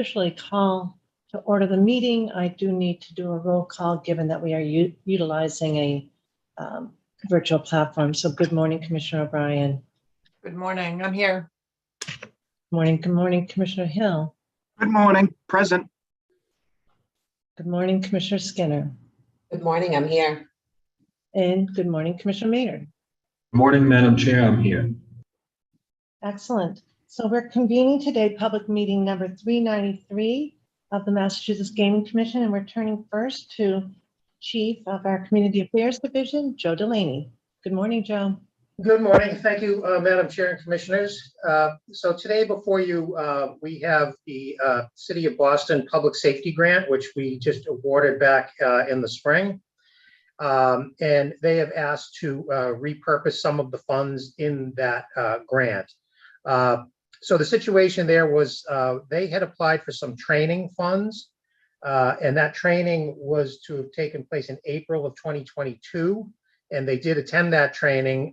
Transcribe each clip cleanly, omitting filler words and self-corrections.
officially call to order the meeting, I do need to do a roll call given that we are utilizing a virtual platform. So good morning, Commissioner O'Brien. Good morning. I'm here. Good morning, Commissioner Hill. Good morning. Present. Good morning, Commissioner Skinner. Good morning. I'm here. And good morning, Commissioner Maynard. Good morning, Madam Chair. I'm here. Excellent. So we're convening today public meeting number 393 of the Massachusetts Gaming Commission, and we're turning first to Chief of our Community Affairs Division, Joe Delaney. Good morning, Joe. Good morning. Thank you, Madam Chair and Commissioners. So today before you, we have the City of Boston Public Safety Grant, which we just awarded back in the spring. And they have asked to repurpose some of the funds in that grant. So the situation there was they had applied for some training funds, and that training was to have taken place in April of 2022. And they did attend that training,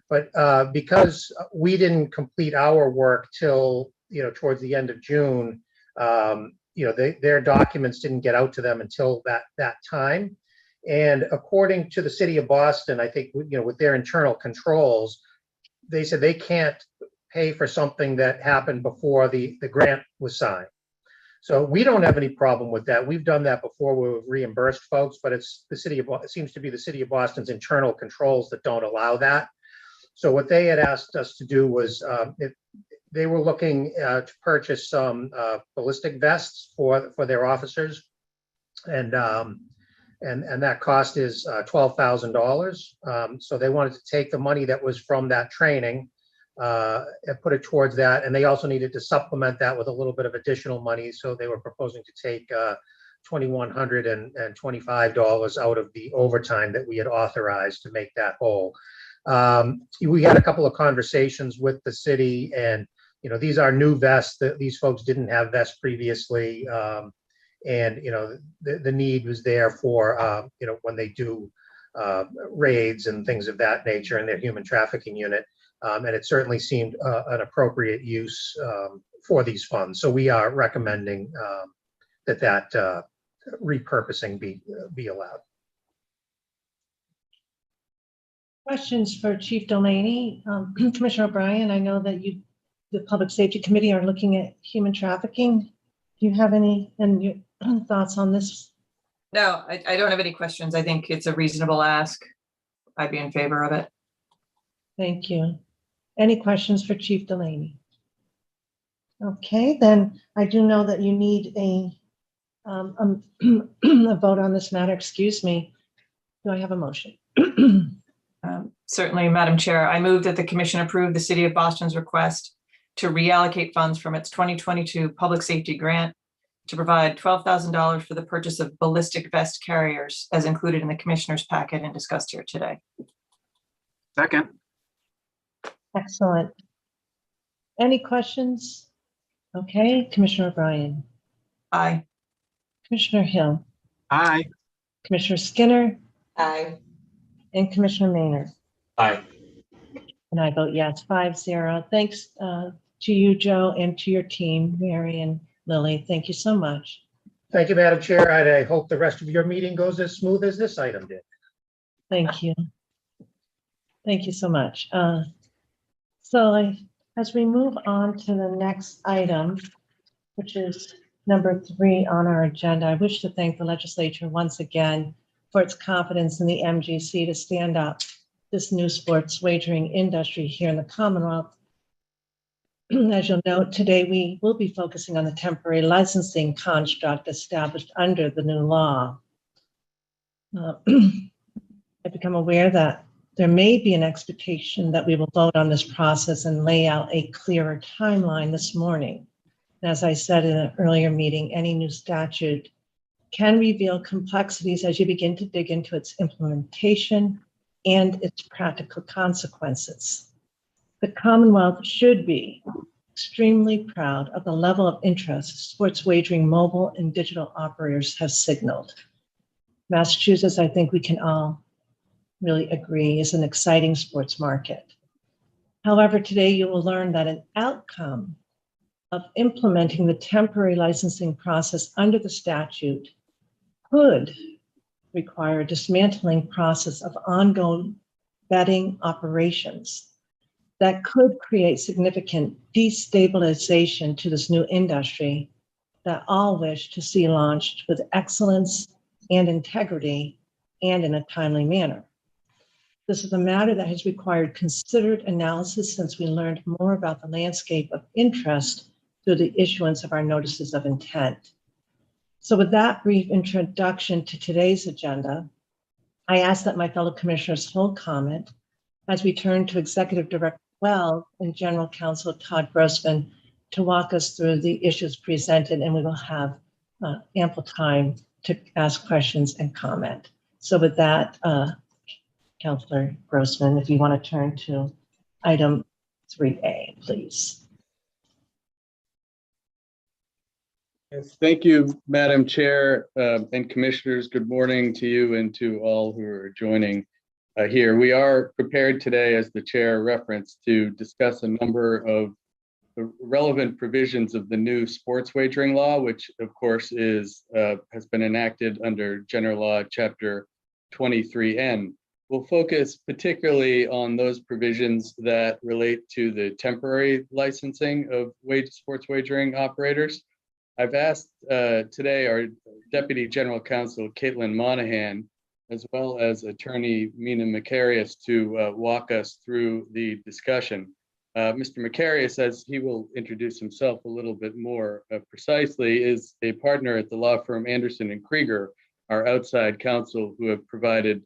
but because we didn't complete our work till towards the end of June, their documents didn't get out to them until that time. And according to the City of Boston, I think with their internal controls, they said they can't pay for something that happened before the grant was signed. So we don't have any problem with that. We've done that before. We've reimbursed folks, but it seems to be the City of Boston's internal controls that don't allow that. So what they had asked us to do was they were looking to purchase some ballistic vests for their officers, and that cost is $12,000. So they wanted to take the money that was from that training and put it towards that, and they also needed to supplement that with a little bit of additional money. So they were proposing to take $2,125 out of the overtime that we had authorized to make that whole. We had a couple of conversations with the city, and these are new vests. These folks didn't have vests previously, and the need was there for when they do raids and things of that nature in their human trafficking unit. And it certainly seemed an appropriate use for these funds. So we are recommending that repurposing be allowed. Questions for Chief Delaney. Commissioner O'Brien, I know that the Public Safety Committee are looking at human trafficking. Do you have any thoughts on this? No, I don't have any questions. I think it's a reasonable ask. I'd be in favor of it. Thank you. Any questions for Chief Delaney? Okay, then I do know that you need a vote on this matter. Excuse me. Do I have a motion? Certainly, Madam Chair. I move that the Commission approve the City of Boston's request to reallocate funds from its 2022 Public Safety Grant to provide $12,000 for the purchase of ballistic vest carriers as included in the Commissioner's packet and discussed here today. Second. Excellent. Any questions? Okay, Commissioner O'Brien. Aye. Commissioner Hill. Aye. Commissioner Skinner. Aye. And Commissioner Maynard. Aye. And I vote yes, 5-0. Thanks to you, Joe, and to your team, Mary and Lily. Thank you so much. Thank you, Madam Chair. I hope the rest of your meeting goes as smooth as this item did. Thank you. Thank you so much. As we move on to the next item, which is number 3 on our agenda, I wish to thank the legislature once again for its confidence in the MGC to stand up this new sports wagering industry here in the Commonwealth. As you'll note, today we will be focusing on the temporary licensing construct established under the new law. I've become aware that there may be an expectation that we will vote on this process and lay out a clearer timeline this morning. As I said in an earlier meeting, any new statute can reveal complexities as you begin to dig into its implementation and its practical consequences. The Commonwealth should be extremely proud of the level of interest sports wagering mobile and digital operators have signaled. Massachusetts, I think we can all really agree, is an exciting sports market. However, today you will learn that an outcome of implementing the temporary licensing process under the statute could require a dismantling process of ongoing vetting operations that could create significant destabilization to this new industry that all wish to see launched with excellence and integrity and in a timely manner. This is a matter that has required considered analysis since we learned more about the landscape of interest through the issuance of our notices of intent. So with that brief introduction to today's agenda, I ask that my fellow commissioners hold comment as we turn to Executive Director Wells and General Counsel Todd Grossman to walk us through the issues presented, and we will have ample time to ask questions and comment. So with that, Councilor Grossman, if you want to turn to item 3A, please. Yes, thank you, Madam Chair and Commissioners. Good morning to you and to all who are joining here. We are prepared today, as the Chair referenced, to discuss a number of the relevant provisions of the new sports wagering law, which of course has been enacted under General Law Chapter 23N. We'll focus particularly on those provisions that relate to the temporary licensing of sports wagering operators. I've asked today our Deputy General Counsel, Caitlin Monahan, as well as Attorney Mina Macarius to walk us through the discussion. Mr. Macarius, as he will introduce himself a little bit more precisely, is a partner at the law firm Anderson and Krieger, our outside counsel, who have provided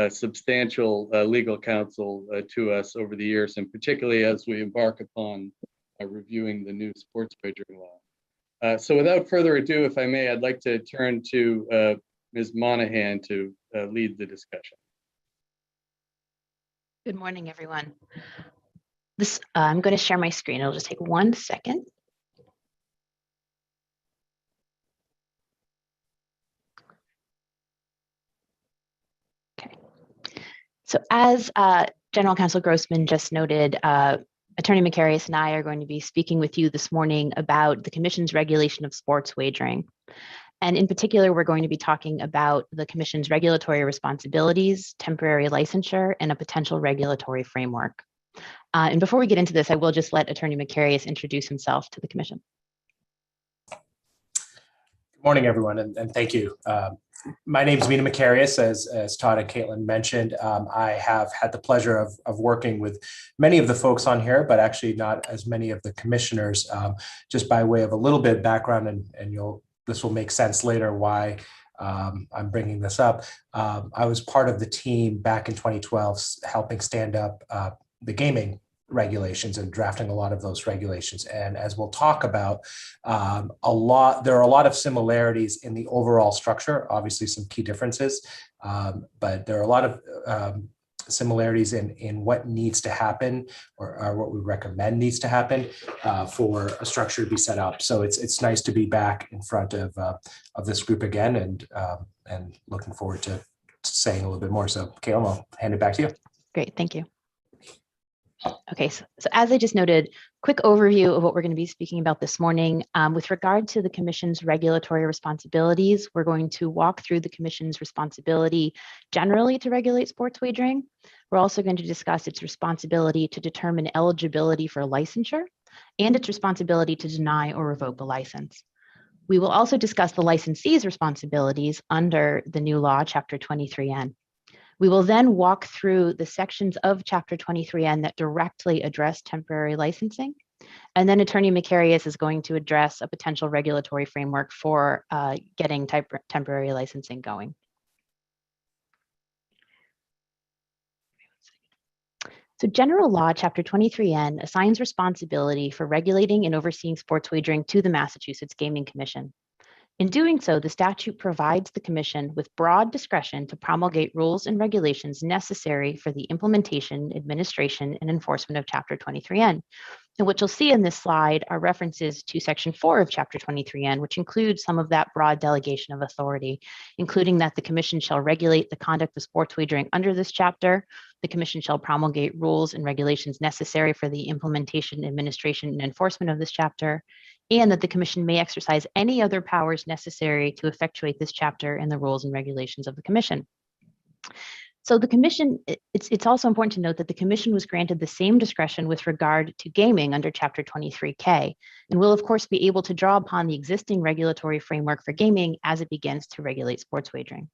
substantial legal counsel to us over the years, and particularly as we embark upon reviewing the new sports wagering law. So without further ado, if I may, I'd like to turn to Ms. Monahan to lead the discussion. Good morning, everyone. I'm going to share my screen. It'll just take 1 second. Okay. So as General Counsel Grossman just noted, Attorney Macarius and I are going to be speaking with you this morning about the Commission's regulation of sports wagering. And in particular, we're going to be talking about the Commission's regulatory responsibilities, temporary licensure, and a potential regulatory framework. And before we get into this, I will just let Attorney Macarius introduce himself to the Commission. Good morning, everyone, and thank you. My name is Mina Macarius, as Todd and Caitlin mentioned. I have had the pleasure of working with many of the folks on here, but actually not as many of the commissioners. Just by way of a little bit of background, and this will make sense later why I'm bringing this up. I was part of the team back in 2012, helping stand up the gaming regulations and drafting a lot of those regulations. And as we'll talk about, there are a lot of similarities in the overall structure, obviously some key differences, but there are a lot of similarities in what needs to happen or what we recommend needs to happen for a structure to be set up. So it's nice to be back in front of this group again, and looking forward to saying a little bit more. So Caitlin, I'll hand it back to you. Great, thank you. Okay, so as I just noted, quick overview of what we're going to be speaking about this morning. With regard to the Commission's regulatory responsibilities, we're going to walk through the Commission's responsibility generally to regulate sports wagering. We're also going to discuss its responsibility to determine eligibility for licensure and its responsibility to deny or revoke a license. We will also discuss the licensee's responsibilities under the new law, Chapter 23N. We will then walk through the sections of Chapter 23N that directly address temporary licensing. And then Attorney Macarius is going to address a potential regulatory framework for getting temporary licensing going. So General Law Chapter 23N assigns responsibility for regulating and overseeing sports wagering to the Massachusetts Gaming Commission. In doing so, the statute provides the Commission with broad discretion to promulgate rules and regulations necessary for the implementation, administration, and enforcement of Chapter 23N. And what you'll see in this slide are references to Section 4 of Chapter 23N, which includes some of that broad delegation of authority, including that the Commission shall regulate the conduct of sports wagering under this chapter. The Commission shall promulgate rules and regulations necessary for the implementation, administration, and enforcement of this chapter, and that the Commission may exercise any other powers necessary to effectuate this chapter and the rules and regulations of the Commission. So the Commission, it's also important to note that the Commission was granted the same discretion with regard to gaming under Chapter 23K, and will of course be able to draw upon the existing regulatory framework for gaming as it begins to regulate sports wagering.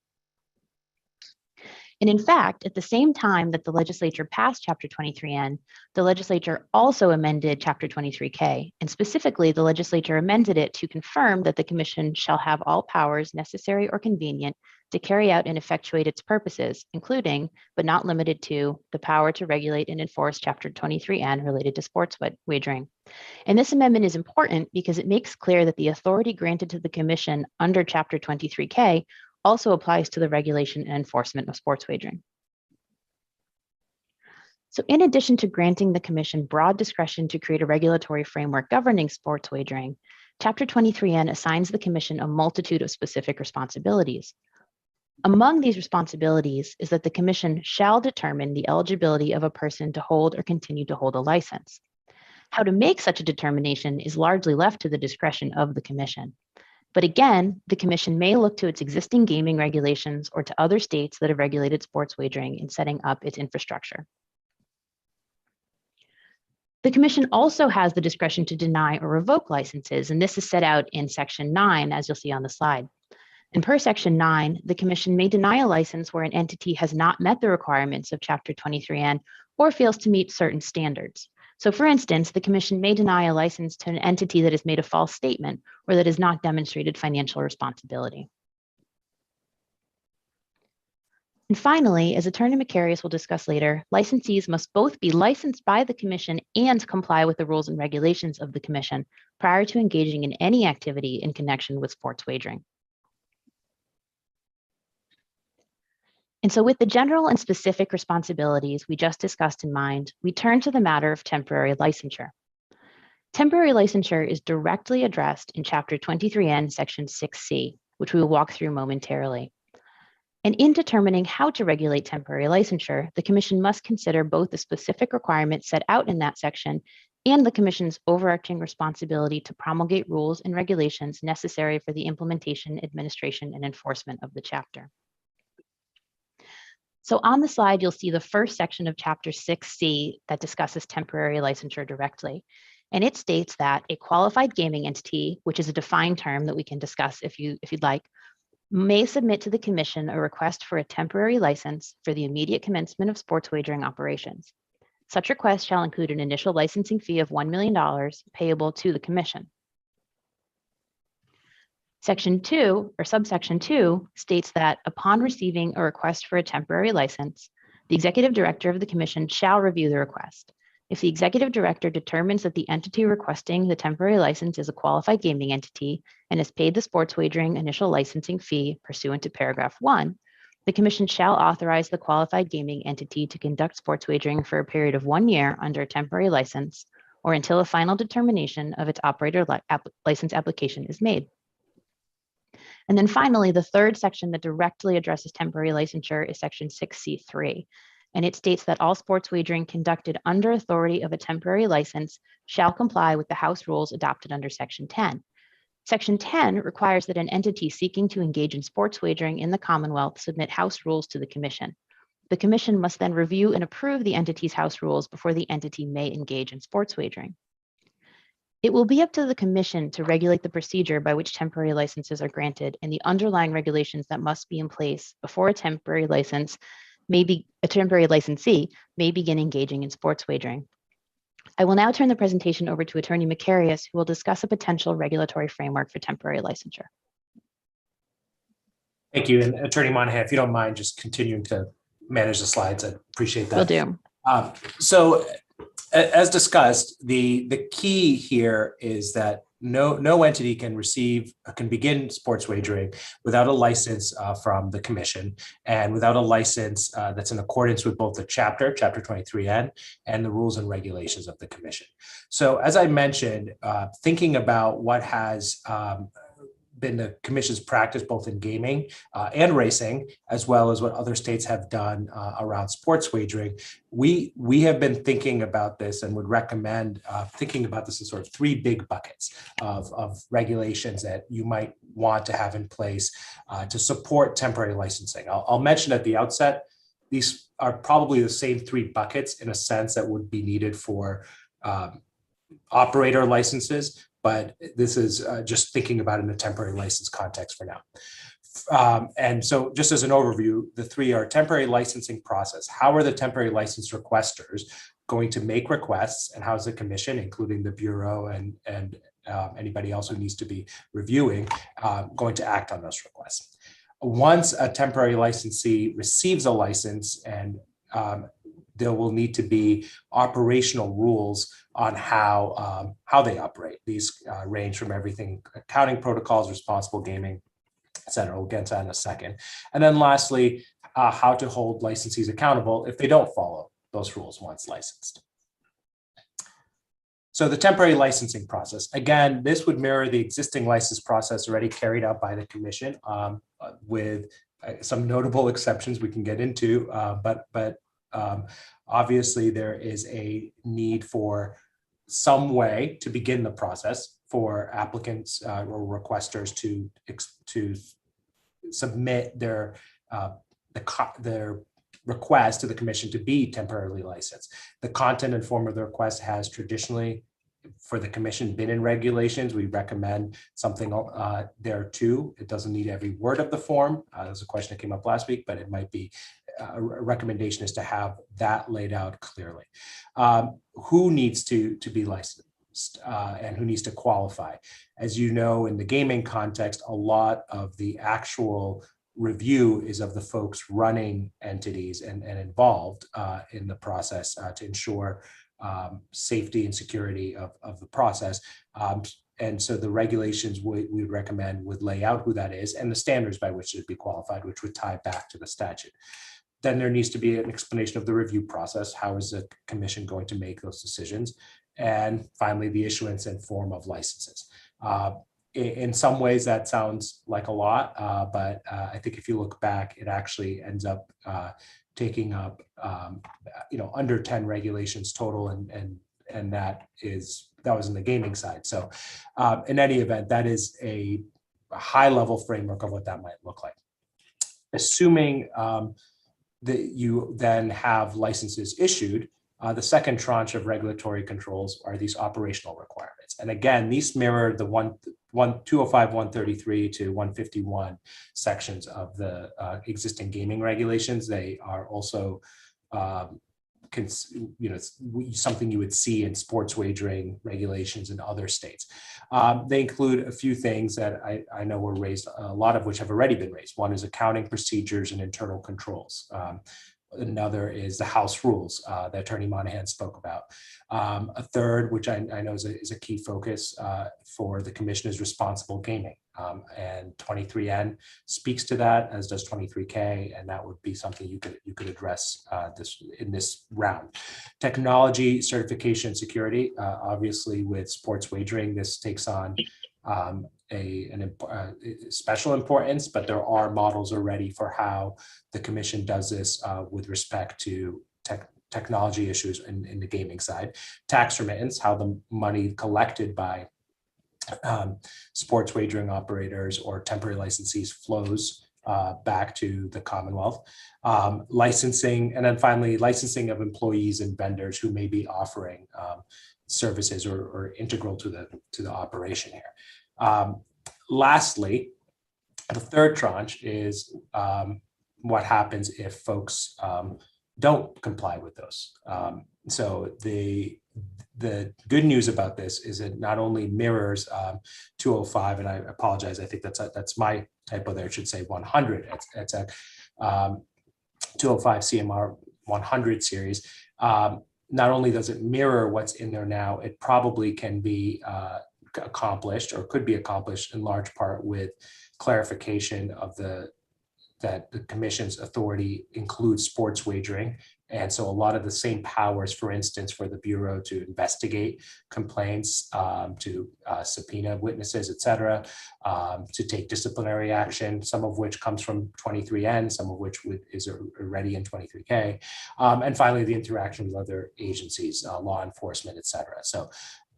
And in fact, at the same time that the legislature passed Chapter 23N, the legislature also amended Chapter 23K, and specifically the legislature amended it to confirm that the Commission shall have all powers necessary or convenient to carry out and effectuate its purposes, including, but not limited to, the power to regulate and enforce Chapter 23N related to sports wagering. And this amendment is important because it makes clear that the authority granted to the Commission under Chapter 23K also applies to the regulation and enforcement of sports wagering. So in addition to granting the Commission broad discretion to create a regulatory framework governing sports wagering, Chapter 23N assigns the Commission a multitude of specific responsibilities. Among these responsibilities is that the Commission shall determine the eligibility of a person to hold or continue to hold a license. How to make such a determination is largely left to the discretion of the Commission. But again, the Commission may look to its existing gaming regulations or to other states that have regulated sports wagering in setting up its infrastructure. The Commission also has the discretion to deny or revoke licenses, and this is set out in Section 9, as you'll see on the slide. And per Section 9, the Commission may deny a license where an entity has not met the requirements of Chapter 23N or fails to meet certain standards. So for instance, the Commission may deny a license to an entity that has made a false statement or that has not demonstrated financial responsibility. And finally, as Attorney Macarius will discuss later, licensees must both be licensed by the Commission and comply with the rules and regulations of the Commission prior to engaging in any activity in connection with sports wagering. And so with the general and specific responsibilities we just discussed in mind, we turn to the matter of temporary licensure. Temporary licensure is directly addressed in Chapter 23N, Section 6C, which we will walk through momentarily. And in determining how to regulate temporary licensure, the Commission must consider both the specific requirements set out in that section and the Commission's overarching responsibility to promulgate rules and regulations necessary for the implementation, administration, and enforcement of the chapter. So on the slide, you'll see the first section of Chapter 6C that discusses temporary licensure directly. And it states that a qualified gaming entity, which is a defined term that we can discuss if you'd like, may submit to the Commission a request for a temporary license for the immediate commencement of sports wagering operations. Such request shall include an initial licensing fee of $1 million payable to the Commission. Section 2, or subsection 2, states that upon receiving a request for a temporary license, the Executive Director of the Commission shall review the request. If the Executive Director determines that the entity requesting the temporary license is a qualified gaming entity and has paid the sports wagering initial licensing fee pursuant to paragraph 1, the Commission shall authorize the qualified gaming entity to conduct sports wagering for a period of 1 year under a temporary license or until a final determination of its operator license application is made. And then finally, the third section that directly addresses temporary licensure is Section 6C3. And it states that all sports wagering conducted under authority of a temporary license shall comply with the House rules adopted under Section 10. Section 10 requires that an entity seeking to engage in sports wagering in the Commonwealth submit House rules to the Commission. The Commission must then review and approve the entity's House rules before the entity may engage in sports wagering. It will be up to the Commission to regulate the procedure by which temporary licenses are granted and the underlying regulations that must be in place before a temporary licensee may begin engaging in sports wagering. I will now turn the presentation over to Attorney Macarius, who will discuss a potential regulatory framework for temporary licensure. Thank you. And Attorney Monahan, if you don't mind just continuing to manage the slides, I'd appreciate that. Will do. So as discussed, the key here is that no entity can begin sports wagering without a license from the commission and without a license that's in accordance with both the chapter 23N, and the rules and regulations of the commission. So as I mentioned, thinking about what has been the commission's practice both in gaming and racing, as well as what other states have done around sports wagering, we have been thinking about this and would recommend thinking about this in sort of three big buckets of regulations that you might want to have in place to support temporary licensing. I'll mention at the outset, these are probably the same three buckets in a sense that would be needed for operator licenses, but this is just thinking about it in a temporary license context for now. And so just as an overview, the three are temporary licensing process. How are the temporary license requesters going to make requests, and how is the commission, including the Bureau and anybody else who needs to be reviewing, going to act on those requests? Once a temporary licensee receives a license, and there will need to be operational rules on how they operate. These range from everything, accounting protocols, responsible gaming, et cetera. We'll get to that in a second. And then lastly, how to hold licensees accountable if they don't follow those rules once licensed. So the temporary licensing process, again, this would mirror the existing license process already carried out by the commission with some notable exceptions we can get into, but obviously there is a need for some way to begin the process for applicants or requesters to submit their request to the commission to be temporarily licensed. The content and form of the request has traditionally, for the commission, been in regulations. We recommend something there too. It doesn't need every word of the form. There was a question that came up last week, but it might be a recommendation is to have that laid out clearly. Who needs to be licensed and who needs to qualify? As you know, in the gaming context, a lot of the actual review is of the folks running entities and involved in the process to ensure safety and security of the process. And so the regulations we would recommend would lay out who that is and the standards by which it would be qualified, which would tie back to the statute. Then there needs to be an explanation of the review process. How is the commission going to make those decisions? And finally, the issuance and form of licenses. In some ways, that sounds like a lot, but I think if you look back, it actually ends up taking up under 10 regulations total, and that was in the gaming side. So in any event, that is a high level framework of what that might look like. Assuming that you then have licenses issued, the second tranche of regulatory controls are these operational requirements. And again, these mirror the 205, 133 to 151 sections of the existing gaming regulations. They are also something you would see in sports wagering regulations in other states. They include a few things that I know were raised, a lot of which have already been raised. One is accounting procedures and internal controls. Another is the house rules that Attorney Monahan spoke about. A third, which I know is a key focus for the commission, is responsible gaming. And 23N speaks to that, as does 23K, and that would be something you could address in this round. Technology, certification, security. Obviously, with sports wagering, this takes on special importance, but there are models already for how the commission does this with respect to technology issues in the gaming side. Tax remittance, how the money collected by sports wagering operators or temporary licensees flows back to the Commonwealth. Licensing, and then finally, licensing of employees and vendors who may be offering services or integral to the operation here. Lastly, the third tranche is what happens if folks don't comply with those. So the good news about this is it not only mirrors 205, and I apologize, I think that's my typo there. It should say 100. It's a 205 CMR 100 series. Not only does it mirror what's in there now, it probably can be accomplished or could be accomplished in large part with clarification of that the commission's authority includes sports wagering. And so a lot of the same powers, for instance, for the Bureau to investigate complaints, to subpoena witnesses, et cetera, to take disciplinary action, some of which comes from 23N, some of which is already in 23K. And finally, the interaction with other agencies, law enforcement, et cetera. So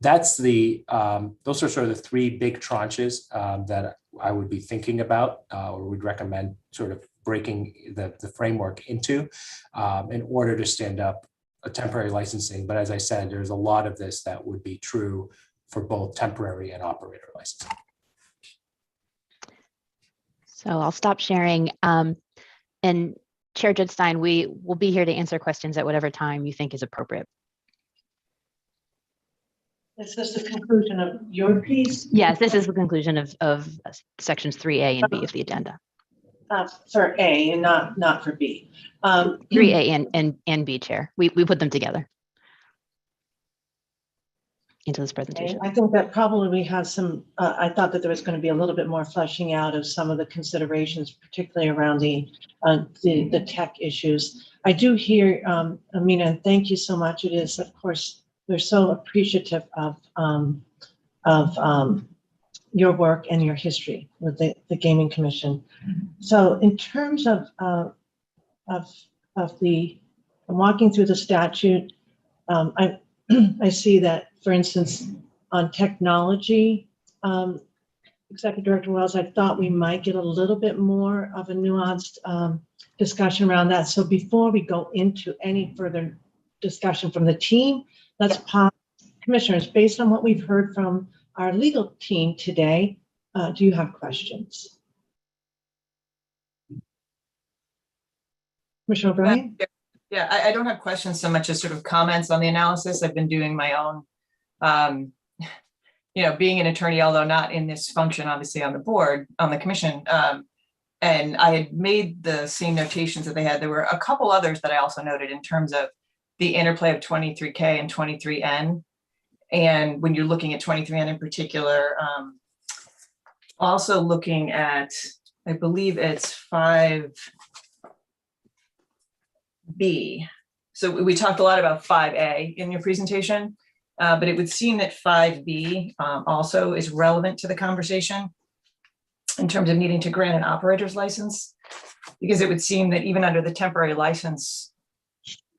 that's those are sort of the three big tranches that I would be thinking about or would recommend sort of breaking the framework into in order to stand up a temporary licensing. But as I said, there's a lot of this that would be true for both temporary and operator licensing. So I'll stop sharing. And Chair Judstein, we will be here to answer questions at whatever time you think is appropriate. Is this the conclusion of your piece? Yes, this is the conclusion of sections 3A and B of the agenda. For A and not for B. 3A and B, Chair. We put them together into this presentation. I think that probably we have some, I thought that there was going to be a little bit more fleshing out of some of the considerations, particularly around the tech issues. I do hear, Amina, and thank you so much. It is, of course, we're so appreciative of your work and your history with the Gaming Commission. So in terms of the walking through the statute, I see that, for instance, on technology, Executive Director Wells, I thought we might get a little bit more of a nuanced discussion around that. So before we go into any further discussion from the team, let's pause. Commissioners, based on what we've heard from our legal team today, do you have questions? Commissioner O'Brien? Yeah, I don't have questions so much as sort of comments on the analysis. I've been doing my own, being an attorney, although not in this function, obviously on the board, on the commission. And I had made the same notations that they had. There were a couple others that I also noted in terms of the interplay of 23K and 23N. And when you're looking at 23N in particular, also looking at, I believe it's 5B. So we talked a lot about 5A in your presentation, but it would seem that 5B also is relevant to the conversation in terms of needing to grant an operator's license, because it would seem that even under the temporary license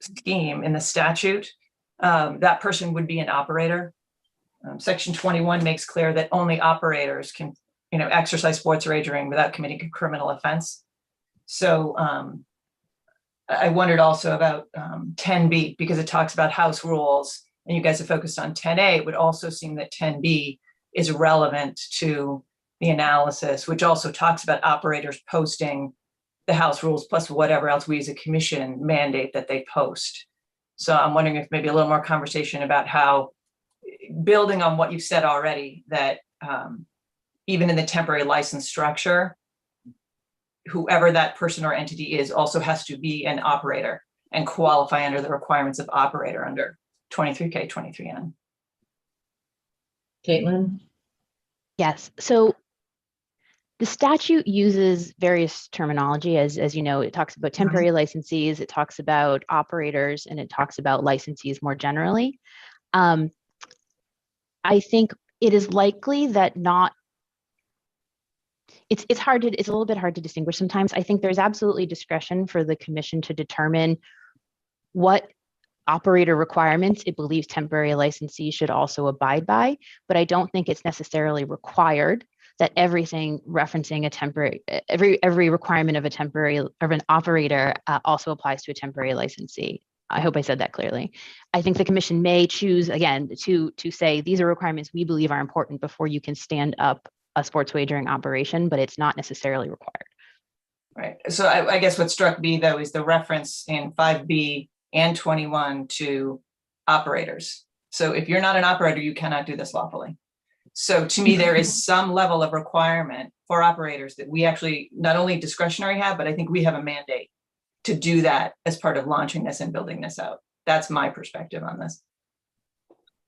scheme in the statute, that person would be an operator. Section 21 makes clear that only operators can, exercise sports wagering without committing a criminal offense. So I wondered also about 10B, because it talks about house rules, and you guys have focused on 10A. It would also seem that 10B is relevant to the analysis, which also talks about operators posting the house rules plus whatever else we as a commission mandate that they post. So I'm wondering if maybe a little more conversation about how, building on what you've said already, that even in the temporary license structure, whoever that person or entity is also has to be an operator and qualify under the requirements of operator under 23K, 23N. Caitlin? Yes. So the statute uses various terminology, as you know. It talks about temporary licensees, it talks about operators, and it talks about licensees more generally. I think it is likely that it's a little bit hard to distinguish sometimes. I think there's absolutely discretion for the commission to determine what operator requirements it believes temporary licensees should also abide by, but I don't think it's necessarily required that everything referencing a temporary, every requirement of an operator also applies to a temporary licensee. I hope I said that clearly. I think the commission may choose, again, to say these are requirements we believe are important before you can stand up a sports wagering operation, but it's not necessarily required. Right. So I guess what struck me, though, is the reference in 5B and 21 to operators. So if you're not an operator, you cannot do this lawfully. So to me, there is some level of requirement for operators that we actually not only discretionary have, but I think we have a mandate to do that as part of launching this and building this out. That's my perspective on this.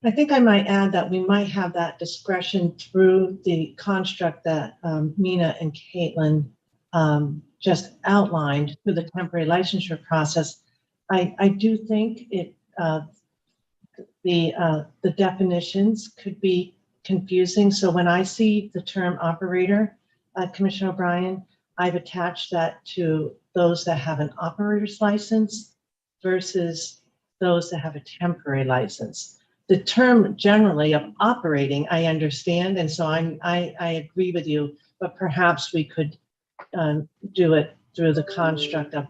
I think I might add that we might have that discretion through the construct that Mina and Caitlin just outlined through the temporary licensure process. I do think the definitions could be confusing. So when I see the term operator, Commissioner O'Brien, I've attached that to those that have an operator's license versus those that have a temporary license. The term generally of operating, I understand, and so I agree with you, but perhaps we could do it through the construct of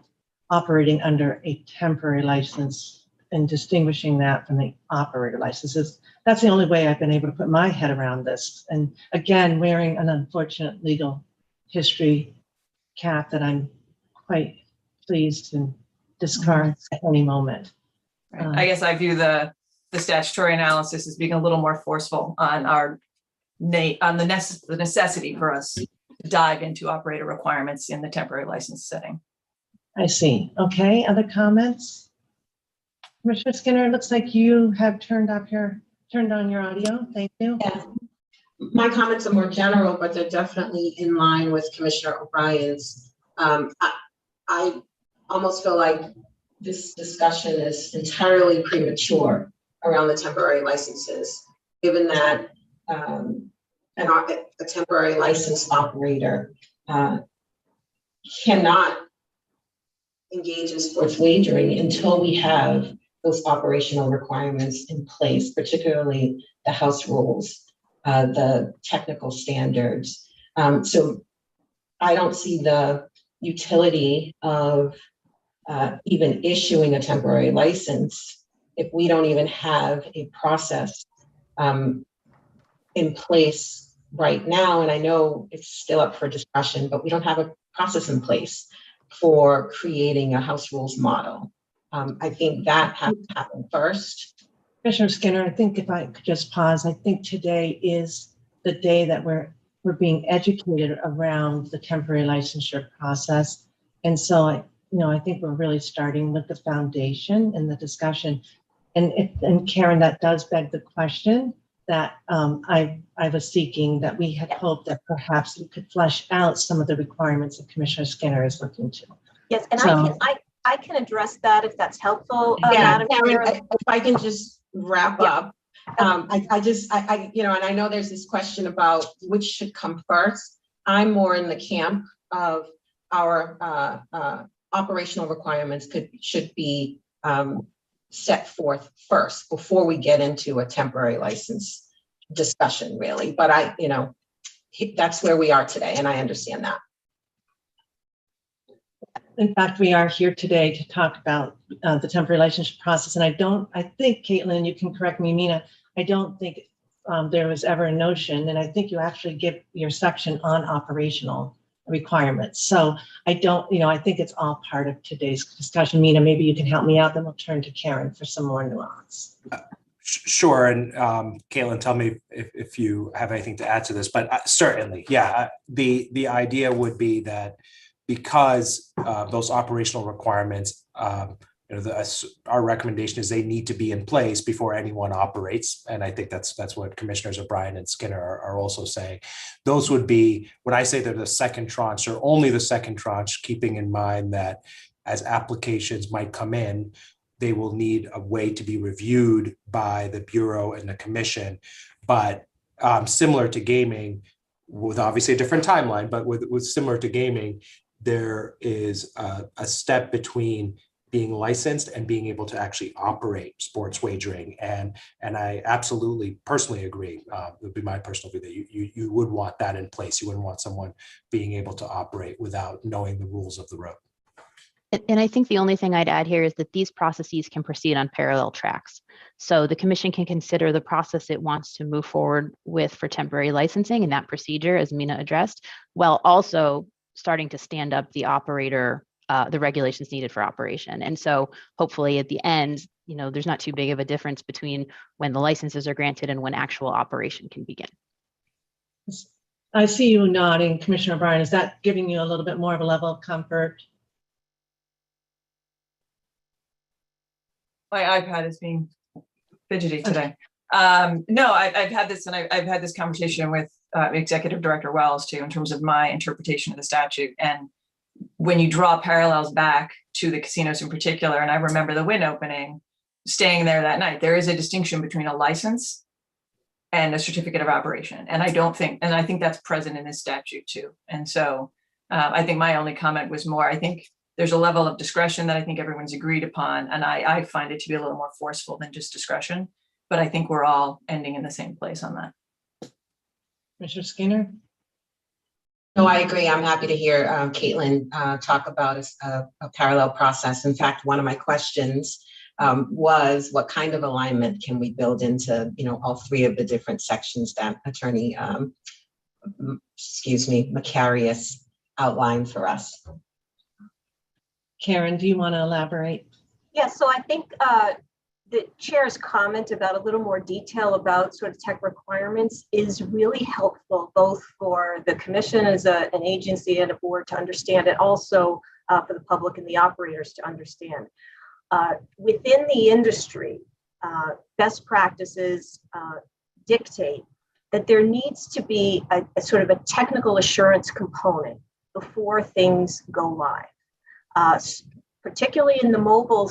operating under a temporary license and distinguishing that from the operator licenses. That's the only way I've been able to put my head around this. And again, wearing an unfortunate legal history cap that I'm quite pleased to discard at any moment. Right. I guess I view the statutory analysis as being a little more forceful on the necessity for us to dive into operator requirements in the temporary license setting. I see. Okay, other comments? Commissioner Skinner, it looks like you have turned on your audio. Thank you. Yeah. My comments are more general, but they're definitely in line with Commissioner O'Brien's. I almost feel like this discussion is entirely premature around the temporary licenses, given that a temporary licensed operator cannot engage in sports wagering until we have those operational requirements in place, particularly the house rules, the technical standards. So I don't see the utility of even issuing a temporary license if we don't even have a process in place right now. And I know it's still up for discussion, but we don't have a process in place for creating a house rules model. I think that has to happen first. Commissioner Skinner, I think if I could just pause, I think today is the day that we're being educated around the temporary licensure process. And so I think we're really starting with the foundation and the discussion. And Karen, that does beg the question that I was seeking, that we had hoped that perhaps we could flesh out some of the requirements that Commissioner Skinner is looking to. Yes, and So, I can address that if that's helpful. Yeah, Madam Karen, Chair. if I can just wrap up. And I know there's this question about which should come first. I'm more in the camp of our operational requirements should be set forth first before we get into a temporary license discussion, really. But that's where we are today, and I understand that. in fact, we are here today to talk about the temporary licensure process. And I think, Caitlin, you can correct me, Mina, I don't think there was ever a notion, and I think you actually give your section on operational requirements. So I think it's all part of today's discussion. Mina, maybe you can help me out, then we'll turn to Karen for some more nuance. Sure. And Caitlin, tell me if you have anything to add to this, but certainly, yeah, the idea would be that because those operational requirements, our recommendation is they need to be in place before anyone operates. And I think that's what Commissioners O'Brien and Skinner are also saying. Those would be, when I say they're the second tranche, or only the second tranche, keeping in mind that as applications might come in, they will need a way to be reviewed by the Bureau and the Commission. But similar to gaming, with obviously a different timeline, but with similar to gaming, there is a step between being licensed and being able to actually operate sports wagering. And I absolutely personally agree. It would be my personal view that you would want that in place. You wouldn't want someone being able to operate without knowing the rules of the road. And I think the only thing I'd add here is that these processes can proceed on parallel tracks. So the commission can consider the process it wants to move forward with for temporary licensing and that procedure, as Mina addressed, while also starting to stand up the operator, the regulations needed for operation. And so hopefully at the end, there's not too big of a difference between when the licenses are granted and when actual operation can begin. I see you nodding, Commissioner O'Brien. Is that giving you a little bit more of a level of comfort? My iPad is being fidgety today. No, I've had this, and I've had this conversation with Executive Director Wells too, in terms of my interpretation of the statute. And when you draw parallels back to the casinos in particular, and I remember the Wynn opening, staying there that night, there is a distinction between a license and a certificate of operation. And I think that's present in this statute too. And so I think my only comment was more, I think there's a level of discretion that I think everyone's agreed upon. And I find it to be a little more forceful than just discretion, but I think we're all ending in the same place on that. Commissioner Skinner? No, I agree. I'm happy to hear Caitlin talk about a parallel process. In fact, one of my questions was what kind of alignment can we build into, all three of the different sections that Attorney, Macarius outlined for us. Karen, do you want to elaborate? Yeah, so I think the chair's comment about a little more detail about sort of tech requirements is really helpful, both for the commission as an agency and a board to understand, and also for the public and the operators to understand. Within the industry, best practices dictate that there needs to be a sort of a technical assurance component before things go live, particularly in the mobile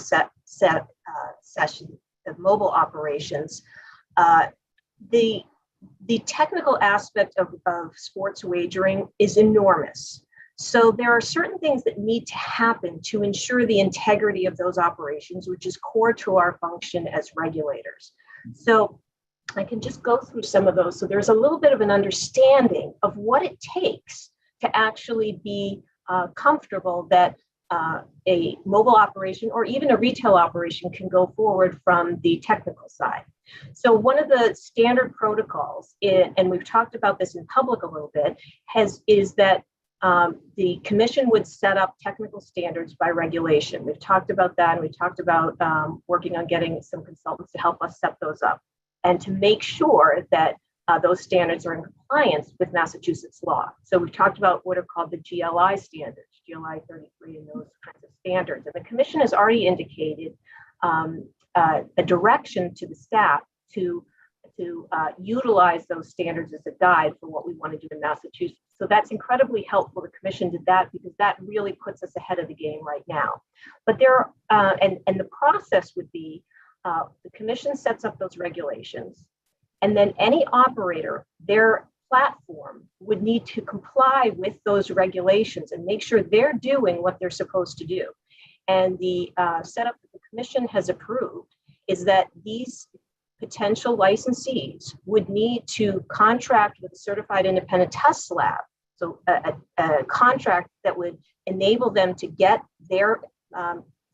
session, the mobile operations. The technical aspect of sports wagering is enormous. So there are certain things that need to happen to ensure the integrity of those operations, which is core to our function as regulators. So I can just go through some of those. So there's a little bit of an understanding of what it takes to actually be comfortable that a mobile operation or even a retail operation can go forward from the technical side. So one of the standard protocols, and we've talked about this in public a little bit, is that the commission would set up technical standards by regulation. We've talked about that, and we talked about working on getting some consultants to help us set those up and to make sure that those standards are in compliance with Massachusetts law. So we've talked about what are called the GLI standards, GLI 33 and those kinds of standards. And the commission has already indicated a direction to the staff to utilize those standards as a guide for what we want to do in Massachusetts. So that's incredibly helpful. The commission did that because that really puts us ahead of the game right now. But and the process would be the commission sets up those regulations, and then any operator, their platform would need to comply with those regulations and make sure they're doing what they're supposed to do. And the setup that the commission has approved is that these potential licensees would need to contract with a certified independent test lab. So a contract that would enable them to get their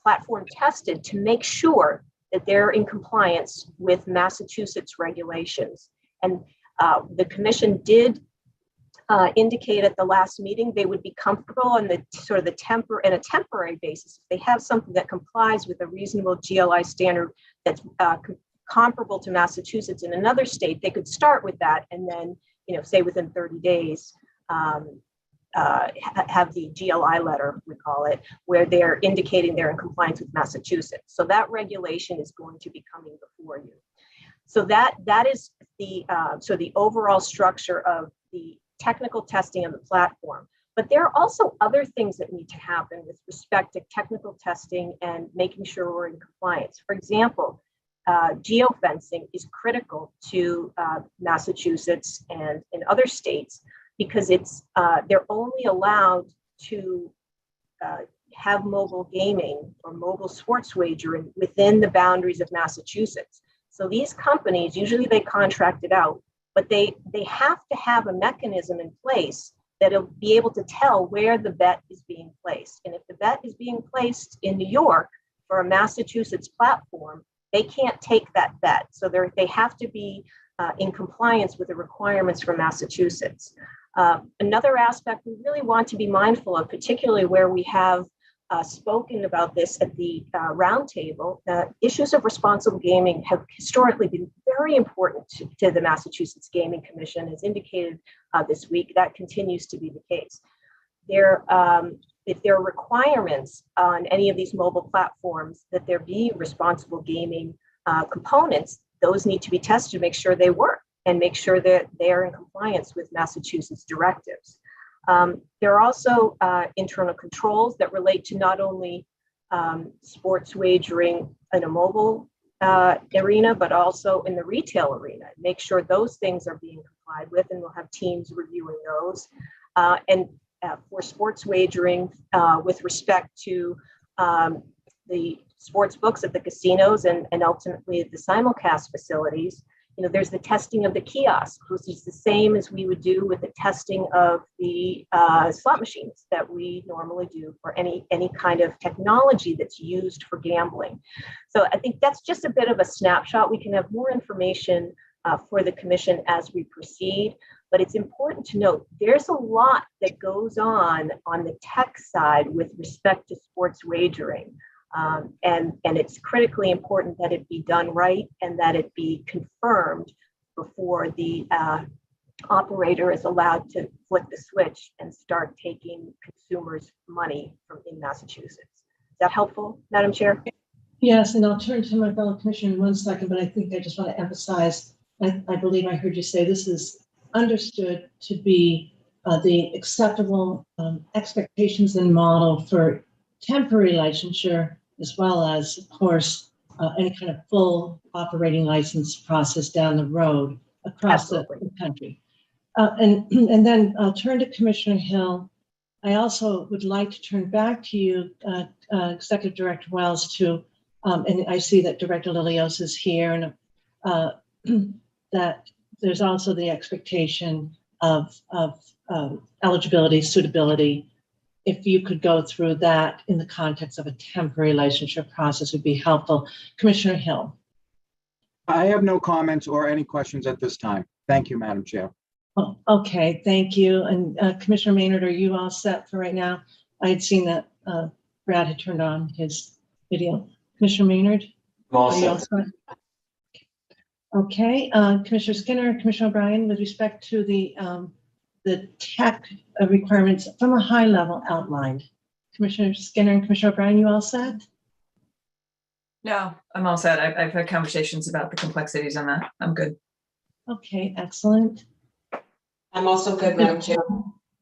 platform tested to make sure that they're in compliance with Massachusetts regulations. And the commission did indicate at the last meeting they would be comfortable on the sort of a temporary basis. If they have something that complies with a reasonable GLI standard that's comparable to Massachusetts in another state, they could start with that, and then, say within 30 days, have the GLI letter, we call it, where they're indicating they're in compliance with Massachusetts. So that regulation is going to be coming before you. So that is the overall structure of the technical testing of the platform. But there are also other things that need to happen with respect to technical testing and making sure we're in compliance. For example, geofencing is critical to Massachusetts and in other states because they're only allowed to have mobile gaming or mobile sports wagering within the boundaries of Massachusetts. So these companies, usually they contract it out, but they have to have a mechanism in place that'll be able to tell where the bet is being placed. And if the bet is being placed in New York for a Massachusetts platform, they can't take that bet. So they have to be in compliance with the requirements for Massachusetts. Another aspect we really want to be mindful of, particularly where we have spoken about this at the roundtable, issues of responsible gaming have historically been very important to the Massachusetts Gaming Commission, as indicated this week. That continues to be the case. If there are requirements on any of these mobile platforms that there be responsible gaming components, those need to be tested to make sure they work and make sure that they are in compliance with Massachusetts directives. There are also internal controls that relate to not only sports wagering in a mobile arena, but also in the retail arena. Make sure those things are being complied with, and we'll have teams reviewing those. For sports wagering, with respect to the sports books at the casinos and ultimately at the simulcast facilities, there's the testing of the kiosks, which is the same as we would do with the testing of the slot machines that we normally do for any kind of technology that's used for gambling. So I think that's just a bit of a snapshot. We can have more information for the commission as we proceed, but it's important to note there's a lot that goes on the tech side with respect to sports wagering. And it's critically important that it be done right and that it be confirmed before the operator is allowed to flick the switch and start taking consumers' money from in Massachusetts. Is that helpful, Madam Chair? Yes, and I'll turn to my fellow commissioner in 1 second, but I think I just want to emphasize, I believe I heard you say this is understood to be the acceptable expectations and model for temporary licensure, as well as, of course, any kind of full operating license process down the road across the country. And then I'll turn to Commissioner Hill. I also would like to turn back to you, Executive Director Wells, and I see that Director Lilios is here, and that there's also the expectation of eligibility, suitability. If you could go through that in the context of a temporary licensure process would be helpful. Commissioner Hill. I have no comments or any questions at this time. Thank you, Madam Chair. Oh, okay, thank you. And Commissioner Maynard, are you all set for right now? I had seen that Brad had turned on his video. Commissioner Maynard? Are you all set? Okay, Commissioner Skinner, Commissioner O'Brien, with respect to the tech requirements from a high level outlined. Commissioner Skinner and Commissioner O'Brien, you all set? No, I'm all set. I've had conversations about the complexities on that. I'm good. Okay, excellent. I'm also good, Madam Chair.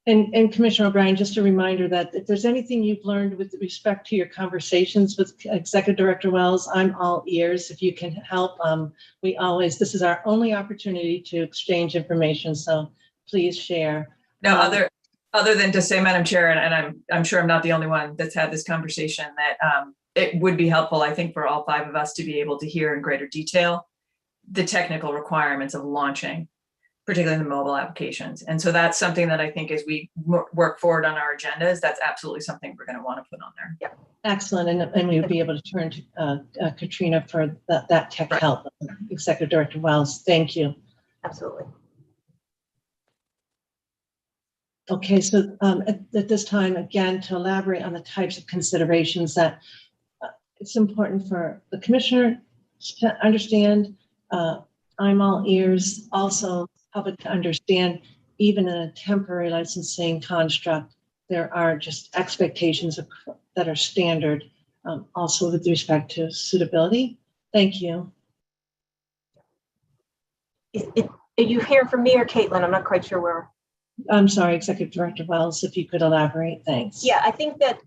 And Commissioner O'Brien, just a reminder that if there's anything you've learned with respect to your conversations with Executive Director Wells, I'm all ears. If you can help, this is our only opportunity to exchange information. So please share. No, other than to say, Madam Chair, and I'm sure I'm not the only one that's had this conversation, that it would be helpful, I think, for all 5 of us to be able to hear in greater detail the technical requirements of launching, particularly the mobile applications. And so that's something that I think as we work forward on our agendas, that's absolutely something we're going to want to put on there. Yeah, excellent. And we'll be able to turn to Katrina for that tech help. Executive Director Wells, thank you. Absolutely. Okay, so at this time, again, to elaborate on the types of considerations that it's important for the commissioner to understand. I'm all ears. Also, public to understand, even in a temporary licensing construct, there are just expectations that are standard, also with respect to suitability. Thank you. Are you hearing from me or Caitlin? I'm not quite sure where. I'm sorry, Executive Director Wells, if you could elaborate, thanks. Yeah, I think that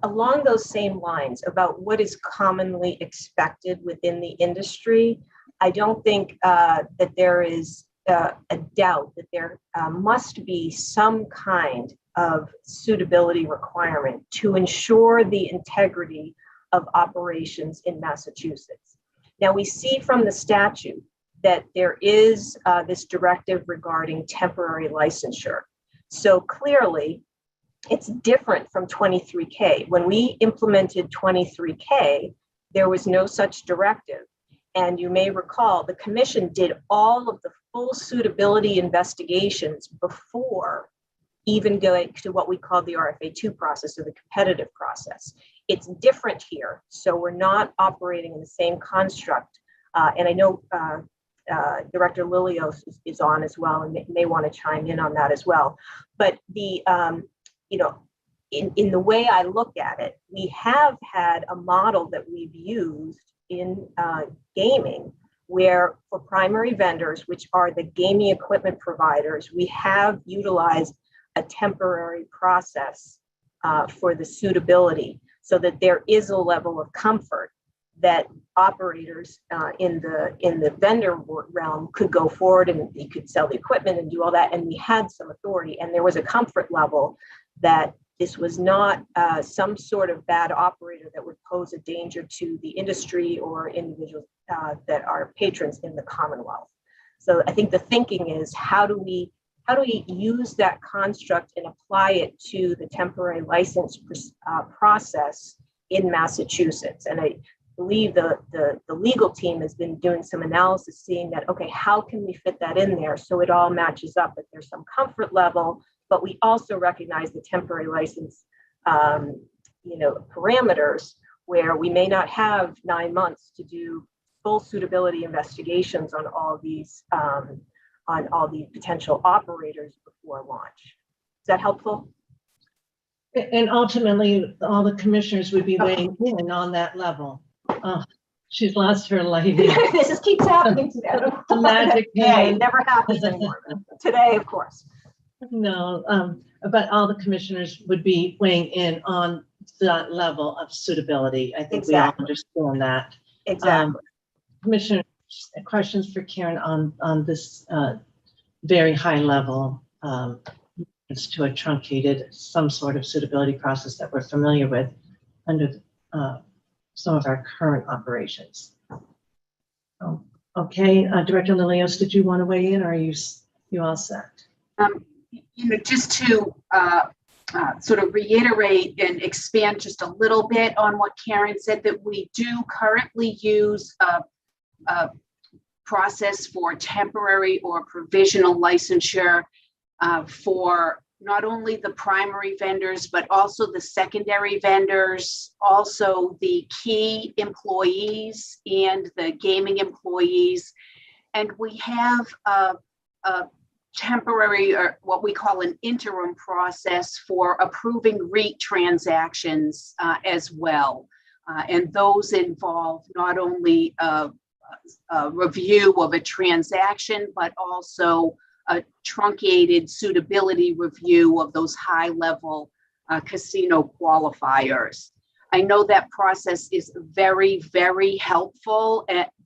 along those same lines about what is commonly expected within the industry, I don't think that there is a doubt that there must be some kind of suitability requirement to ensure the integrity of operations in Massachusetts. Now, we see from the statute that there is this directive regarding temporary licensure. So clearly, it's different from 23K. When we implemented 23K, there was no such directive. And you may recall the commission did all of the full suitability investigations before even going to what we call the RFA2 process, or the competitive process. It's different here. So we're not operating in the same construct. And I know Director Lilios is on as well, and may want to chime in on that as well. But the, in the way I look at it, we have had a model that we've used in gaming where for primary vendors, which are the gaming equipment providers, we have utilized a temporary process for the suitability, so that there is a level of comfort that operators in the vendor realm could go forward and they could sell the equipment and do all that. And we had some authority, and there was a comfort level that this was not some sort of bad operator that would pose a danger to the industry or individuals that are patrons in the Commonwealth. So I think the thinking is, how do we use that construct and apply it to the temporary license process in Massachusetts? And I believe the legal team has been doing some analysis, seeing that, okay, how can we fit that in there so it all matches up, that there's some comfort level, but we also recognize the temporary license parameters, where we may not have 9 months to do full suitability investigations on all these potential operators before launch. Is that helpful? And ultimately, all the commissioners would be weighing in on that level. She's lost her light. This just keeps happening today. The magic It never happens anymore. Today, of course. No, but all the commissioners would be weighing in on that level of suitability. I think we all understand that. Exactly. Commissioner, questions for Karen on this very high level it's to a truncated, some sort of suitability process that we're familiar with under some of our current operations. Okay, Director Lilios, did you want to weigh in, or are you all set? Just to sort of reiterate and expand just a little bit on what Karen said, that we do currently use a process for temporary or provisional licensure for not only the primary vendors, but also the secondary vendors, also the key employees and the gaming employees. And we have a temporary, or what we call an interim process for approving REIT transactions as well. And those involve not only a review of a transaction, but also a truncated suitability review of those high-level casino qualifiers. I know that process is very, very helpful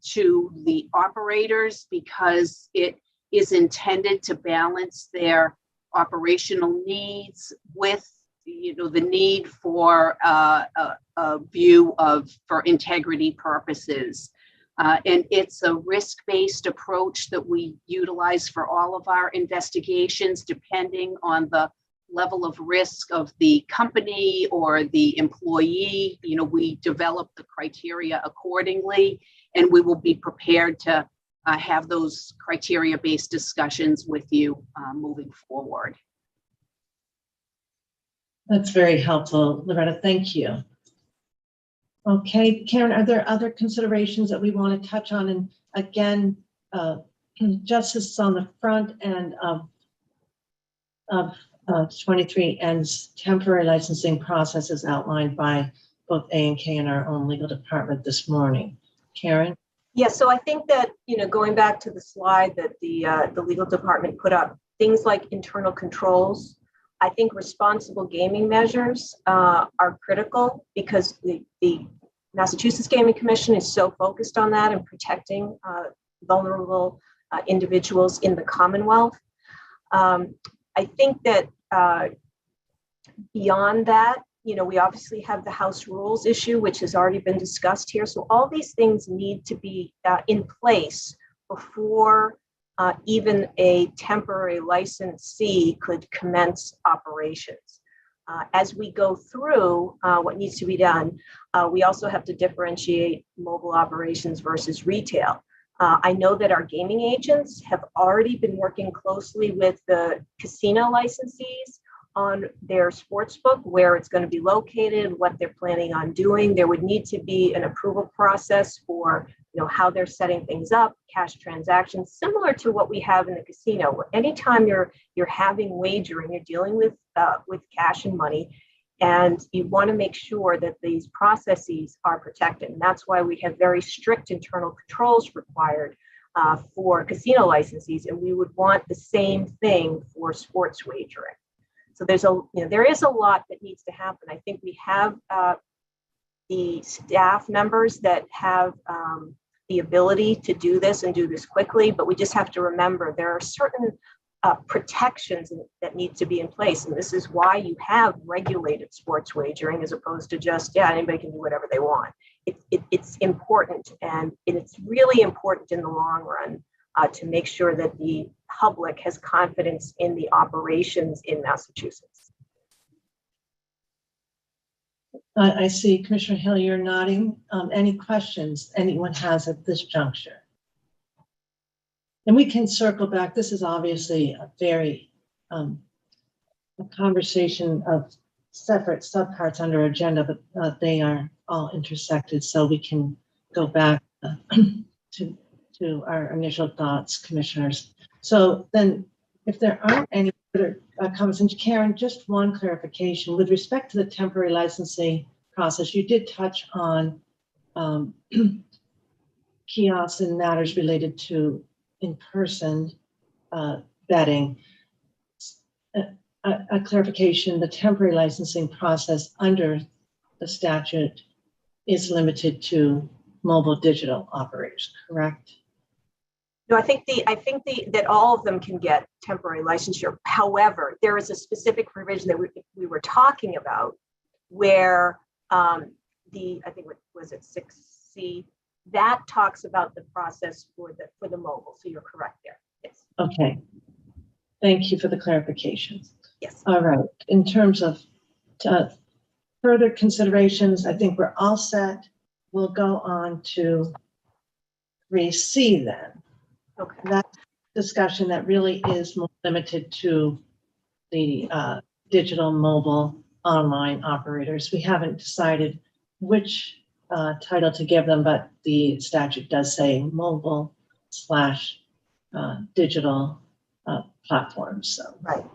to the operators, because it is intended to balance their operational needs with the need for a view for integrity purposes. And it's a risk-based approach that we utilize for all of our investigations, depending on the level of risk of the company or the employee. We develop the criteria accordingly, and we will be prepared to have those criteria-based discussions with you moving forward. That's very helpful, Loretta. Thank you. Okay, Karen, are there other considerations that we want to touch on? And again, justice on the front end of 23 ends temporary licensing processes outlined by both A&K and our own legal department this morning. Karen? Yeah, so I think that, going back to the slide that the legal department put up, things like internal controls, I think responsible gaming measures are critical, because the Massachusetts Gaming Commission is so focused on that and protecting vulnerable individuals in the Commonwealth. I think that beyond that, we obviously have the House rules issue, which has already been discussed here. So all these things need to be in place before even a temporary licensee could commence operations. As we go through what needs to be done, we also have to differentiate mobile operations versus retail. I know that our gaming agents have already been working closely with the casino licensees on their sports book, where it's going to be located, what they're planning on doing. There would need to be an approval process for how they're setting things up, cash transactions, similar to what we have in the casino, where anytime you're having wagering, you're dealing with cash and money, And you want to make sure that these processes are protected. And that's why we have very strict internal controls required for casino licensees. And we would want the same thing for sports wagering. So there is a lot that needs to happen. I think we have the staff members that have the ability to do this and do this quickly, but we just have to remember there are certain protections that need to be in place. And this is why you have regulated sports wagering as opposed to just, anybody can do whatever they want. It's important, and it's really important in the long run to make sure that the public has confidence in the operations in Massachusetts. I see Commissioner Hill, you're nodding. Any questions anyone has at this juncture? And we can circle back. This is obviously a very a conversation of separate subparts under agenda, but they are all intersected, so we can go back to our initial thoughts, commissioners. So then, if there aren't any further comments, and Karen, just one clarification with respect to the temporary licensing process. You did touch on kiosks and matters related to in-person betting. A clarification, the temporary licensing process under the statute is limited to mobile digital operators, correct? No, I think that all of them can get temporary licensure. However, there is a specific provision that we were talking about where I think what was it 6C, that talks about the process for the mobile. So you're correct there. Yes. Okay. Thank you for the clarification. Yes. All right. In terms of further considerations, I think we're all set. We'll go on to 3C then. Okay. That discussion that really is more limited to the digital, mobile, online operators. We haven't decided which title to give them, but the statute does say mobile / digital platforms. So. Right.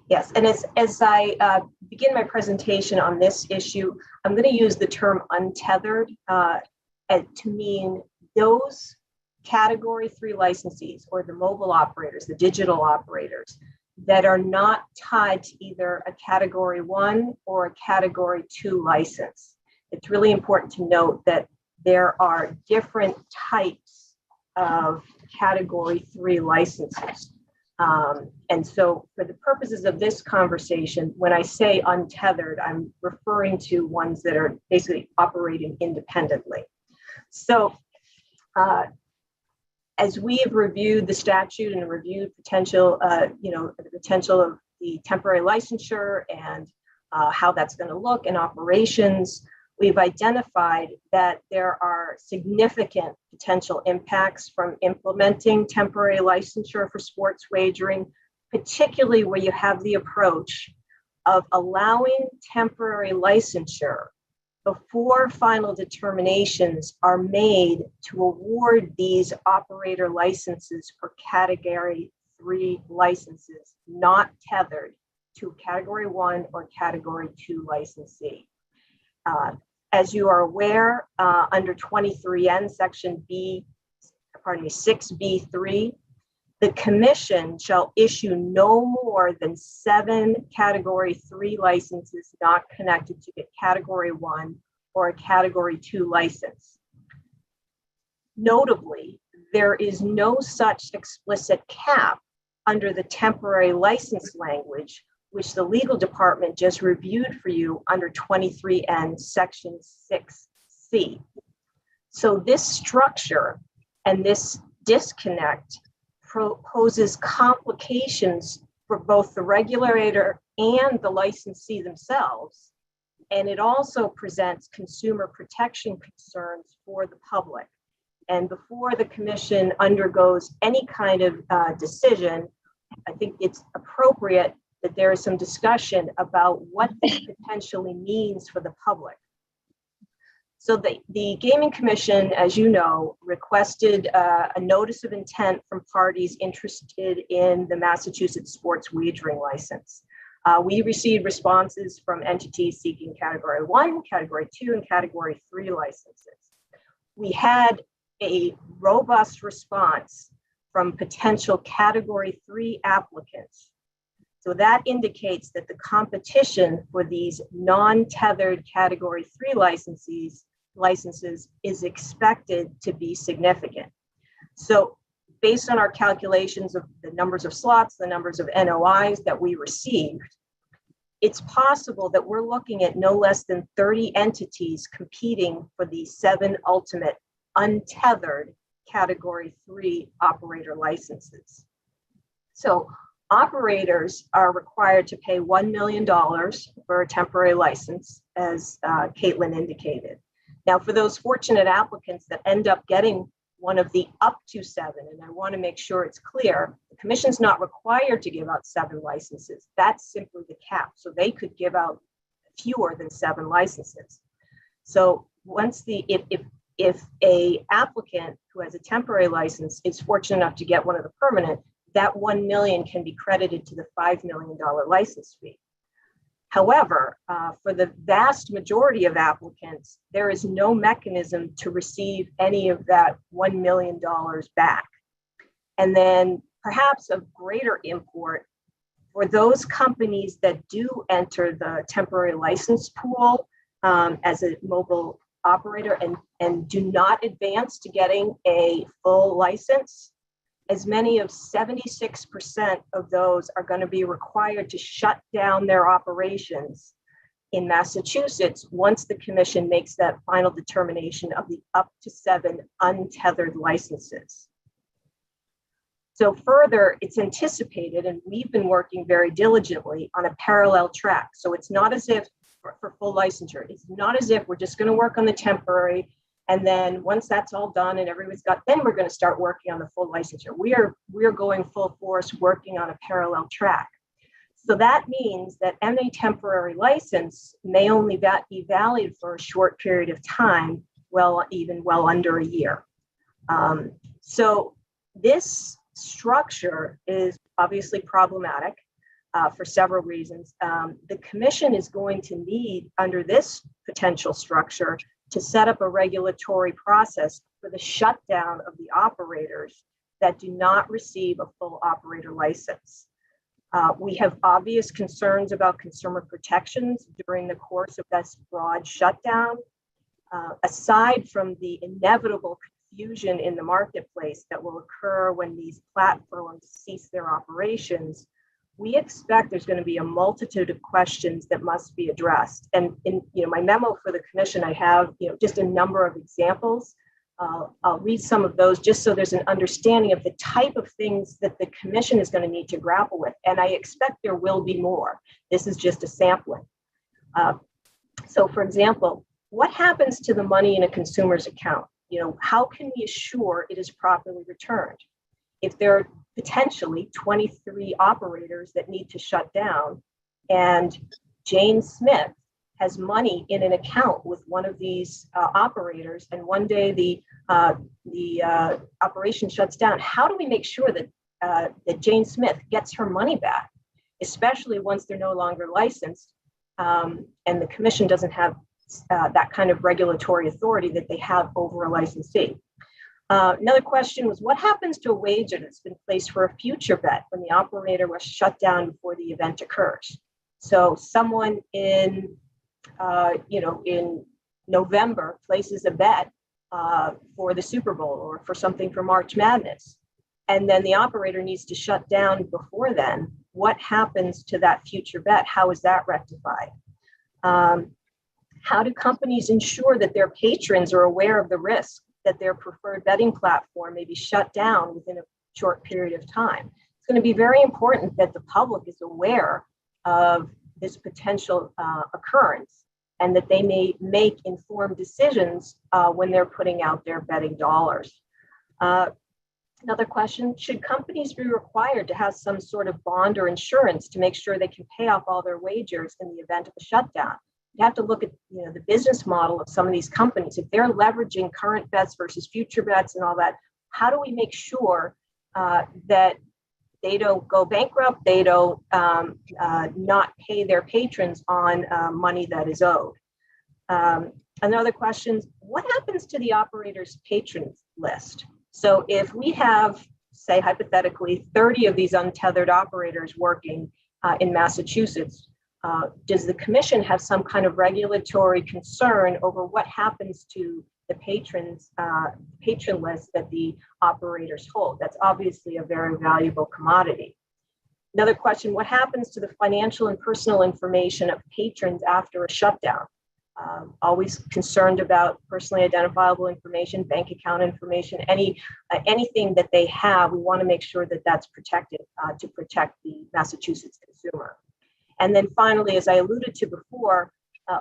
Yes. And as I begin my presentation on this issue, I'm going to use the term untethered to mean those Category 3 licensees or the mobile operators, the digital operators that are not tied to either a Category 1 or a Category 2 license. It's really important to note that there are different types of Category 3 licenses. And so for the purposes of this conversation, when I say untethered, I'm referring to ones that are basically operating independently. So as we have reviewed the statute and reviewed potential, the potential of the temporary licensure and how that's going to look in operations, we've identified that there are significant potential impacts from implementing temporary licensure for sports wagering, particularly where you have the approach of allowing temporary licensure before final determinations are made to award these operator licenses for Category 3 licenses, not tethered to Category 1 or Category 2 licensee. As you are aware, under 23N Section 6B3, the Commission shall issue no more than 7 Category 3 licenses not connected to a Category 1 or a Category 2 license. Notably, there is no such explicit cap under the temporary license language, which the legal department just reviewed for you under 23N Section 6C. So this structure and this disconnect poses complications for both the regulator and the licensee themselves. And it also presents consumer protection concerns for the public. And before the Commission undergoes any kind of decision, I think it's appropriate that there is some discussion about what this potentially means for the public. So the Gaming Commission, as you know, requested a notice of intent from parties interested in the Massachusetts sports wagering license. We received responses from entities seeking Category 1, Category 2, and Category 3 licenses. We had a robust response from potential Category 3 applicants. So that indicates that the competition for these non-tethered Category 3 licenses is expected to be significant. So based on our calculations of the numbers of slots, the numbers of NOIs that we received, it's possible that we're looking at no less than 30 entities competing for the 7 ultimate untethered Category 3 operator licenses. So operators are required to pay $1 million for a temporary license, as Caitlin indicated. Now, for those fortunate applicants that end up getting one of the up to 7, and I want to make sure it's clear, the commission's not required to give out 7 licenses. That's simply the cap. So they could give out fewer than 7 licenses. So once if a applicant who has a temporary license is fortunate enough to get one of the permanent, that 1 million can be credited to the $5 million license fee. However, for the vast majority of applicants, there is no mechanism to receive any of that $1 million back. And then perhaps of greater import, for those companies that do enter the temporary license pool as a mobile operator and do not advance to getting a full license, as many of 76% of those are going to be required to shut down their operations in Massachusetts once the commission makes that final determination of the up to 7 untethered licenses. So further, it's anticipated, and we've been working very diligently on a parallel track. So it's not as if for full licensure, it's not as if we're just going to work on the temporary, and then once that's all done and everyone's got, then we're going to start working on the full licensure. We are going full force working on a parallel track. So that means that any temporary license may only be valid for a short period of time, even well under a year. So this structure is obviously problematic for several reasons. The commission is going to need, under this potential structure, to set up a regulatory process for the shutdown of the operators that do not receive a full operator license. We have obvious concerns about consumer protections during the course of this broad shutdown. Aside from the inevitable confusion in the marketplace that will occur when these platforms cease their operations, we expect there's going to be a multitude of questions that must be addressed. And in my memo for the commission, I have just a number of examples. I'll read some of those just so there's an understanding of the type of things that the commission is going to need to grapple with. And I expect there will be more. This is just a sampling. So for example, what happens to the money in a consumer's account? How can we assure it is properly returned? If there are potentially 23 operators that need to shut down, and Jane Smith has money in an account with one of these operators, and one day the operation shuts down, how do we make sure that that Jane Smith gets her money back, especially once they're no longer licensed, and the commission doesn't have that kind of regulatory authority that they have over a licensee? Another question was, what happens to a wager that's been placed for a future bet when the operator was shut down before the event occurs? So someone in November places a bet for the Super Bowl or for something for March Madness, and then the operator needs to shut down before then. What happens to that future bet? How is that rectified? How do companies ensure that their patrons are aware of the risk that their preferred betting platform may be shut down within a short period of time? It's going to be very important that the public is aware of this potential occurrence and that they may make informed decisions when they're putting out their betting dollars. Another question, should companies be required to have some sort of bond or insurance to make sure they can pay off all their wagers in the event of a shutdown? You have to look at the business model of some of these companies. If they're leveraging current bets versus future bets and all that, how do we make sure that they don't go bankrupt, they don't not pay their patrons on money that is owed. Another question, what happens to the operator's patrons list? So if we have, say hypothetically, 30 of these untethered operators working in Massachusetts, does the commission have some kind of regulatory concern over what happens to the patron list that the operators hold? That's obviously a very valuable commodity. Another question, what happens to the financial and personal information of patrons after a shutdown? Always concerned about personally identifiable information, bank account information, anything that they have. We want to make sure that that's protected to protect the Massachusetts consumer. And then finally, as I alluded to before,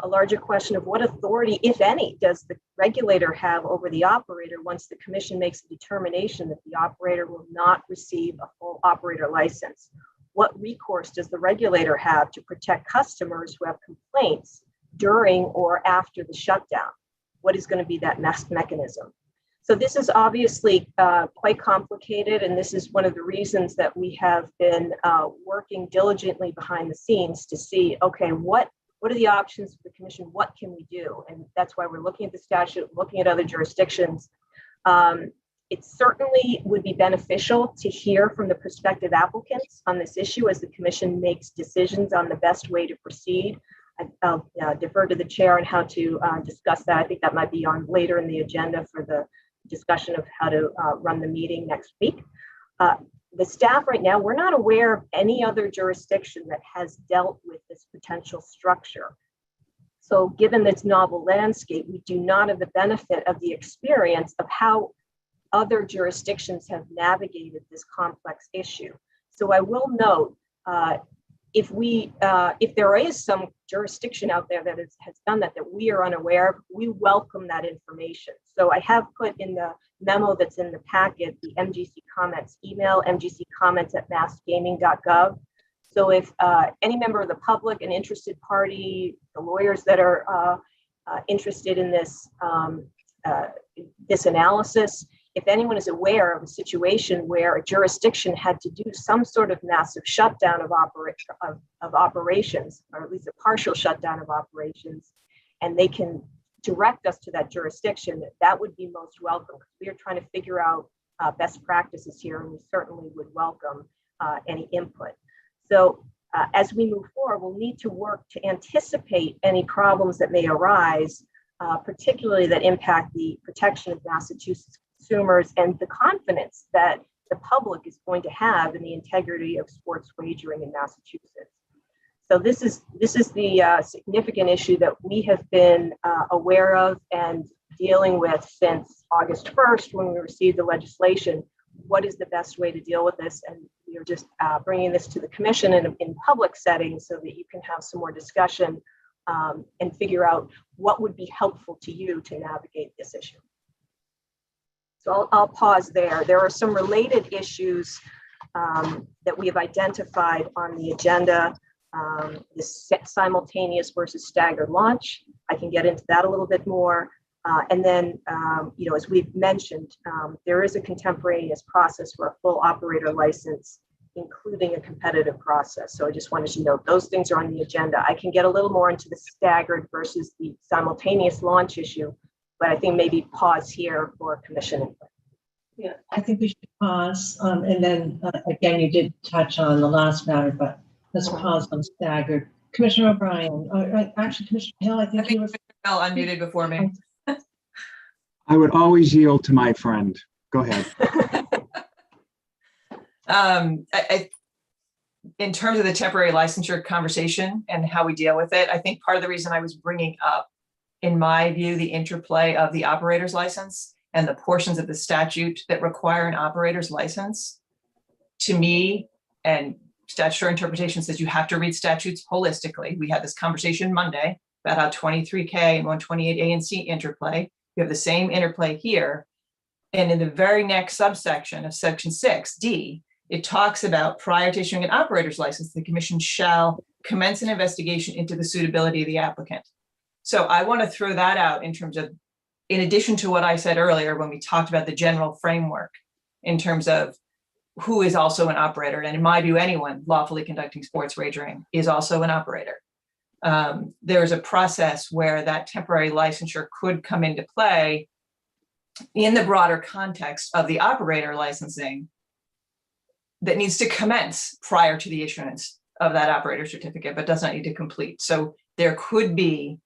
a larger question of what authority, if any, does the regulator have over the operator once the commission makes a determination that the operator will not receive a full operator license? What recourse does the regulator have to protect customers who have complaints during or after the shutdown? What is going to be that mechanism? So this is obviously quite complicated, and this is one of the reasons that we have been working diligently behind the scenes to see, okay, what are the options for the commission? What can we do? And that's why we're looking at the statute, looking at other jurisdictions. It certainly would be beneficial to hear from the prospective applicants on this issue as the commission makes decisions on the best way to proceed. I'll defer to the chair on how to discuss that. I think that might be on later in the agenda for the discussion of how to run the meeting next week. The staff right now, we're not aware of any other jurisdiction that has dealt with this potential structure. So given this novel landscape, we do not have the benefit of the experience of how other jurisdictions have navigated this complex issue. So I will note, if there is some jurisdiction out there that has done that we are unaware of, we welcome that information. So I have put in the memo that's in the packet, the MGC comments email, mgccomments@massgaming.gov. So if any member of the public, an interested party, the lawyers that are interested in this, this analysis, if anyone is aware of a situation where a jurisdiction had to do some sort of massive shutdown of operations, or at least a partial shutdown of operations, and they can direct us to that jurisdiction, that would be most welcome. We are trying to figure out best practices here, and we certainly would welcome any input. So as we move forward, we'll need to work to anticipate any problems that may arise, particularly that impact the protection of Massachusetts consumers and the confidence that the public is going to have in the integrity of sports wagering in Massachusetts. So this is the significant issue that we have been aware of and dealing with since August 1st when we received the legislation. What is the best way to deal with this? And we are just bringing this to the commission in public settings so that you can have some more discussion and figure out what would be helpful to you to navigate this issue. So I'll pause there. There are some related issues that we have identified on the agenda. This simultaneous versus staggered launch. I can get into that a little bit more. And then, as we've mentioned, there is a contemporaneous process for a full operator license, including a competitive process. So I just wanted to note those things are on the agenda. I can get a little more into the staggered versus the simultaneous launch issue, but I think maybe pause here for commission input. Yeah, I think we should pause. And then again, you did touch on the last matter, but let's pause on staggered. Commissioner O'Brien, actually Commissioner Hill, I think you were Bill unmuted before me. I would always yield to my friend. Go ahead. In terms of the temporary licensure conversation and how we deal with it, I think part of the reason I was bringing up, in my view, the interplay of the operator's license and the portions of the statute that require an operator's license, to me, and statutory interpretation says you have to read statutes holistically. We had this conversation Monday about how 23K and 128A and C interplay. You have the same interplay here. And in the very next subsection of section 6D, it talks about prior to issuing an operator's license, the commission shall commence an investigation into the suitability of the applicant. So I want to throw that out in terms of, in addition to what I said earlier when we talked about the general framework, in terms of who is also an operator. And in my view, anyone lawfully conducting sports wagering is also an operator. There's a process where that temporary licensure could come into play in the broader context of the operator licensing that needs to commence prior to the issuance of that operator certificate, but does not need to complete. So there could be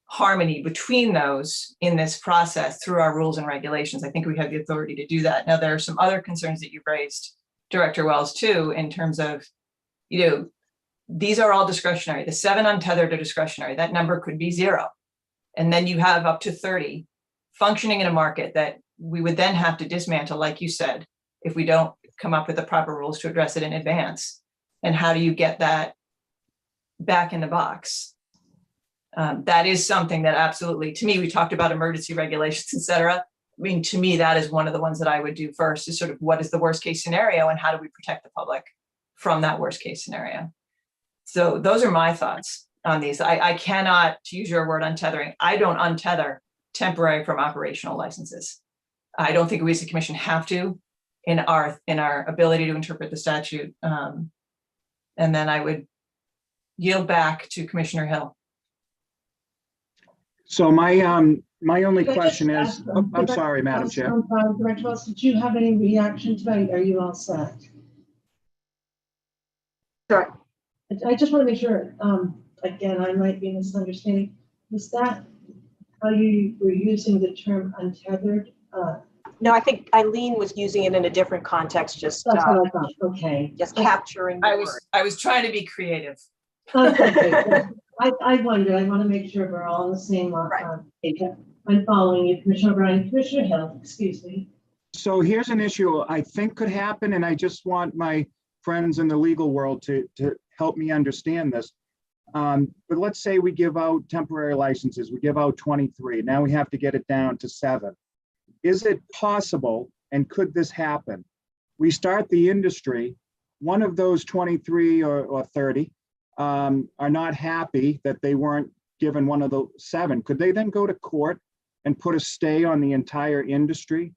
harmony between those in this process through our rules and regulations. I think we have the authority to do that. Now, there are some other concerns that you raised, Director Wells, too, in terms of, these are all discretionary. The 7 untethered are discretionary. That number could be 0. And then you have up to 30 functioning in a market that we would then have to dismantle, like you said, if we don't come up with the proper rules to address it in advance. And how do you get that back in the box? That is something that absolutely, to me, we talked about emergency regulations, et cetera. I mean, to me, that is one of the ones that I would do first, is sort of what is the worst case scenario and how do we protect the public from that worst case scenario? So those are my thoughts on these. I cannot, to use your word, untethering, I don't untether temporary from operational licenses. I don't think we as a commission have to in our ability to interpret the statute. And then I would yield back to Commissioner Hill. So my only Could I question just is, ask, I'm sorry, Madam Chair. Director Wells, did you have any reaction tonight? Are you all set? Sure. I just want to make sure, again, I might be misunderstanding. Was that how you were using the term untethered? No, I think Eileen was using it in a different context, just That's what I thought. Okay. just capturing the word. I was trying to be creative. Okay. I wondered. I want to make sure we're all on the same page. I'm following you, Commissioner O'Brien. Commissioner Hill, excuse me. So here's an issue I think could happen, and I just want my friends in the legal world to help me understand this. But let's say we give out temporary licenses, we give out 23. Now we have to get it down to 7. Is it possible, and could this happen? We start the industry, one of those 23 or 30 are not happy that they weren't given one of the 7. Could they then go to court and put a stay on the entire industry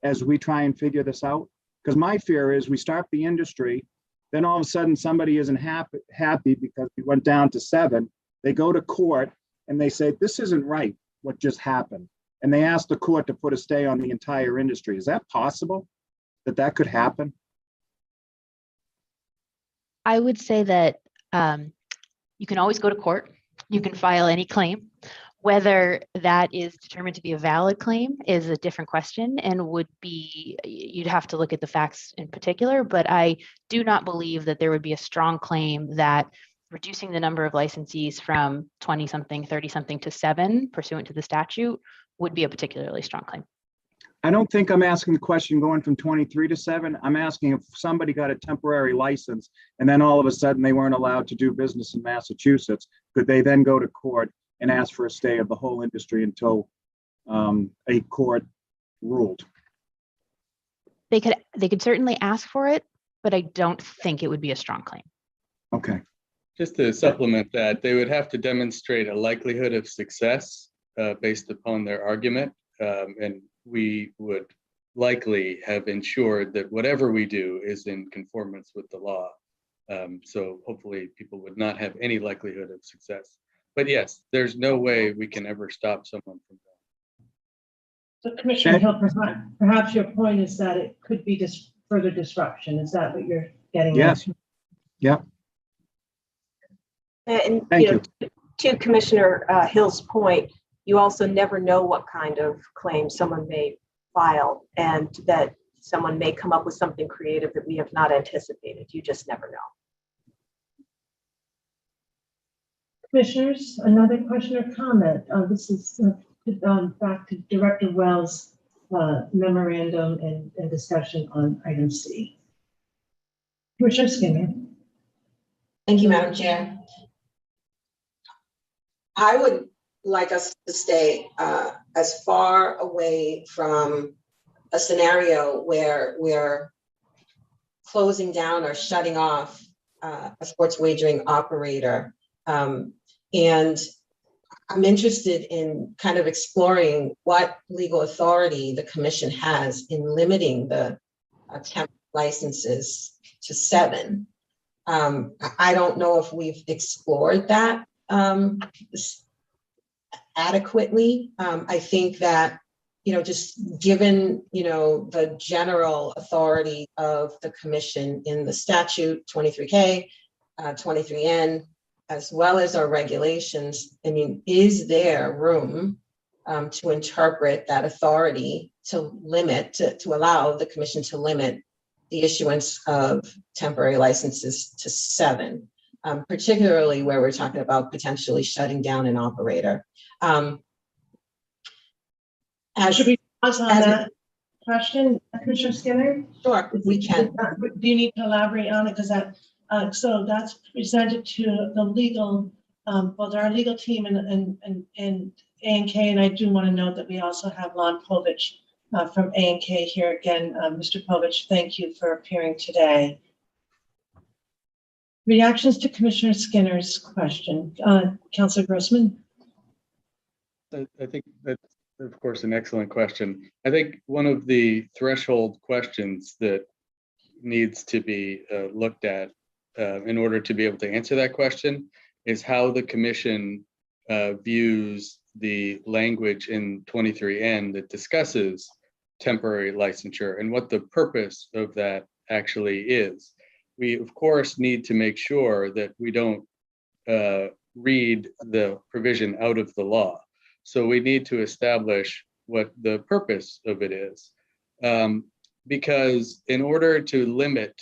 as we try and figure this out? Because my fear is we start the industry, then all of a sudden somebody isn't happy because we went down to 7. They go to court and they say, this isn't right, what just happened. And they ask the court to put a stay on the entire industry. Is that possible, that could happen? I would say that you can always go to court. You can file any claim. Whether that is determined to be a valid claim is a different question and would be, you'd have to look at the facts in particular, but I do not believe that there would be a strong claim that reducing the number of licensees from 20 something, 30 something to 7 pursuant to the statute would be a particularly strong claim. I don't think I'm asking the question going from 23 to 7. I'm asking if somebody got a temporary license and then all of a sudden they weren't allowed to do business in Massachusetts, could they then go to court and ask for a stay of the whole industry until a court ruled? They could certainly ask for it, but I don't think it would be a strong claim. Okay. Just to supplement that, they would have to demonstrate a likelihood of success based upon their argument. And we would likely have ensured that whatever we do is in conformance with the law. So hopefully people would not have any likelihood of success. But yes, there's no way we can ever stop someone from that. So Commissioner Hill, perhaps your point is that it could be just further disruption. Is that what you're getting at? Yes. Yeah. And Thank you. To Commissioner Hill's point, you also never know what kind of claim someone may file, and that someone may come up with something creative that we have not anticipated. You just never know. Commissioners, another question or comment? This is back to Director Wells' memorandum and discussion on item C. Commissioner Skinner. Thank you, Madam Chair. I would like us to stay as far away from a scenario where we're closing down or shutting off a sports wagering operator. And I'm interested in kind of exploring what legal authority the commission has in limiting the temp licenses to 7. I don't know if we've explored that adequately. I think that, just given, the general authority of the commission in the statute 23K, 23N, as well as our regulations, I mean, is there room to interpret that authority to limit, to allow the commission to limit the issuance of temporary licenses to 7, particularly where we're talking about potentially shutting down an operator. Should we pause on that question, Commissioner Skinner? Sure, we can. Do you need to elaborate on it? Because so that's presented to the legal, both our legal team and A&K, and I do want to note that we also have Lon Povich from A&K here again. Mr. Povich, thank you for appearing today. Reactions to Commissioner Skinner's question. Councilor Grossman? I think that's, of course, an excellent question. I think one of the threshold questions that needs to be looked at in order to be able to answer that question is how the commission views the language in 23N that discusses temporary licensure and what the purpose of that actually is. We, of course, need to make sure that we don't read the provision out of the law. So we need to establish what the purpose of it is. Because in order to limit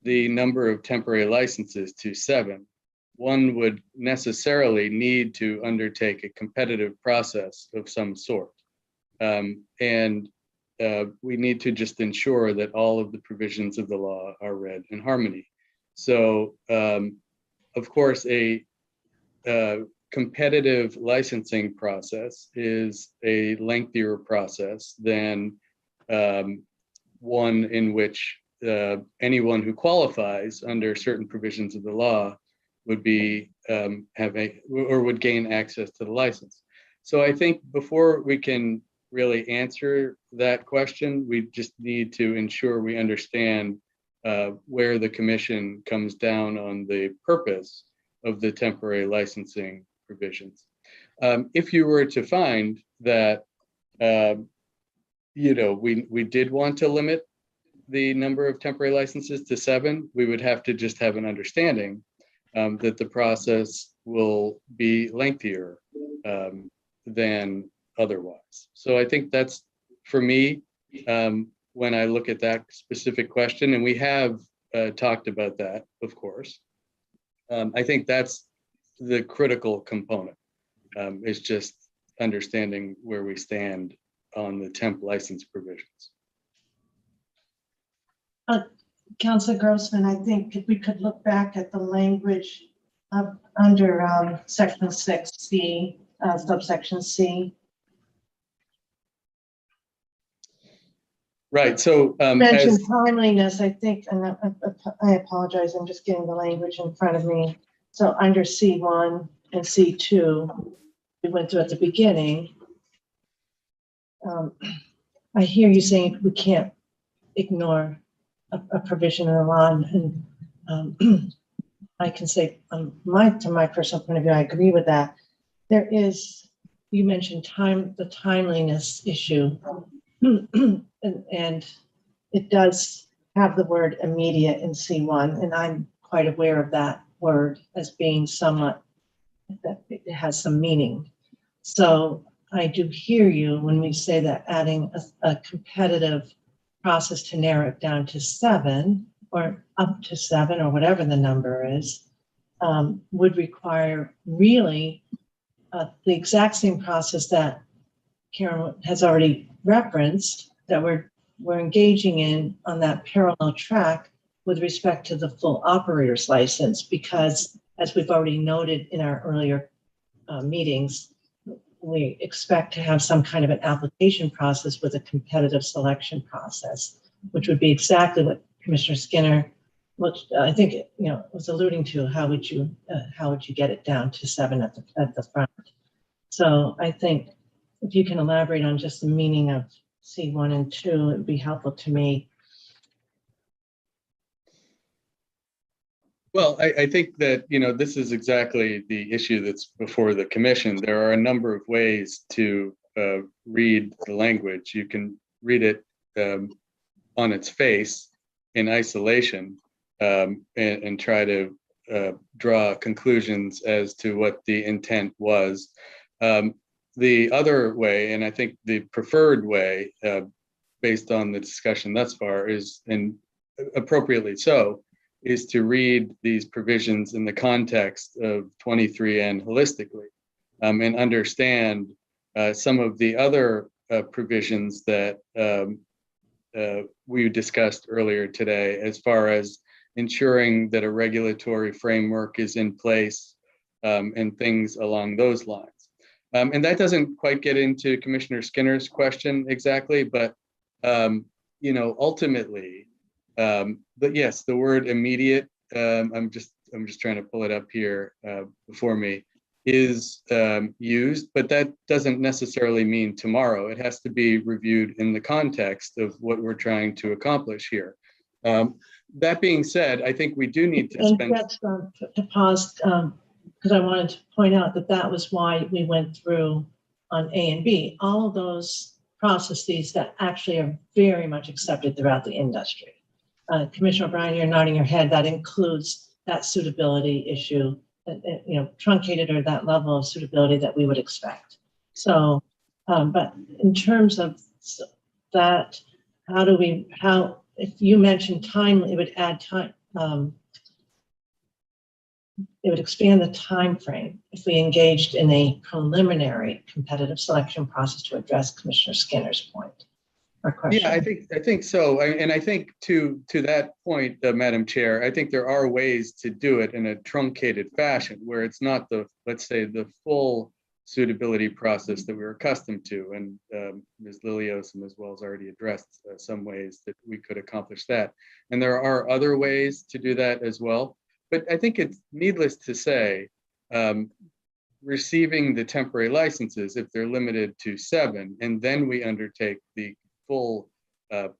the number of temporary licenses to 7, one would necessarily need to undertake a competitive process of some sort. We need to just ensure that all of the provisions of the law are read in harmony. So, of course, a competitive licensing process is a lengthier process than one in which anyone who qualifies under certain provisions of the law would be would gain access to the license. So I think before we can really answer that question, we just need to ensure we understand where the commission comes down on the purpose of the temporary licensing provisions. If you were to find that we did want to limit the number of temporary licenses to 7, we would have to just have an understanding that the process will be lengthier than otherwise. So I think that's, for me, when I look at that specific question, and we have talked about that, of course, I think that's the critical component, is just understanding where we stand on the temp license provisions. Councilor Grossman, I think if we could look back at the language under section 6C, subsection C. Right, so mentioned timeliness, I think, and I apologize, I'm just getting the language in front of me. So under C1 and C2, we went through at the beginning. I hear you saying we can't ignore a provision in the law, and I can say, to my personal point of view, I agree with that. There is, you mentioned the timeliness issue, and it does have the word immediate in C1, and I'm quite aware of that word as being somewhat, that it has some meaning. So I do hear you when we say that adding a competitive process to narrow it down to 7 or up to 7 or whatever the number is, would require really the exact same process that Karen has already referenced, that we're engaging in on that parallel track with respect to the full operator's license, because as we've already noted in our earlier meetings, we expect to have some kind of an application process with a competitive selection process, which would be exactly what Commissioner Skinner, which I think was alluding to. How would you get it down to 7 at the front? So I think if you can elaborate on just the meaning of C1 and 2, it would be helpful to me. Well, I think that, this is exactly the issue that's before the commission. There are a number of ways to read the language. You can read it on its face in isolation and try to draw conclusions as to what the intent was. The other way, and I think the preferred way, based on the discussion thus far, is, and appropriately so, is to read these provisions in the context of 23N holistically, and understand some of the other provisions that we discussed earlier today, as far as ensuring that a regulatory framework is in place and things along those lines. And that doesn't quite get into Commissioner Skinner's question exactly, but ultimately, but yes, the word immediate, I'm just trying to pull it up here before me, is used, but that doesn't necessarily mean tomorrow. It has to be reviewed in the context of what we're trying to accomplish here. That being said, I think we do need to spend. That's to pause, because I wanted to point out that that was why we went through on A and B, all of those processes that actually are very much accepted throughout the industry. Commissioner O'Brien, you're nodding your head. That includes that suitability issue, truncated or that level of suitability that we would expect. So, but in terms of that, if you mentioned time, it would add time. It would expand the time frame if we engaged in a preliminary competitive selection process to address Commissioner Skinner's point or question. Yeah, I think so. And I think to that point, Madam Chair, I think there are ways to do it in a truncated fashion where it's not let's say, the full suitability process that we're accustomed to. And Ms. Lilios and Ms. Wells already addressed some ways that we could accomplish that. And there are other ways to do that as well. But I think it's needless to say, receiving the temporary licenses, if they're limited to 7, and then we undertake the full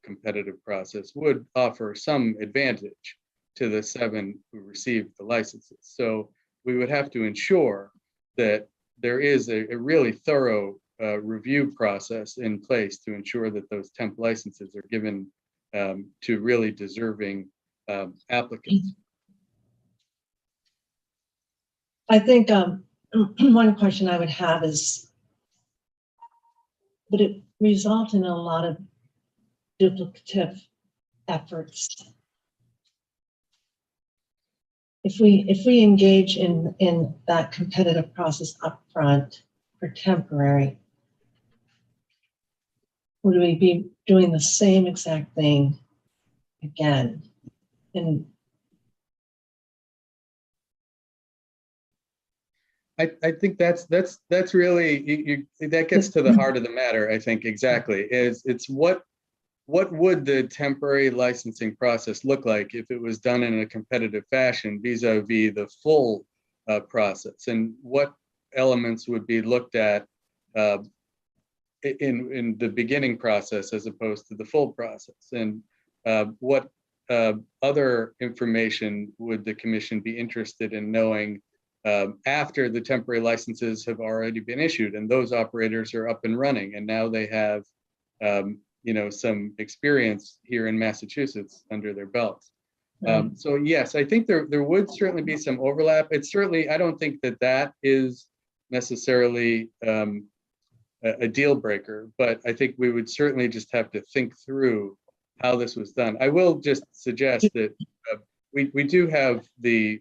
competitive process, would offer some advantage to the 7 who received the licenses. So we would have to ensure that there is a really thorough review process in place to ensure that those temp licenses are given to really deserving applicants. I think one question I would have is, would it result in a lot of duplicative efforts if we engage in that competitive process upfront for temporary? Would we be doing the same exact thing again? And I think that's really, that gets to the heart of the matter. I think exactly it's what would the temporary licensing process look like if it was done in a competitive fashion vis-a-vis the full process, and what elements would be looked at in the beginning process as opposed to the full process, and what other information would the commission be interested in knowing after the temporary licenses have already been issued and those operators are up and running, and now they have some experience here in Massachusetts under their belts. So yes, I think there would certainly be some overlap. It's certainly, I don't think that is necessarily a deal breaker, but I think we would certainly just have to think through how this was done. I will just suggest that we do have the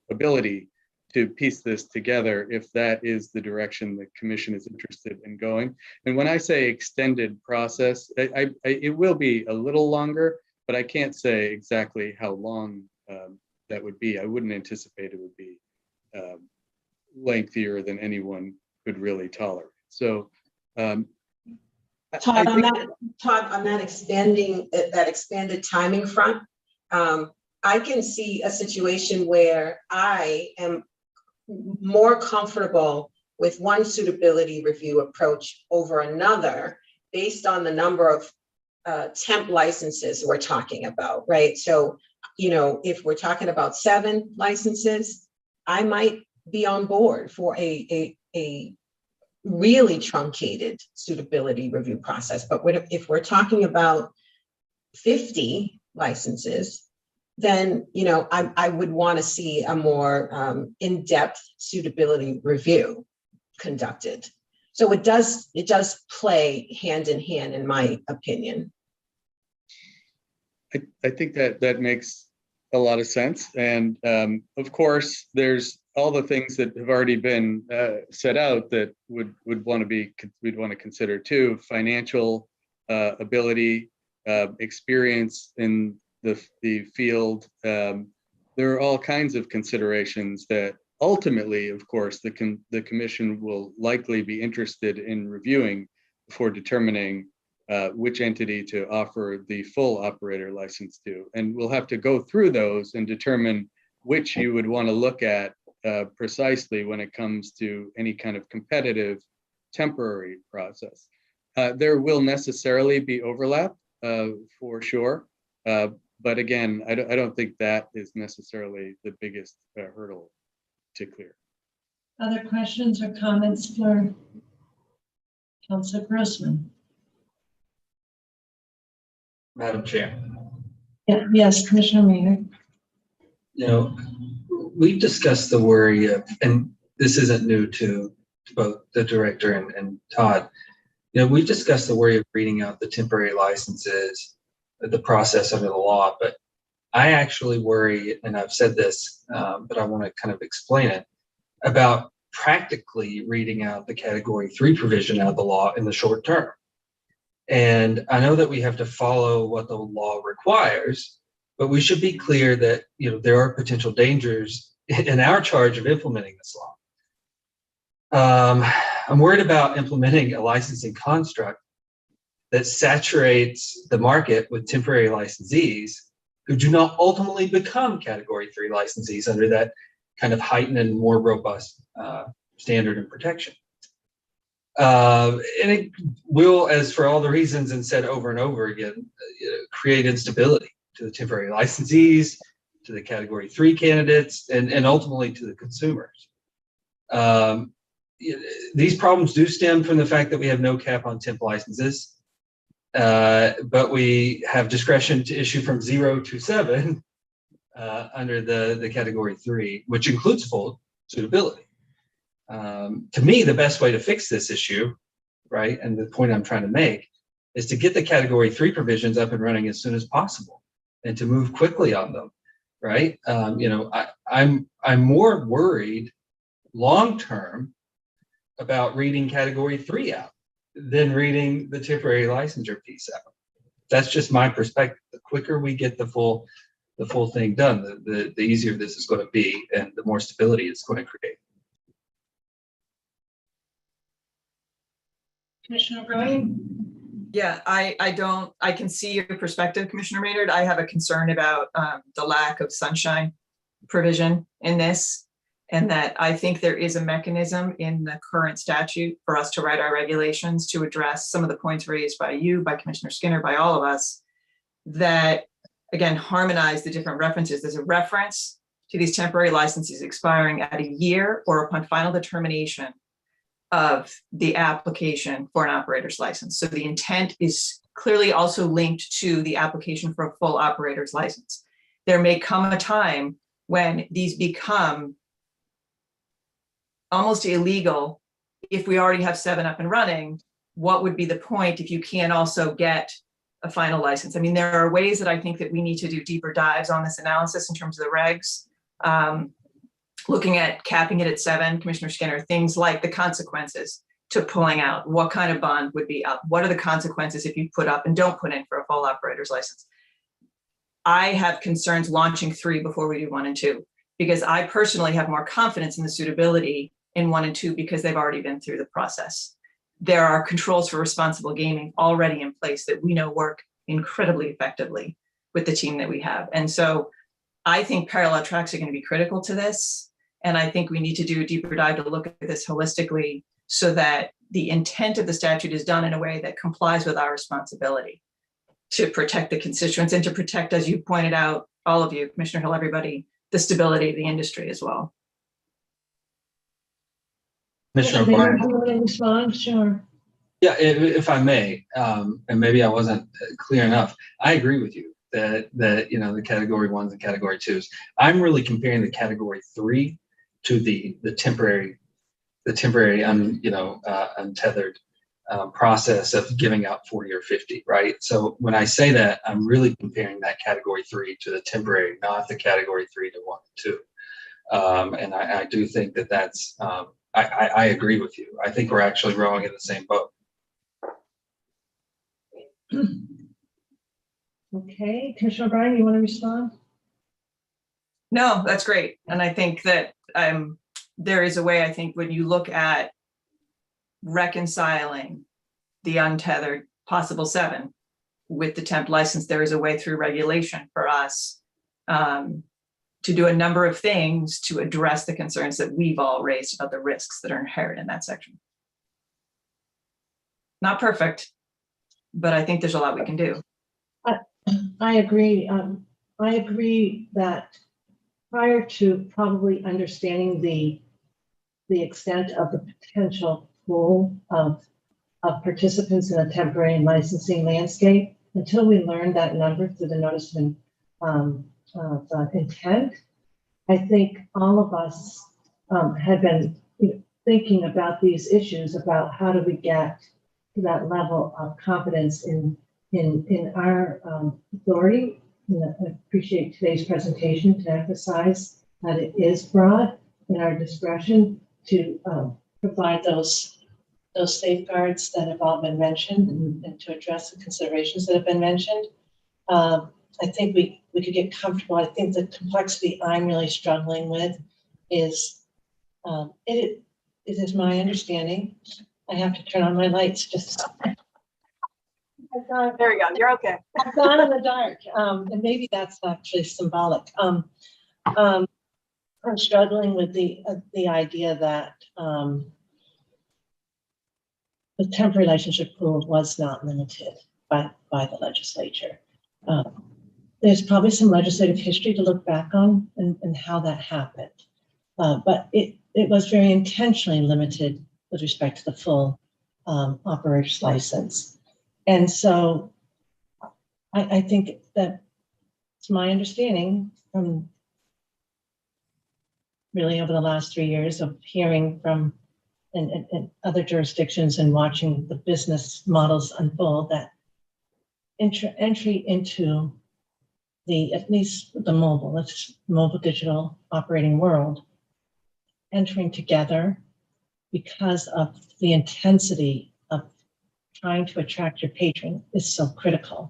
ability to piece this together if that is the direction the commission is interested in going. And when I say extended process, it will be a little longer, but I can't say exactly how long that would be. I wouldn't anticipate it would be lengthier than anyone could really tolerate. So Todd, on that expanded timing front, I can see a situation where I am more comfortable with one suitability review approach over another based on the number of temp licenses we're talking about, right? So if we're talking about 7 licenses, I might be on board for a really truncated suitability review process. But if we're talking about 50 licenses, then I would want to see a more in-depth suitability review conducted. So it does play hand in hand, in my opinion. I think that makes a lot of sense. And of course, there's all the things that have already been set out that we'd want to consider too: financial ability, experience in the field. There are all kinds of considerations that ultimately, of course, the commission will likely be interested in reviewing before determining which entity to offer the full operator license to. And we'll have to go through those and determine which you would want to look at precisely when it comes to any kind of competitive temporary process. There will necessarily be overlap for sure. But again, I don't think that is necessarily the biggest hurdle to clear. Other questions or comments for Councilor Grossman? Madam Chair. Yes, Commissioner Maynard. We've discussed the worry of, and this isn't new to both the director and Todd, we've discussed the worry of reading out the temporary licenses, the process under the law, but I actually worry, and I've said this, but I want to kind of explain it, about practically reading out the Category 3 provision out of the law in the short term. And I know that we have to follow what the law requires, but we should be clear that there are potential dangers in our charge of implementing this law. I'm worried about implementing a licensing construct that saturates the market with temporary licensees who do not ultimately become Category 3 licensees under that kind of heightened and more robust standard and protection. And it will, as for all the reasons and said over and over again, create instability to the temporary licensees, to the Category 3 candidates, and ultimately to the consumers. These problems do stem from the fact that we have no cap on temp licenses, but we have discretion to issue from 0 to 7 under the Category 3, which includes full suitability. To me, the best way to fix this issue, right, and the point I'm trying to make, is to get the Category 3 provisions up and running as soon as possible and to move quickly on them, right? I'm more worried long-term about reading Category 3 out than reading the temporary licensure piece out. That's just my perspective. The quicker we get the full thing done, the easier this is going to be and the more stability it's going to create. Commissioner Bryan? Yeah, I can see your perspective, Commissioner Maynard. I have a concern about the lack of sunshine provision in this, and that I think there is a mechanism in the current statute for us to write our regulations to address some of the points raised by you, by Commissioner Skinner, by all of us, that, again, harmonize the different references. There's a reference to these temporary licenses expiring at a year or upon final determination of the application for an operator's license. So the intent is clearly also linked to the application for a full operator's license. There may come a time when these become almost illegal. If we already have 7 up and running, what would be the point if you can't also get a final license? I mean, there are ways that I think that we need to do deeper dives on this analysis in terms of the regs. Looking at capping it at 7, Commissioner Skinner, things like the consequences to pulling out. What kind of bond would be up? What are the consequences if you put up and don't put in for a full operator's license? I have concerns launching 3 before we do 1 and 2, because I personally have more confidence in the suitability in 1 and 2 because they've already been through the process. There are controls for responsible gaming already in place that we know work incredibly effectively with the team that we have. And so I think parallel tracks are going to be critical to this. And I think we need to do a deeper dive to look at this holistically so that the intent of the statute is done in a way that complies with our responsibility to protect the constituents and to protect, as you pointed out, all of you, Commissioner Hill, everybody, the stability of the industry as well. Commissioner Maybe O'Brien. you want to respond? Sure. Yeah, if I may, and maybe I wasn't clear enough, I agree with you that you know, the category ones and category twos. I'm really comparing the category 3 to the temporary untethered process of giving out 40 or 50, right? So when I say that, I'm really comparing that category 3 to the temporary, not the category 3 to 1 and 2. And I do think that that's I agree with you. I think we're actually rowing in the same boat. Okay, Commissioner O'Brien, you want to respond? No, that's great. And I think that there is a way, I think, when you look at reconciling the untethered possible 7 with the temp license, there is a way through regulation for us to do a number of things to address the concerns that we've all raised about the risks that are inherent in that section. Not perfect, but I think there's a lot we can do. I agree. I agree that prior to probably understanding the extent of the potential pool of participants in a temporary and licensing landscape, until we learned that number through the notice of intent, I think all of us had been thinking about these issues about how do we get to that level of confidence in our authority. I appreciate today's presentation to emphasize that it is broad in our discretion to provide those safeguards that have all been mentioned and to address the considerations that have been mentioned. I think we could get comfortable. I think the complexity I'm really struggling with is it is my understanding. I have to turn on my lights just. There we go. You're okay. I've gone in the dark, and maybe that's actually symbolic. I'm struggling with the idea that the temporary relationship pool was not limited by the legislature. There's probably some legislative history to look back on and how that happened, but it was very intentionally limited with respect to the full operator's license. And so I think that it's my understanding from really over the last 3 years of hearing from in other jurisdictions and watching the business models unfold that entry into at least the mobile digital operating world, entering together because of the intensity of trying to attract your patron is so critical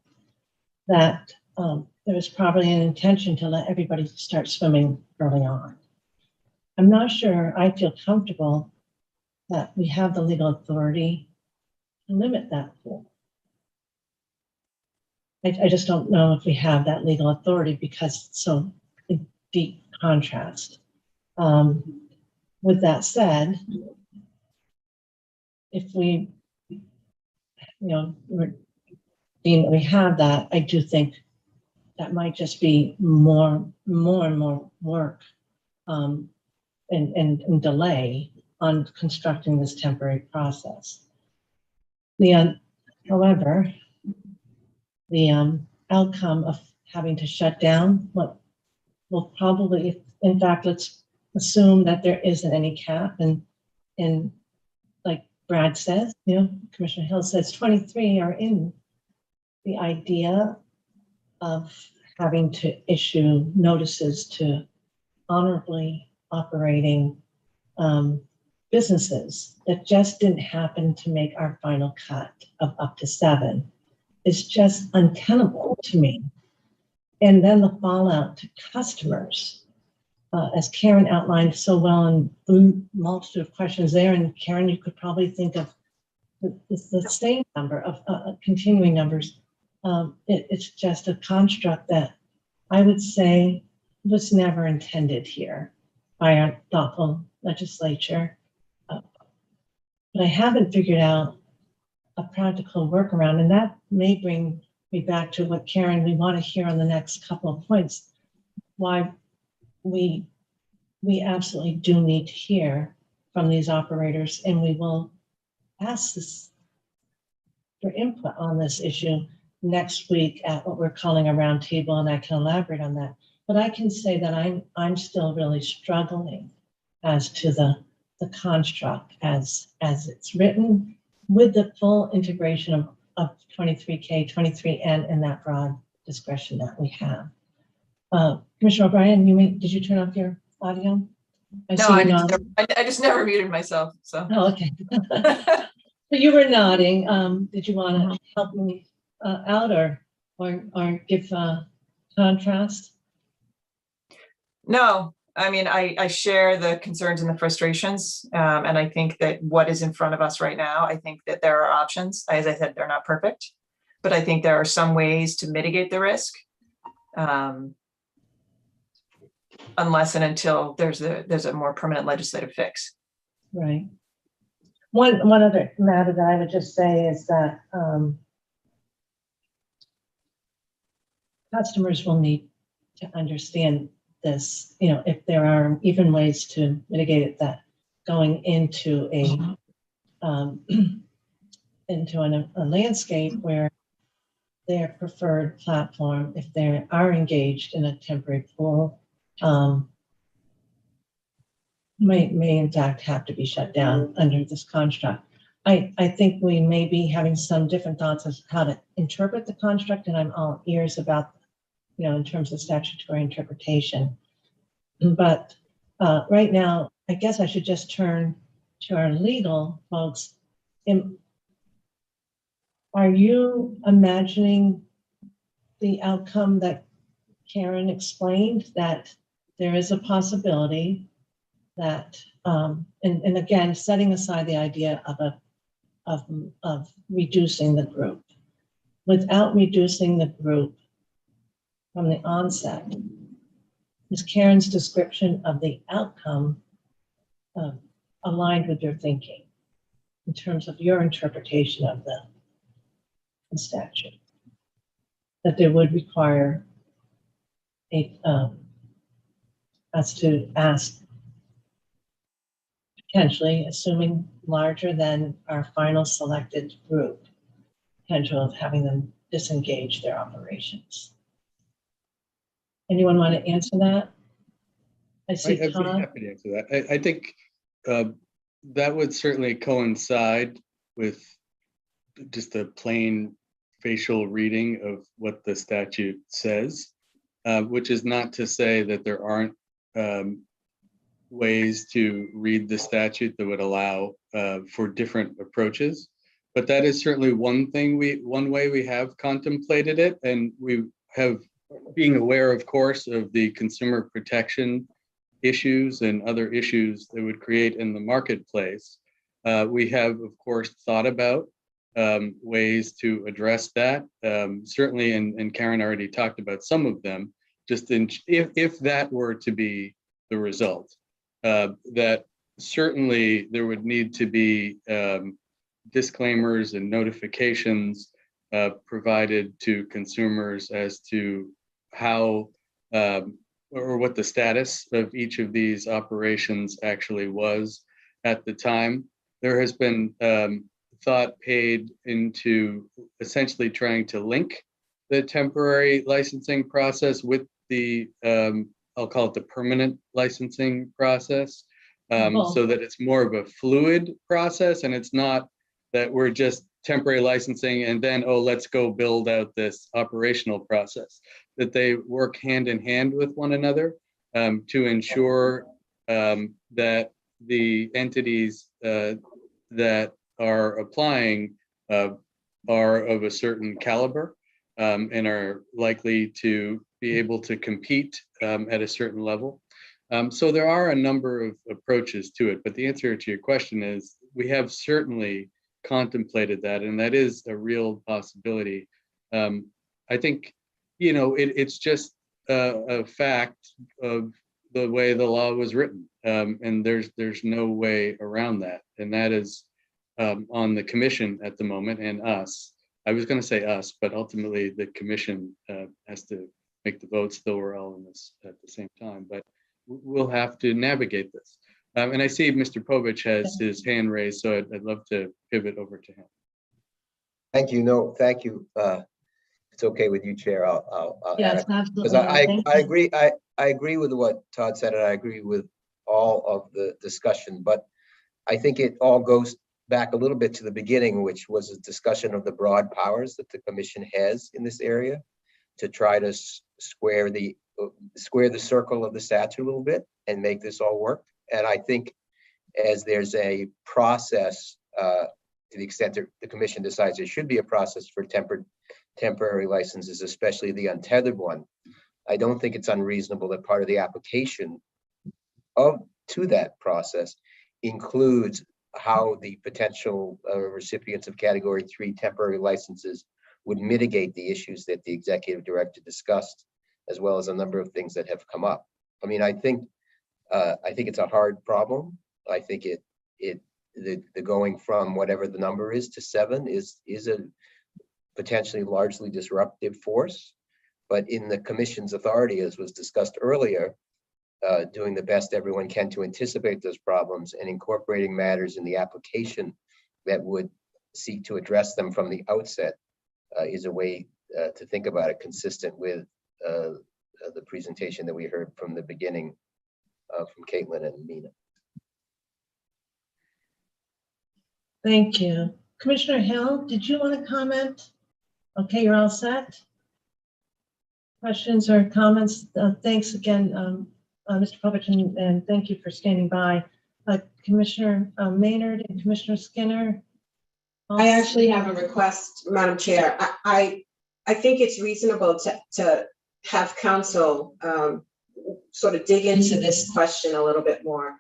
that there was probably an intention to let everybody start swimming early on. I'm not sure I feel comfortable that we have the legal authority to limit that pool. I just don't know if we have that legal authority because it's so in deep contrast. With that said, if we, we're deem that we have that, I do think that might just be more and more work and delay on constructing this temporary process. However, the outcome of having to shut down what will probably, in fact, let's assume that there isn't any cap, and like Brad says, Commissioner Hill says 23 are in the idea of having to issue notices to honorably operating businesses that just didn't happen to make our final cut of up to 7 is just untenable to me. And then the fallout to customers, as Karen outlined so well in the multitude of questions there, and Karen, you could probably think of the same number of continuing numbers. It's just a construct that I would say was never intended here by our thoughtful legislature. But I haven't figured out a practical workaround, and that may bring me back to what, Karen, we want to hear on the next couple of points. why we absolutely do need to hear from these operators, and we will ask this for input on this issue next week at what we're calling a roundtable, and I can elaborate on that. But I can say that I'm still really struggling as to the construct as it's written, with the full integration of 23K, 23N, and that broad discretion that we have. Commissioner O'Brien, did you turn off your audio? No, I just never muted myself, so. Oh, okay. But you were nodding. Did you want to help me out or give contrast? No, I mean, I share the concerns and the frustrations. And I think that what is in front of us right now, I think that there are options. As I said, they're not perfect, but I think there are some ways to mitigate the risk. Unless and until there's a more permanent legislative fix. Right. One other matter that I would just say is that customers will need to understand this, if there are even ways to mitigate it, that going into a landscape where their preferred platform, if they are engaged in a temporary pool, may in fact have to be shut down under this construct. I think we may be having some different thoughts as how to interpret the construct, and I'm all ears about, in terms of statutory interpretation. But right now, I guess I should just turn to our legal folks. Are you imagining the outcome that Karen explained, that there is a possibility that, and again, setting aside the idea of reducing the group, without reducing the group from the onset, is Karen's description of the outcome aligned with your thinking in terms of your interpretation of the statute? That they would require us to ask, potentially, assuming larger than our final selected group, potential of having them disengage their operations. Anyone want to answer that? I see I'd be Todd. happy to answer that. I think that would certainly coincide with just a plain facial reading of what the statute says, which is not to say that there aren't ways to read the statute that would allow for different approaches. But that is certainly one way we have contemplated it, and we have, being aware, of course, of the consumer protection issues and other issues that would create in the marketplace. We have, of course, thought about ways to address that. Certainly, and Karen already talked about some of them, just if that were to be the result, that certainly there would need to be disclaimers and notifications provided to consumers as to how or what the status of each of these operations actually was at the time. There has been thought paid into essentially trying to link the temporary licensing process with the, I'll call it the permanent licensing process, so that it's more of a fluid process, and it's not that we're just temporary licensing and then, oh, let's go build out this operational process, that they work hand in hand with one another to ensure that the entities that are applying are of a certain caliber and are likely to be able to compete at a certain level. So there are a number of approaches to it, but the answer to your question is we have certainly contemplated that, and that is a real possibility. I think, it's just a fact of the way the law was written, and there's no way around that, and that is on the commission at the moment and us. I was going to say us, but ultimately the commission has to make the vote still we're all in this at the same time, but we'll have to navigate this. And I see Mr. Povich has his hand raised, so I'd love to pivot over to him. Thank you. No, thank you. It's okay with you, Chair. I'll Yes, because absolutely. I agree. I agree with what Todd said, and I agree with all of the discussion. But I think it all goes back a little bit to the beginning, which was a discussion of the broad powers that the commission has in this area to try to square the circle of the statute a little bit and make this all work. And I think as there's a process, to the extent that the commission decides there should be a process for temporary licenses, especially the untethered one, I don't think it's unreasonable that part of the application to that process includes how the potential recipients of Category 3 temporary licenses would mitigate the issues that the executive director discussed, as well as a number of things that have come up. I mean, I think it's a hard problem. I think the going from whatever the number is to 7 is a potentially largely disruptive force, but in the commission's authority, as was discussed earlier, doing the best everyone can to anticipate those problems and incorporating matters in the application that would seek to address them from the outset is a way to think about it, consistent with the presentation that we heard from the beginning from Caitlin and Mina. Thank you. Commissioner Hill, did you want to comment? Okay, you're all set. Questions or comments? Thanks again, Mr. Povich, and thank you for standing by. Commissioner Maynard and Commissioner Skinner. I actually have a request, Madam Chair. I think it's reasonable to have council sort of dig into this question a little bit more,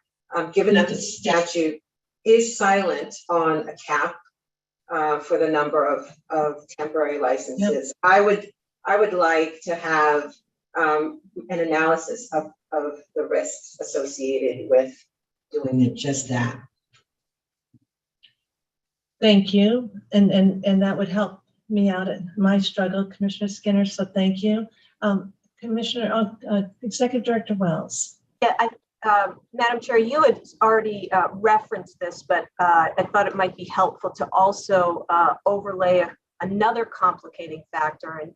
given that the statute is silent on a cap for the number of temporary licenses. Yep. I would like to have an analysis of the risks associated with doing just that. Thank you, and that would help me out at my struggle, Commissioner Skinner. So thank you, Executive Director Wells. Yeah, Madam Chair, you had already referenced this, but I thought it might be helpful to also overlay another complicating factor, and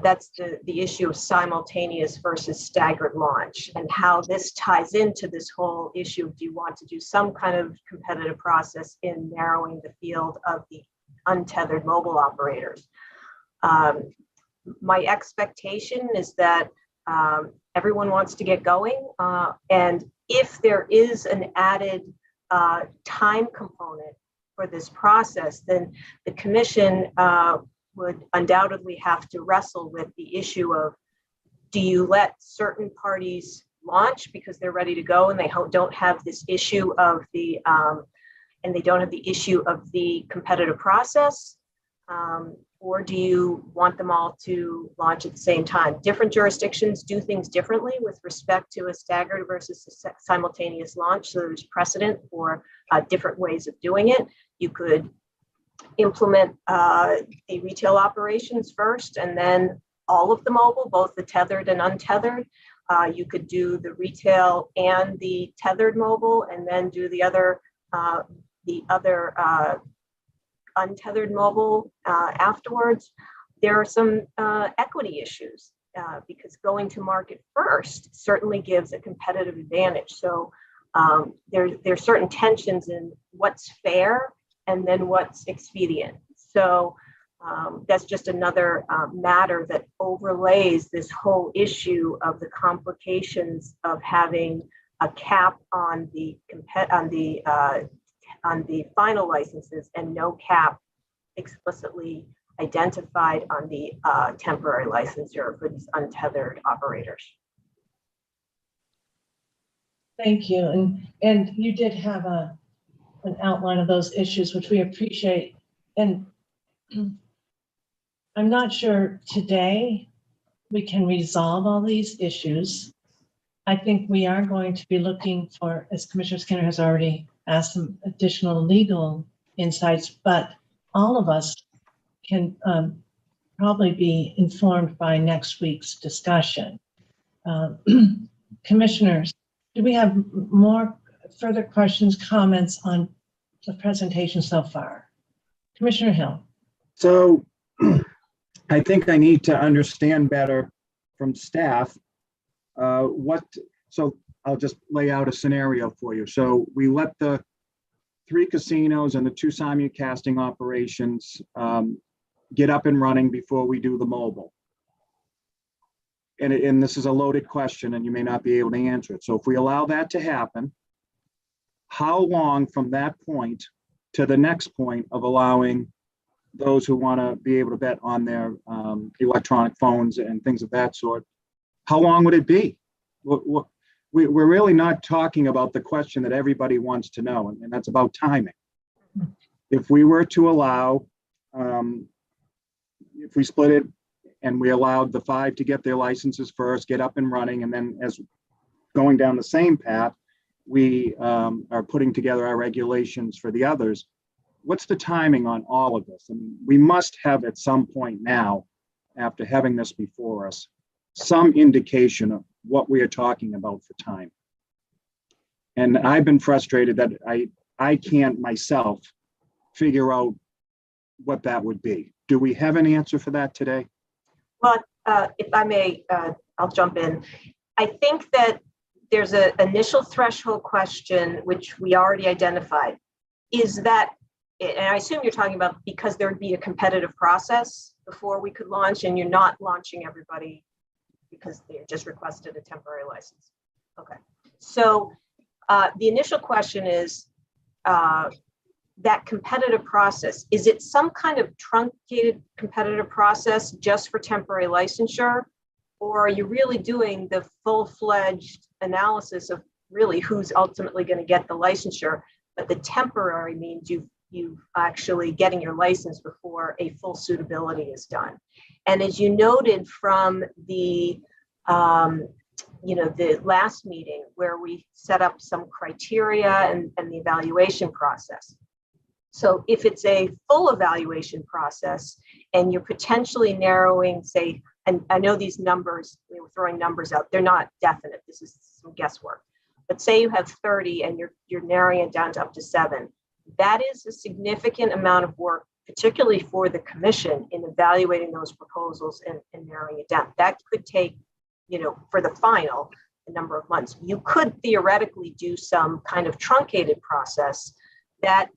that's the issue of simultaneous versus staggered launch, and how this ties into this whole issue of, do you want to do some kind of competitive process in narrowing the field of the untethered mobile operators. My expectation is that everyone wants to get going, and if there is an added time component for this process, then the commission would undoubtedly have to wrestle with the issue of, do you let certain parties launch because they're ready to go and they don't have this issue of the competitive process, or do you want them all to launch at the same time? Different jurisdictions do things differently with respect to a staggered versus a simultaneous launch, so there's precedent for different ways of doing it. You could implement the retail operations first, and then all of the mobile, both the tethered and untethered. You could do the retail and the tethered mobile, and then do the other untethered mobile afterwards. There are some equity issues because going to market first certainly gives a competitive advantage. So there's certain tensions in what's fair and then what's expedient. So that's just another matter that overlays this whole issue of the complications of having a cap on the final licenses and no cap explicitly identified on the temporary licensure for these untethered operators. Thank you, and you did have an outline of those issues, which we appreciate. And I'm not sure today we can resolve all these issues. I think we are going to be looking for, as Commissioner Skinner has already asked, some additional legal insights, but all of us can probably be informed by next week's discussion. Commissioners, do we have more further questions, comments on the presentation so far? Commissioner Hill. So I think I need to understand better from staff so I'll just lay out a scenario for you. So we let the 3 casinos and the 2 simulcasting operations get up and running before we do the mobile. And this is a loaded question and you may not be able to answer it. So if we allow that to happen, how long from that point to the next point of allowing those who want to be able to bet on their electronic phones and things of that sort, how long would it be? We're really not talking about the question that everybody wants to know, and that's about timing. If we were to allow, if we split it and we allowed the 5 to get their licenses first, get up and running, and then as going down the same path, we are putting together our regulations for the others. What's the timing on all of this? I mean, we must have at some point now, after having this before us, some indication of what we are talking about for time. And I've been frustrated that I can't myself figure out what that would be. Do we have an answer for that today? Well, if I may, I'll jump in. I think that there's an initial threshold question, which we already identified. Is that, and I assume you're talking about because there would be a competitive process before we could launch, and you're not launching everybody because they just requested a temporary license. Okay, so the initial question is that competitive process, is it some kind of truncated competitive process just for temporary licensure? Or are you really doing the full-fledged analysis of really who's ultimately going to get the licensure? But the temporary means you've actually getting your license before a full suitability is done. And as you noted from the the last meeting where we set up some criteria and the evaluation process. So if it's a full evaluation process and you're potentially narrowing, say, and I know these numbers, we were throwing numbers out, they're not definite, this is some guesswork, but say you have 30 and you're narrowing it down to up to 7, that is a significant amount of work, particularly for the commission in evaluating those proposals and narrowing it down. That could take, for the final, a number of months. You could theoretically do some kind of truncated process that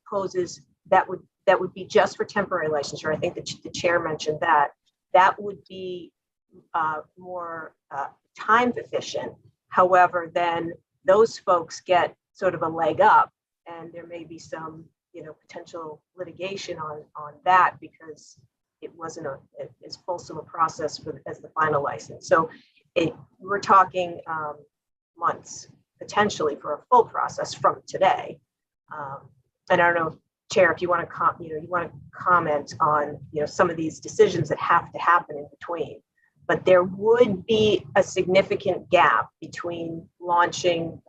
would be just for temporary licensure. I think the chair mentioned that. That would be more time efficient. However, then those folks get sort of a leg up, and there may be some potential litigation on that because it wasn't as fulsome a process as the final license. So we're talking months potentially for a full process from today. And I don't know, Chair, if you want to comment on some of these decisions that have to happen in between. But there would be a significant gap between launching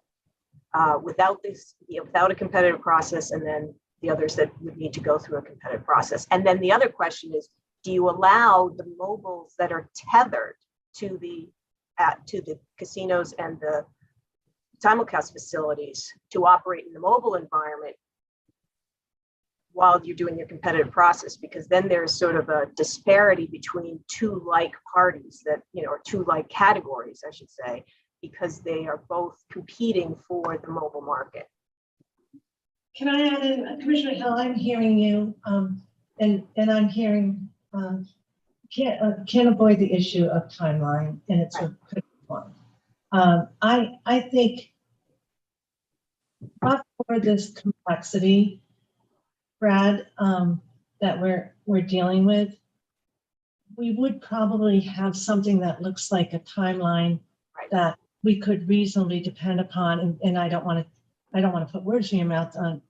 without a competitive process, and then the others that would need to go through a competitive process. And then the other question is, do you allow the mobiles that are tethered to the casinos and the simulcast facilities to operate in the mobile environment while you're doing your competitive process? Because then there's sort of a disparity between two like parties or two like categories, I should say, because they are both competing for the mobile market. Can I add in, Commissioner Hill, I'm hearing you, and I'm hearing, can't avoid the issue of timeline, and it's a critical one. I think for this complexity, Brad, that we're dealing with, we would probably have something that looks like a timeline that we could reasonably depend upon. And I don't want to put words in your mouth on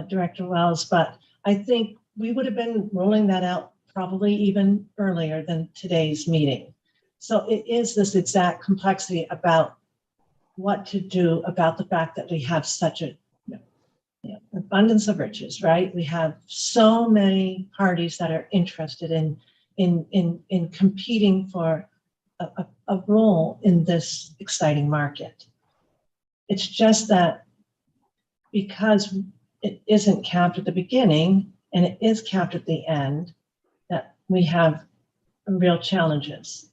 Director Wells, but I think we would have been rolling that out probably even earlier than today's meeting. So it is this exact complexity about what to do about the fact that we have such a abundance of riches, right? We have so many parties that are interested in in competing for a role in this exciting market. It's just that because it isn't capped at the beginning and it is capped at the end, that we have real challenges.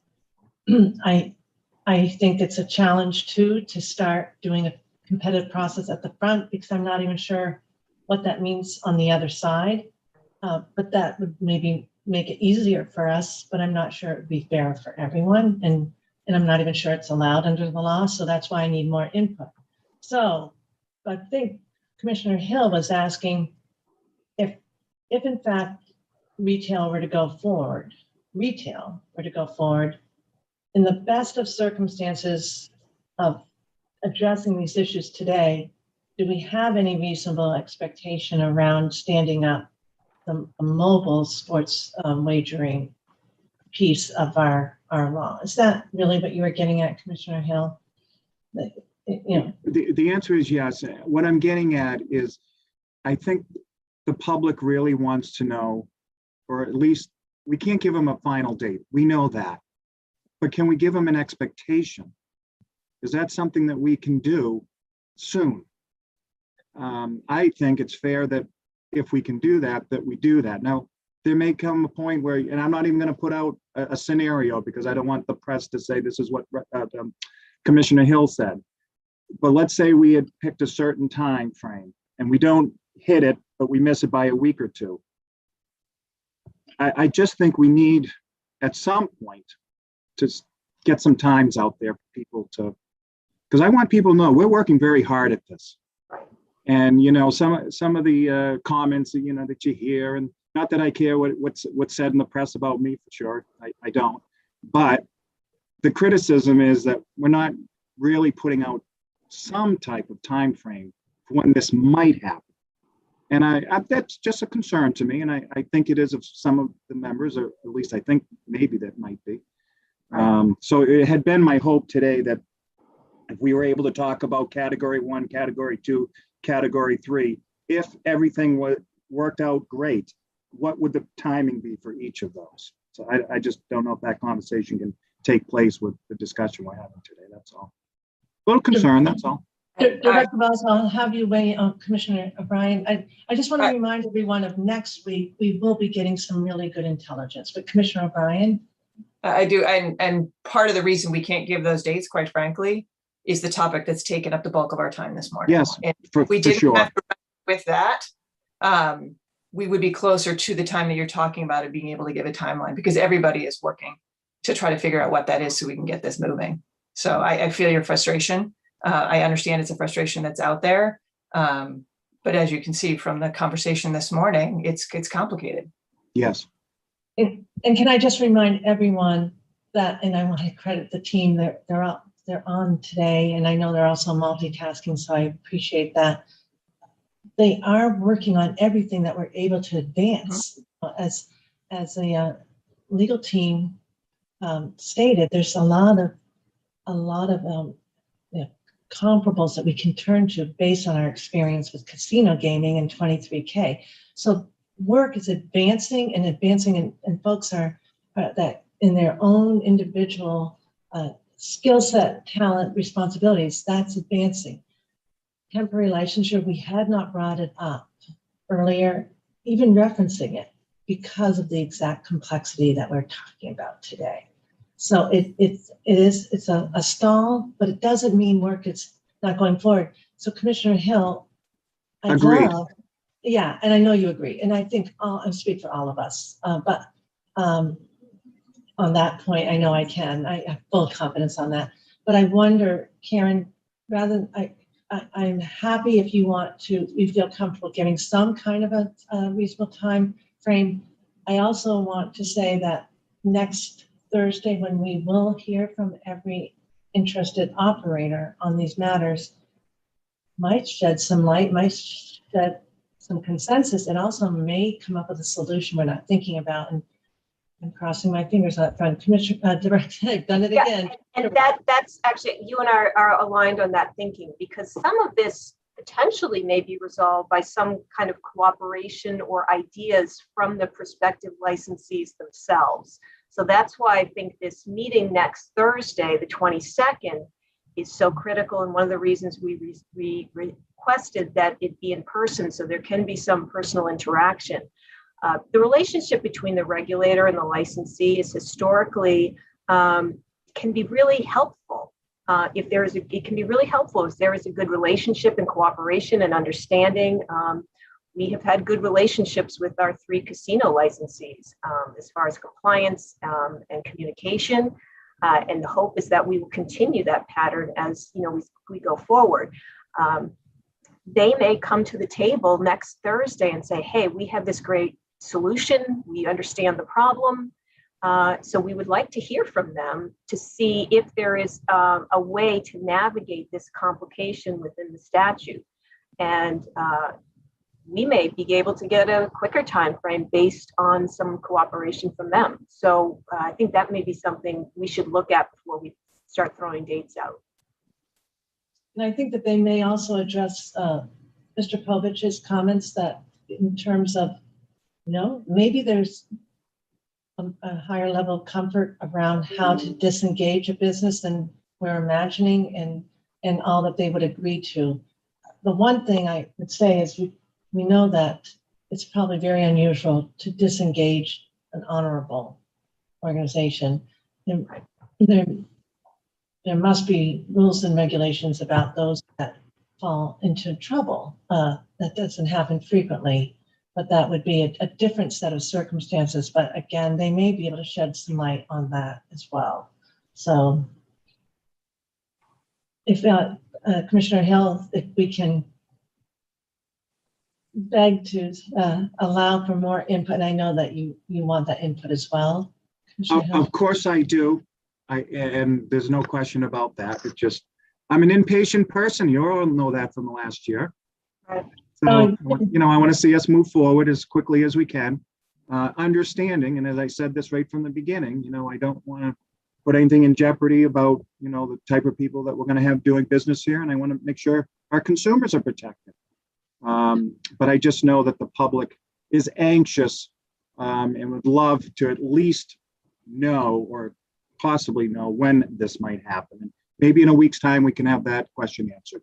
I think it's a challenge too to start doing a competitive process at the front, because I'm not even sure what that means on the other side. But that would maybe make it easier for us, but I'm not sure it would be fair for everyone. And I'm not even sure it's allowed under the law. So that's why I need more input. So I think Commissioner Hill was asking if in fact retail were to go forward, in the best of circumstances of addressing these issues today, do we have any reasonable expectation around standing up the mobile sports wagering piece of our law? Is that really what you were getting at, Commissioner Hill? The answer is yes. What I'm getting at is, I think the public really wants to know, or at least we can't give them a final date. We know that. But can we give them an expectation? Is that something that we can do soon? I think it's fair that if we can do that, that we do that. Now, there may come a point where, and I'm not even going to put out a scenario because I don't want the press to say this is what Commissioner Hill said. But let's say we had picked a certain time frame and we don't hit it, but we miss it by a week or two. I just think we need at some point to get some times out there for people to, because I want people to know we're working very hard at this. And some of the comments that that you hear, and not that I care what's said in the press about me, for sure, I don't. But the criticism is that we're not really putting out some type of time frame for when this might happen. And I that's just a concern to me, and I think it is of some of the members, or at least I think maybe that might be. So it had been my hope today that if we were able to talk about category 1, category 2, category 3, if everything worked out great, what would the timing be for each of those? So I just don't know if that conversation can take place with the discussion we're having today. That's all. A little concern, that's all. Director Voss, I'll have you weigh on Commissioner O'Brien. I just want to remind everyone of next week, we will be getting some really good intelligence. But Commissioner O'Brien? I do, and part of the reason we can't give those dates, quite frankly, is the topic that's taken up the bulk of our time this morning. Yes, we didn't sure. have to with that. We would be closer to the time that you're talking about and being able to give a timeline, because everybody is working to try to figure out what that is so we can get this moving. So I feel your frustration. I understand it's a frustration that's out there. But as you can see from the conversation this morning, it's complicated. Yes. And can I just remind everyone that, and I want to credit the team, they're on today, and I know they're also multitasking, so I appreciate that. They are working on everything that we're able to advance. As a legal team stated, there's a lot of comparables that we can turn to based on our experience with casino gaming and 23K. So work is advancing, and folks are that in their own individual skill set, talent, responsibilities, that's advancing. Temporary licensure, we had not brought it up earlier, even referencing it, because of the exact complexity that we're talking about today. So it's a stall, but it doesn't mean work is not going forward. So Commissioner Hill, Agreed. Yeah, and I know you agree, and I think I speak for all of us, but on that point, I know I have full confidence on that. But I wonder, Karen, I'm happy if you feel comfortable giving some kind of a reasonable time frame. I also want to say that next Thursday, when we will hear from every interested operator on these matters, might shed some light, might shed some consensus. It also may come up with a solution we're not thinking about, and I'm crossing my fingers on that front. Commissioner, Director, I've done it again. And that's actually, you and I are aligned on that thinking, because some of this potentially may be resolved by some kind of cooperation or ideas from the prospective licensees themselves. So that's why I think this meeting next Thursday, the 22nd, is so critical, and one of the reasons we requested that it be in person, so there can be some personal interaction. The relationship between the regulator and the licensee is historically can be really helpful. It can be really helpful if there is a good relationship and cooperation and understanding. We have had good relationships with our 3 casino licensees as far as compliance and communication. And the hope is that we will continue that pattern as we go forward. They may come to the table next Thursday and say, hey, we have this great solution. We understand the problem. So we would like to hear from them to see if there is a way to navigate this complication within the statute. And we may be able to get a quicker time frame based on some cooperation from them. So I think that may be something we should look at before we start throwing dates out. And I think that they may also address Mr. Povich's comments that in terms of, maybe there's a higher level of comfort around how to disengage a business than we're imagining and all that they would agree to. The one thing I would say is we know that it's probably very unusual to disengage an honorable organization. There must be rules and regulations about those that fall into trouble. That doesn't happen frequently, but that would be a different set of circumstances. But again, they may be able to shed some light on that as well. So if Commissioner Hill, if we can beg to allow for more input, and I know that you want that input as well. Of course I do. And there's no question about that. It just, I'm an impatient person. You all know that from the last year. Right. So, I want to see us move forward as quickly as we can. Understanding, and as I said this right from the beginning, I don't want to put anything in jeopardy about, the type of people that we're going to have doing business here. And I want to make sure our consumers are protected. But I just know that the public is anxious and would love to at least know or possibly know when this might happen. And maybe in a week's time, we can have that question answered.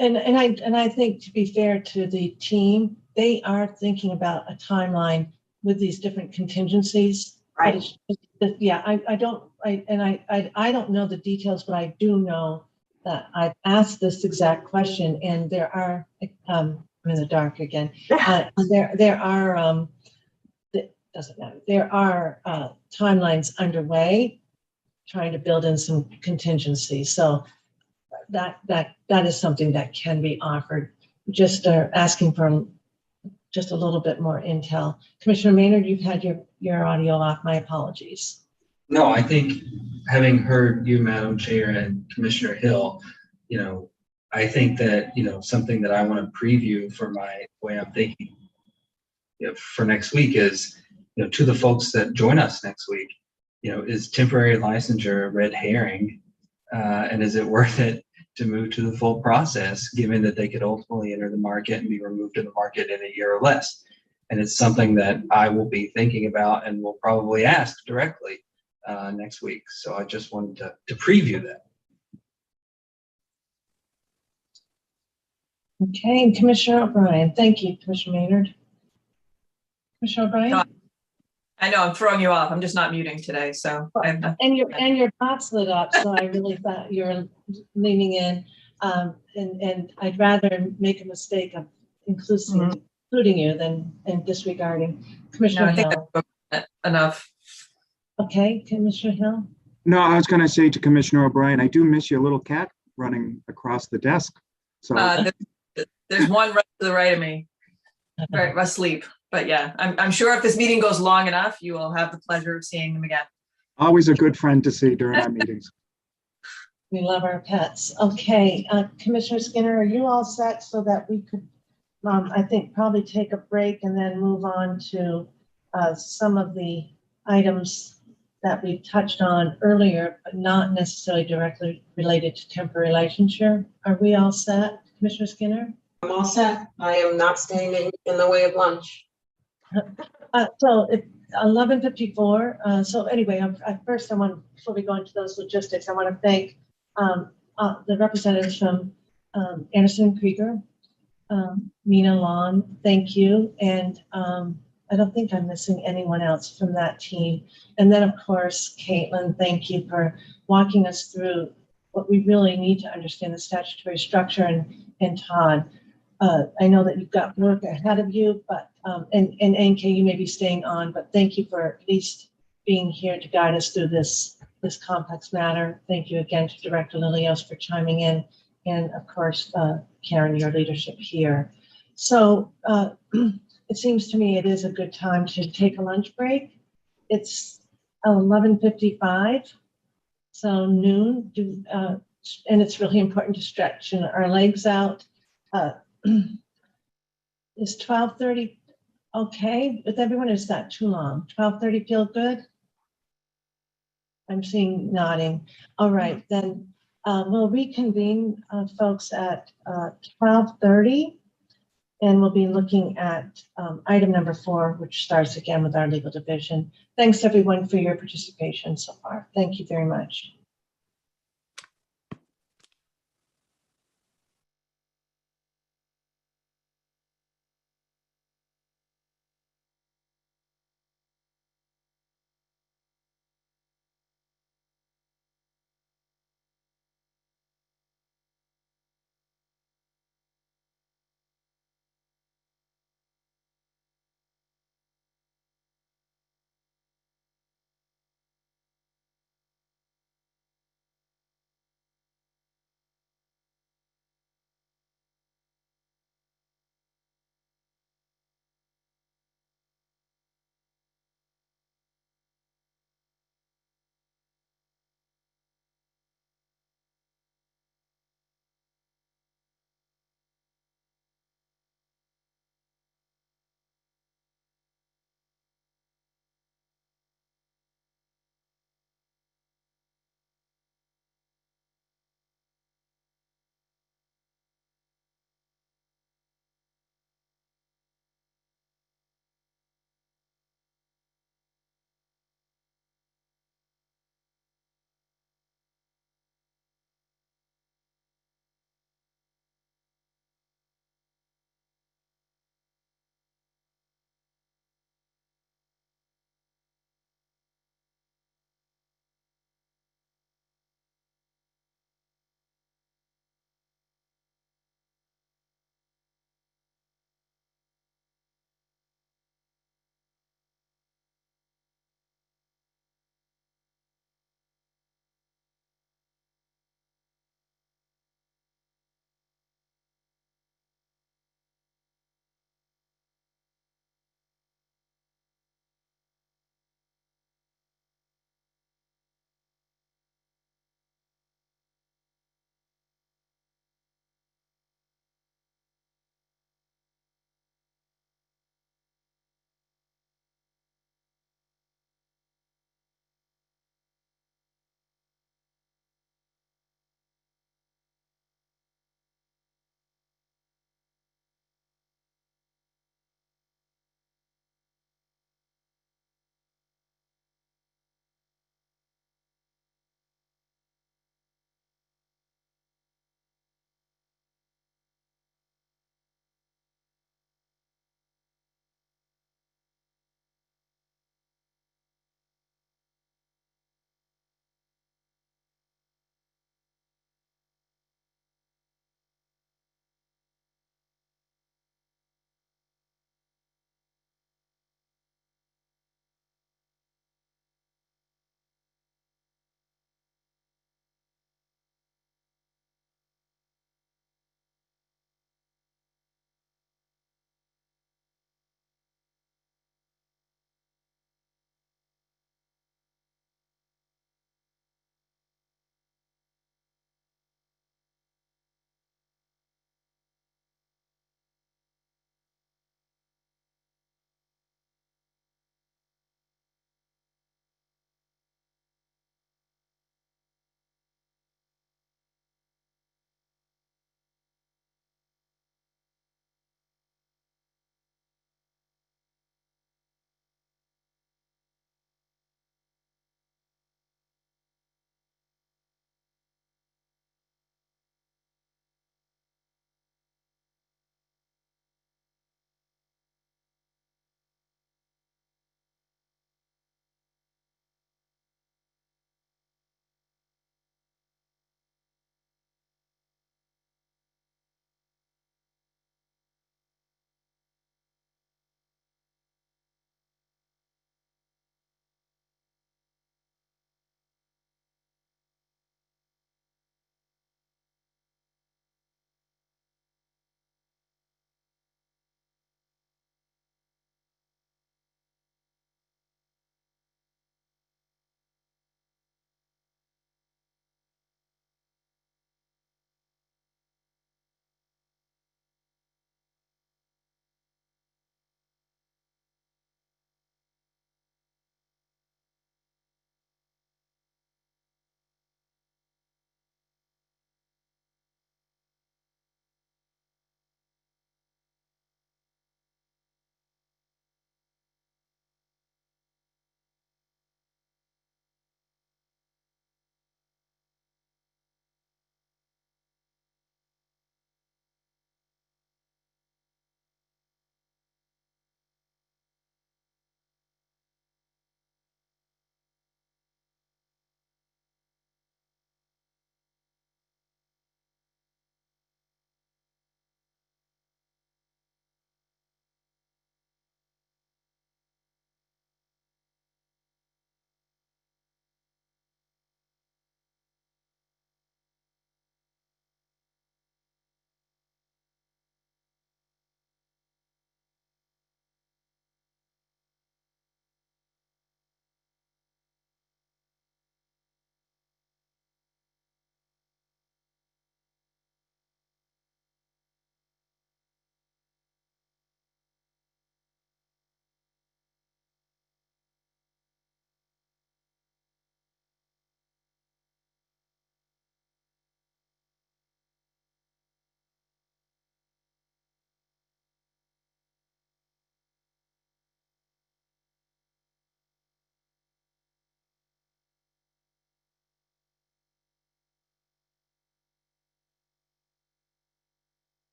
And I think, to be fair to the team, they are thinking about a timeline with these different contingencies. Right. Yeah, I don't know the details, but I do know that I've asked this exact question, and there are, I'm in the dark again. There are, doesn't matter. There are timelines underway, trying to build in some contingency. So that is something that can be offered. Just asking for just a little bit more intel. Commissioner Maynard, you've had your audio off. My apologies. No, I think having heard you, Madam Chair, and Commissioner Hill, I think that, something that I want to preview for my way I'm thinking for next week is, to the folks that join us next week, is temporary licensure a red herring? And is it worth it to move to the full process, given that they could ultimately enter the market and be removed to the market in a year or less? And it's something that I will be thinking about and will probably ask directly next week. So I just wanted to preview that. Okay, and Commissioner O'Brien. Thank you, Commissioner Maynard. Commissioner O'Brien? No, I know I'm throwing you off. I'm just not muting today, so I have nothing. And your box lit up, so I really thought you were leaning in. And I'd rather make a mistake of including you than disregarding Commissioner No, I think Hill. that's enough. Okay, Commissioner Hill. No, I was going to say to Commissioner O'Brien, I do miss your little cat running across the desk. So There's one right to the right of me, right, asleep. But yeah, I'm sure if this meeting goes long enough, you will have the pleasure of seeing them again. always a good friend to see during our meetings. We love our pets. Okay, Commissioner Skinner, are you all set so that we could, I think, probably take a break and then move on to some of the items that we touched on earlier, but not necessarily directly related to temporary licensure. Are we all set, Commissioner Skinner? I'm all set. I am not standing in the way of lunch. So it's 11:54. So anyway, first I want, before we go into those logistics, I want to thank the representatives from Anderson Krieger, Mina Long, thank you. And I don't think I'm missing anyone else from that team. And then, of course, Caitlin, thank you for walking us through what we really need to understand the statutory structure. And Todd, I know that you've got work ahead of you, but and NK, you may be staying on, but thank you for at least being here to guide us through this complex matter. Thank you again to Director Lilios for chiming in, and of course, Karen, your leadership here. So it seems to me it is a good time to take a lunch break. It's 11:55, so noon, and it's really important to stretch our legs out. Is 12:30 okay with everyone? Is that too long? 12:30 feel good? I'm seeing nodding. All right, then we'll reconvene, folks, at 12:30. And we'll be looking at item number 4, which starts again with our legal division. Thanks everyone for your participation so far. Thank you very much.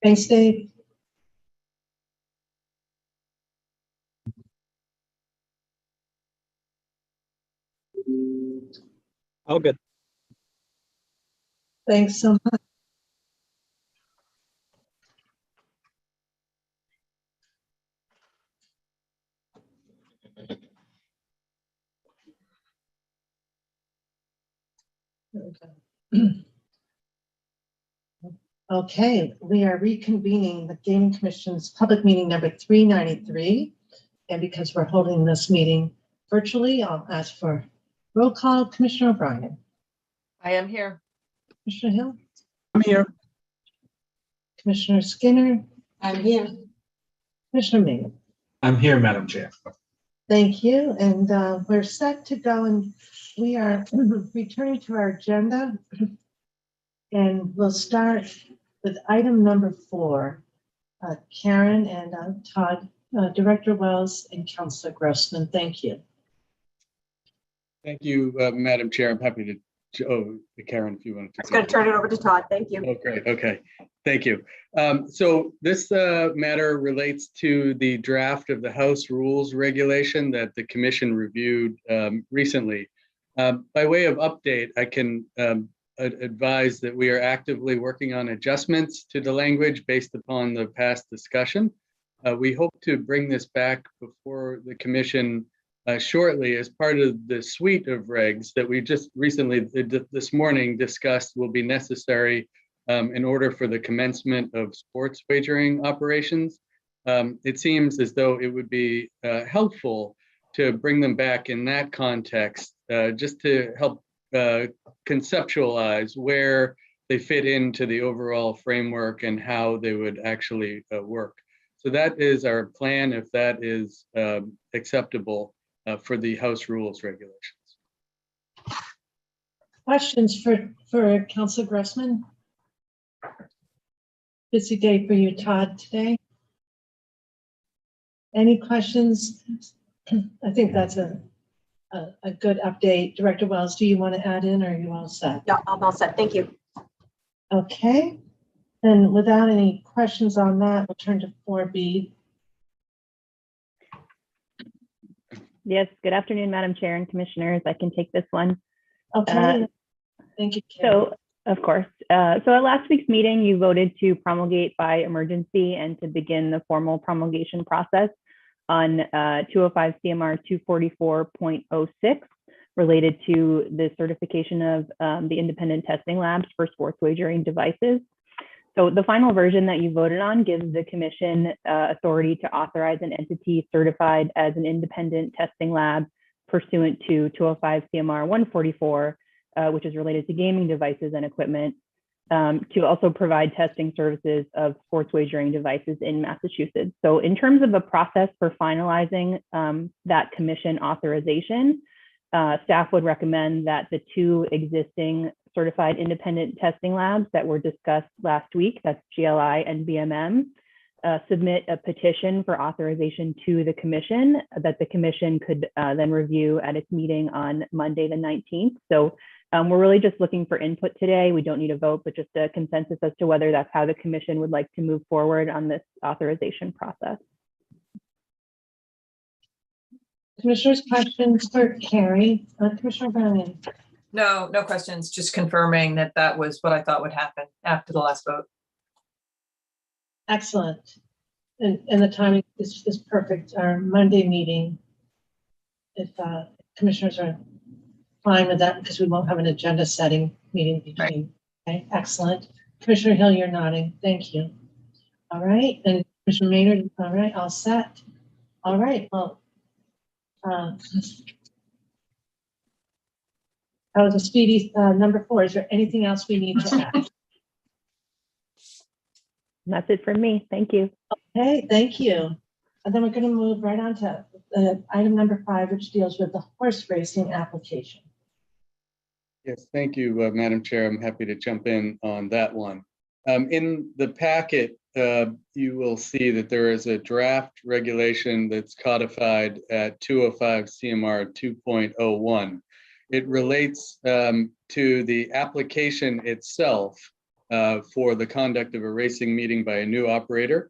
Thanks, Dave. All good. Thanks so much. Okay, we are reconvening the Gaming Commission's public meeting number 393. And because we're holding this meeting virtually, I'll ask for roll call. Commissioner O'Brien. I am here. Commissioner Hill. I'm here. Commissioner Skinner. I'm here. Commissioner Maynard. I'm here, Madam Chair. Thank you. And we're set to go, and we are returning to our agenda. And we'll start with item number 4. Karen and Todd, Director Wells and Councilor Grossman, thank you. Thank you, Madam Chair. I'm happy to, Karen, if you wanted to. I was going to turn it over to Todd. Thank you. Oh, great. Okay. Thank you. So this matter relates to the draft of the House Rules Regulation that the Commission reviewed recently. By way of update, I can advise that we are actively working on adjustments to the language based upon the past discussion. We hope to bring this back before the Commission shortly as part of the suite of regs that we just recently, this morning, discussed will be necessary in order for the commencement of sports wagering operations. It seems as though it would be helpful to bring them back in that context, just to help conceptualize where they fit into the overall framework and how they would actually work. So that is our plan, if that is acceptable for the House Rules Regulations. Questions for Councilor Grossman? Busy day for you, Todd, today. Any questions? I think that's a good update. Director Wells, do you want to add in, or are you all set? Yeah, I'm all set. Thank you. Okay, and without any questions on that, we'll turn to 4B. Yes, good afternoon, Madam Chair and Commissioners. I can take this one. Okay, thank you, Karen. So, of course. So at last week's meeting, you voted to promulgate by emergency and to begin the formal promulgation process on 205 CMR 244.06 related to the certification of the independent testing labs for sports wagering devices. So the final version that you voted on gives the Commission authority to authorize an entity certified as an independent testing lab pursuant to 205 CMR 144, which is related to gaming devices and equipment, to also provide testing services of sports wagering devices in Massachusetts. So in terms of a process for finalizing that Commission authorization, staff would recommend that the 2 existing certified independent testing labs that were discussed last week, that's GLI and BMM, submit a petition for authorization to the Commission that the Commission could then review at its meeting on Monday the 19th. So we're really just looking for input today. We don't need a vote, but just a consensus as to whether that's how the Commission would like to move forward on this authorization process. Commissioners, questions for Carrie? Commissioner O'Brien. No questions, just confirming that that was what I thought would happen after the last vote. Excellent. And the timing is perfect. Our Monday meeting, if commissioners are fine with that, because we won't have an agenda setting meeting between. Right. Okay, excellent. Commissioner Hill, you're nodding. Thank you. All right. And Commissioner Maynard, all right, all set. All right. Well, that was a speedy number 4. Is there anything else we need to add? That's it from me. Thank you. Okay, thank you. And then we're going to move right on to item number 5, which deals with the horse racing application. Yes, thank you, Madam Chair. I'm happy to jump in on that one. In the packet, you will see that there is a draft regulation that's codified at 205 CMR 2.01. It relates to the application itself for the conduct of a racing meeting by a new operator.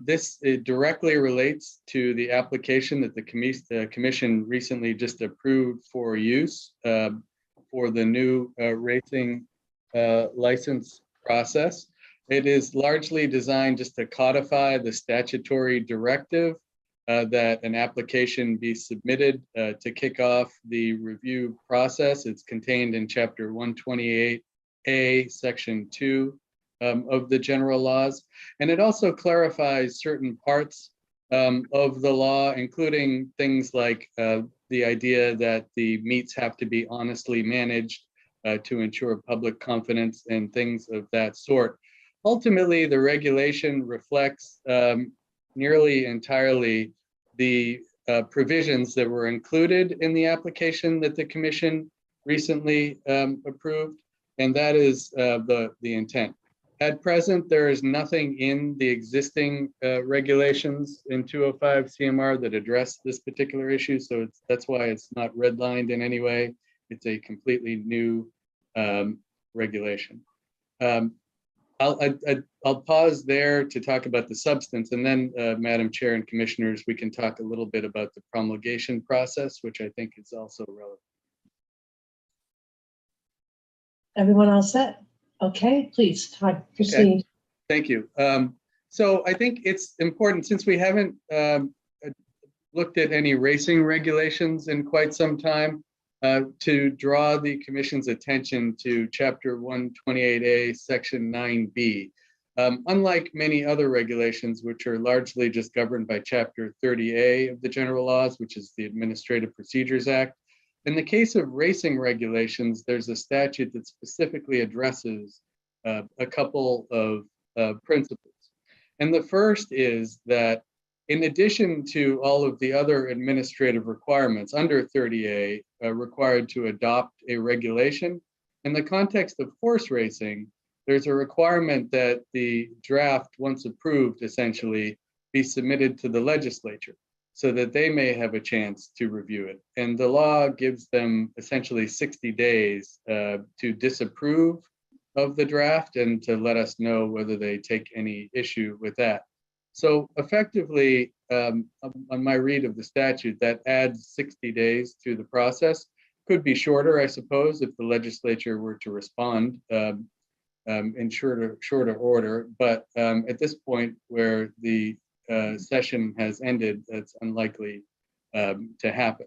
This directly relates to the application that the commission recently just approved for use for the new racing license process. It is largely designed just to codify the statutory directive that an application be submitted to kick off the review process. It's contained in Chapter 128A, Section 2 of the general laws. And it also clarifies certain parts of the law, including things like the idea that the meets have to be honestly managed to ensure public confidence and things of that sort. Ultimately, the regulation reflects nearly entirely the provisions that were included in the application that the commission recently approved, and that is the intent. At present, there is nothing in the existing regulations in 205 CMR that address this particular issue, so that's why it's not redlined in any way. It's a completely new regulation. I'll pause there to talk about the substance, and then, Madam Chair and Commissioners, we can talk a little bit about the promulgation process, which I think is also relevant. Everyone all set? Okay, please, Todd, proceed. Okay. Thank you. So I think it's important, since we haven't looked at any racing regulations in quite some time, to draw the commission's attention to Chapter 128A, Section 9B. Unlike many other regulations, which are largely just governed by Chapter 30A of the general laws, which is the Administrative Procedures Act, in the case of racing regulations, there's a statute that specifically addresses a couple of principles. And the first is that in addition to all of the other administrative requirements under 30A required to adopt a regulation, in the context of horse racing, there's a requirement that the draft, once approved, essentially be submitted to the legislature so that they may have a chance to review it. And the law gives them essentially 60 days to disapprove of the draft and to let us know whether they take any issue with that. So effectively, on my read of the statute, that adds 60 days to the process. Could be shorter, I suppose, if the legislature were to respond in shorter order. But at this point, where the session has ended, that's unlikely to happen.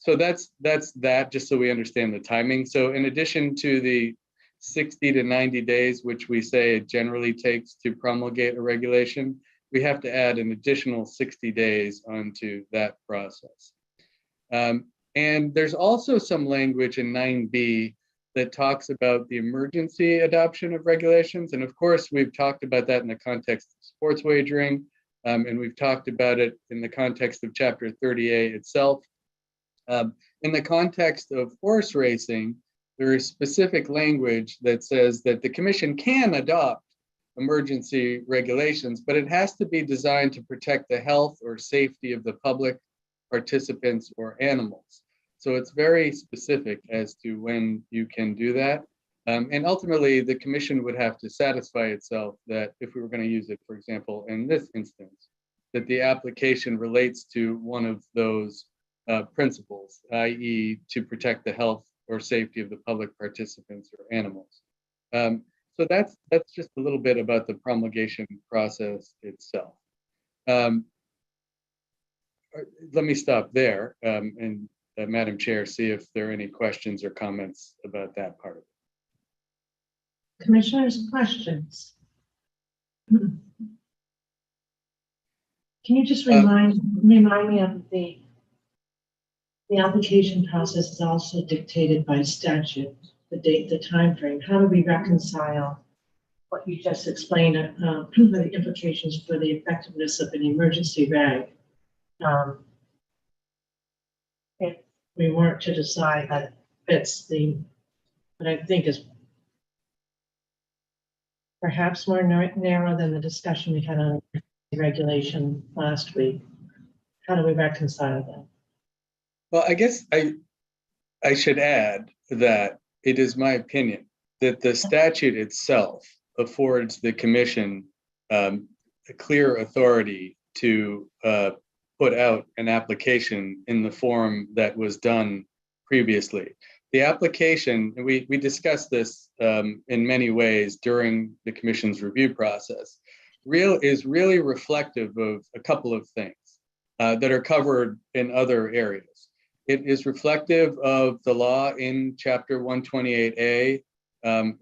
So that's that, just so we understand the timing. So in addition to the 60 to 90 days, which we say it generally takes to promulgate a regulation, we have to add an additional 60 days onto that process. And there's also some language in 9B that talks about the emergency adoption of regulations. And of course, we've talked about that in the context of sports wagering, and we've talked about it in the context of Chapter 30A itself. In the context of horse racing, there is specific language that says that the commission can adopt emergency regulations, but it has to be designed to protect the health or safety of the public, participants, or animals. So it's very specific as to when you can do that. And ultimately, the commission would have to satisfy itself that if we were going to use it, for example, in this instance, that the application relates to one of those principles, i.e. to protect the health or safety of the public, participants, or animals. So that's just a little bit about the promulgation process itself. Let me stop there and Madam Chair, see if there are any questions or comments about that part of it. Commissioners, questions? Can you just remind me of the application process is also dictated by statute, the date, the time frame. How do we reconcile what you just explained, the implications for the effectiveness of an emergency reg? If we weren't to decide that fits what I think is perhaps more narrow than the discussion we had on regulation last week. How do we reconcile that? Well, I guess I should add that it is my opinion that the statute itself affords the commission a clear authority to put out an application in the form that was done previously. The application, we discussed this in many ways during the commission's review process, is really reflective of a couple of things that are covered in other areas. It is reflective of the law in Chapter 128A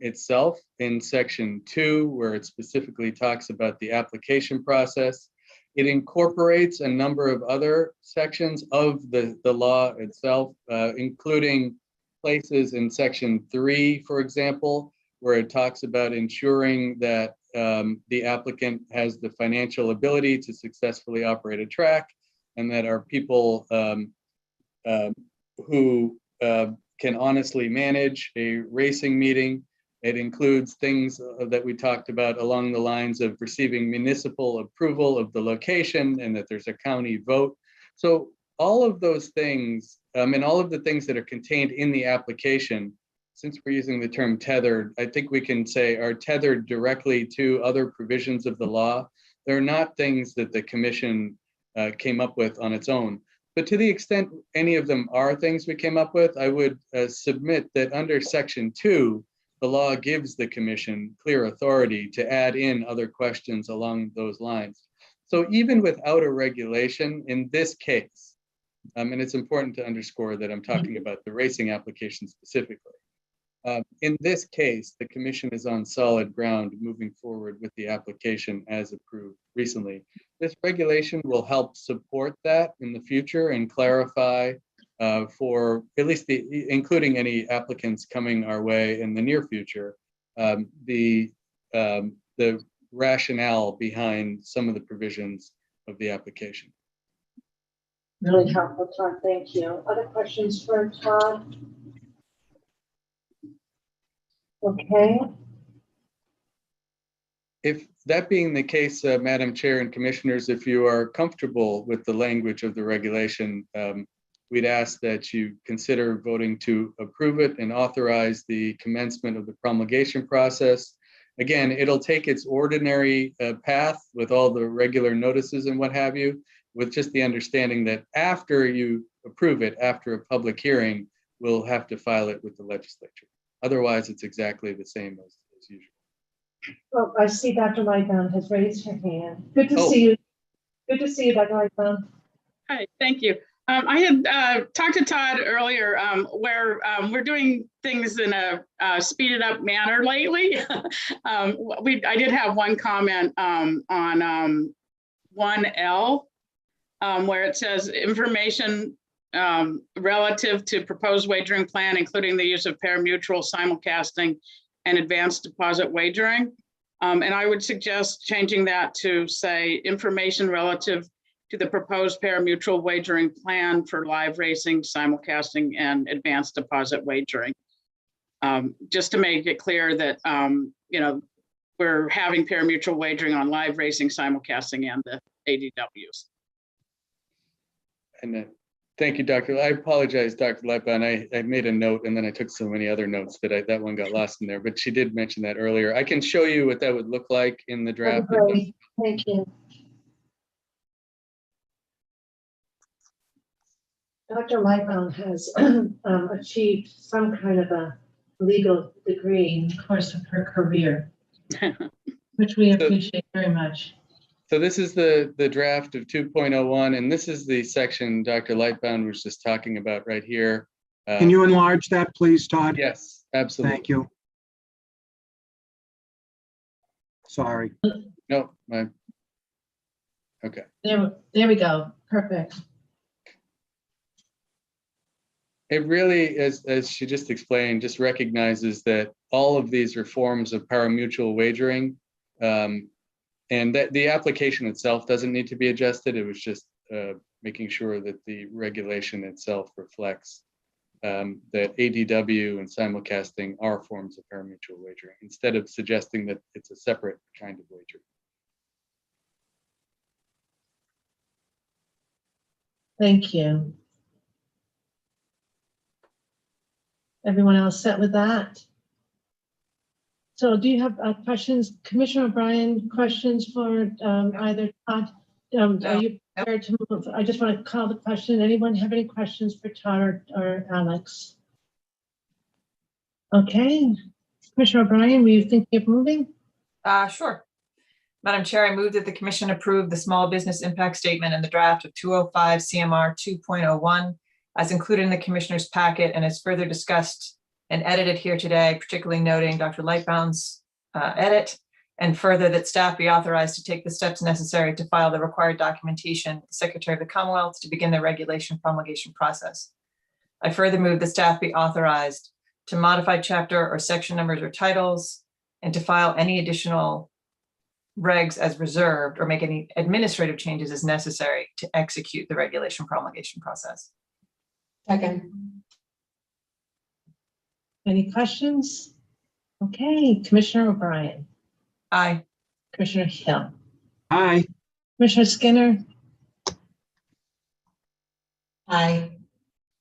itself in Section 2, where it specifically talks about the application process. It incorporates a number of other sections of the law itself, including places in Section 3, for example, where it talks about ensuring that the applicant has the financial ability to successfully operate a track, and that our people who can honestly manage a racing meeting. It includes things that we talked about along the lines of receiving municipal approval of the location and that there's a county vote. So all of those things and all of the things that are contained in the application, since we're using the term tethered, I think we can say are tethered directly to other provisions of the law. They're not things that the commission came up with on its own. But to the extent any of them are things we came up with, I would submit that under Section 2, the law gives the commission clear authority to add in other questions along those lines. So even without a regulation in this case, and it's important to underscore that I'm talking about the racing application specifically. In this case, the commission is on solid ground moving forward with the application as approved recently. This regulation will help support that in the future and clarify for at least including any applicants coming our way in the near future, the rationale behind some of the provisions of the application. Really helpful, Todd. Thank you. Other questions for Todd? Okay. If that being the case, Madam Chair and Commissioners, if you are comfortable with the language of the regulation, we'd ask that you consider voting to approve it and authorize the commencement of the promulgation process. Again, it'll take its ordinary path with all the regular notices and what have you, with just the understanding that after you approve it, after a public hearing, we'll have to file it with the legislature. Otherwise, it's exactly the same as usual. Well, I see Dr. Lightbound has raised her hand. Good to see you. Good to see you, Dr. Lightbound. Hi, thank you. I had talked to Todd earlier where we're doing things in a speeded up manner lately. I did have one comment on 1L where it says information relative to proposed wagering plan, including the use of pari-mutuel simulcasting and advanced deposit wagering. And I would suggest changing that to say information relative to the proposed pari-mutuel wagering plan for live racing, simulcasting, and advanced deposit wagering. Just to make it clear that we're having pari-mutuel wagering on live racing, simulcasting, and the ADWs. And thank you, Doctor. I apologize, Dr. Lightbound. I made a note and then I took so many other notes that that one got lost in there, but she did mention that earlier. I can show you what that would look like in the draft. Great. Thank you. Dr. Lightbound has achieved some kind of a legal degree in the course of her career, which we appreciate very much. So this is the draft of 2.01, and this is the section Dr. Lightbound was just talking about right here. Can you enlarge that, please, Todd? Yes, absolutely. Thank you. Sorry. No, okay. There we go. Perfect. It really, as she just explained, just recognizes that all of these are forms of pari-mutuel wagering, and that the application itself doesn't need to be adjusted. It was just making sure that the regulation itself reflects that ADW and simulcasting are forms of pari-mutuel wagering, instead of suggesting that it's a separate kind of wagering. Thank you. Everyone else set with that? So do you have questions, Commissioner O'Brien, questions for either Todd? Are you prepared to move? I just want to call the question. Anyone have any questions for Todd or Alex? Okay, Commissioner O'Brien, were you thinking of moving? Sure. Madam Chair, I move that the commission approve the small business impact statement in the draft of 205 CMR 2.01 as included in the commissioner's packet and is further discussed and edited here today, particularly noting Dr. Lightbound's edit, and further that staff be authorized to take the steps necessary to file the required documentation with the Secretary of the Commonwealth to begin the regulation promulgation process. I further move the staff be authorized to modify chapter or section numbers or titles and to file any additional regs as reserved or make any administrative changes as necessary to execute the regulation promulgation process. Second. Any questions? Okay, Commissioner O'Brien, Aye. Commissioner Hill, Aye. Commissioner Skinner, Aye.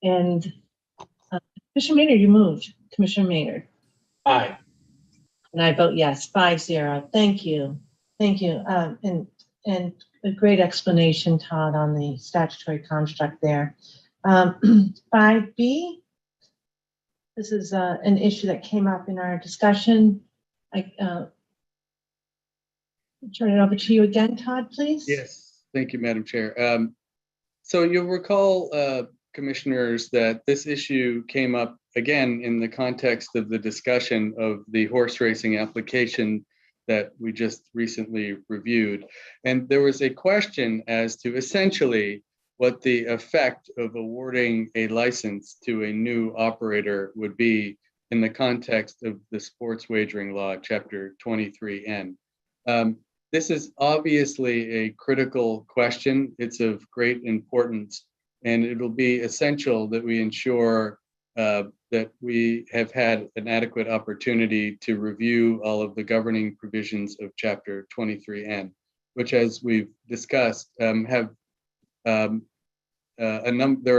and Commissioner Maynard, you moved. Commissioner Maynard. Aye. And I vote yes, 5-0. Thank you. Thank you. And a great explanation, Todd, on the statutory construct there. 5B, this is an issue that came up in our discussion. I turn it over to you again, Todd, please. Yes, thank you, Madam Chair. So you'll recall, commissioners, that this issue came up again in the context of the discussion of the horse racing application that we just recently reviewed. And there was a question as to essentially what the effect of awarding a license to a new operator would be in the context of the sports wagering law, chapter 23N. This is obviously a critical question. It's of great importance, and it'll be essential that we ensure that we have had an adequate opportunity to review all of the governing provisions of chapter 23N, which, as we've discussed, there are a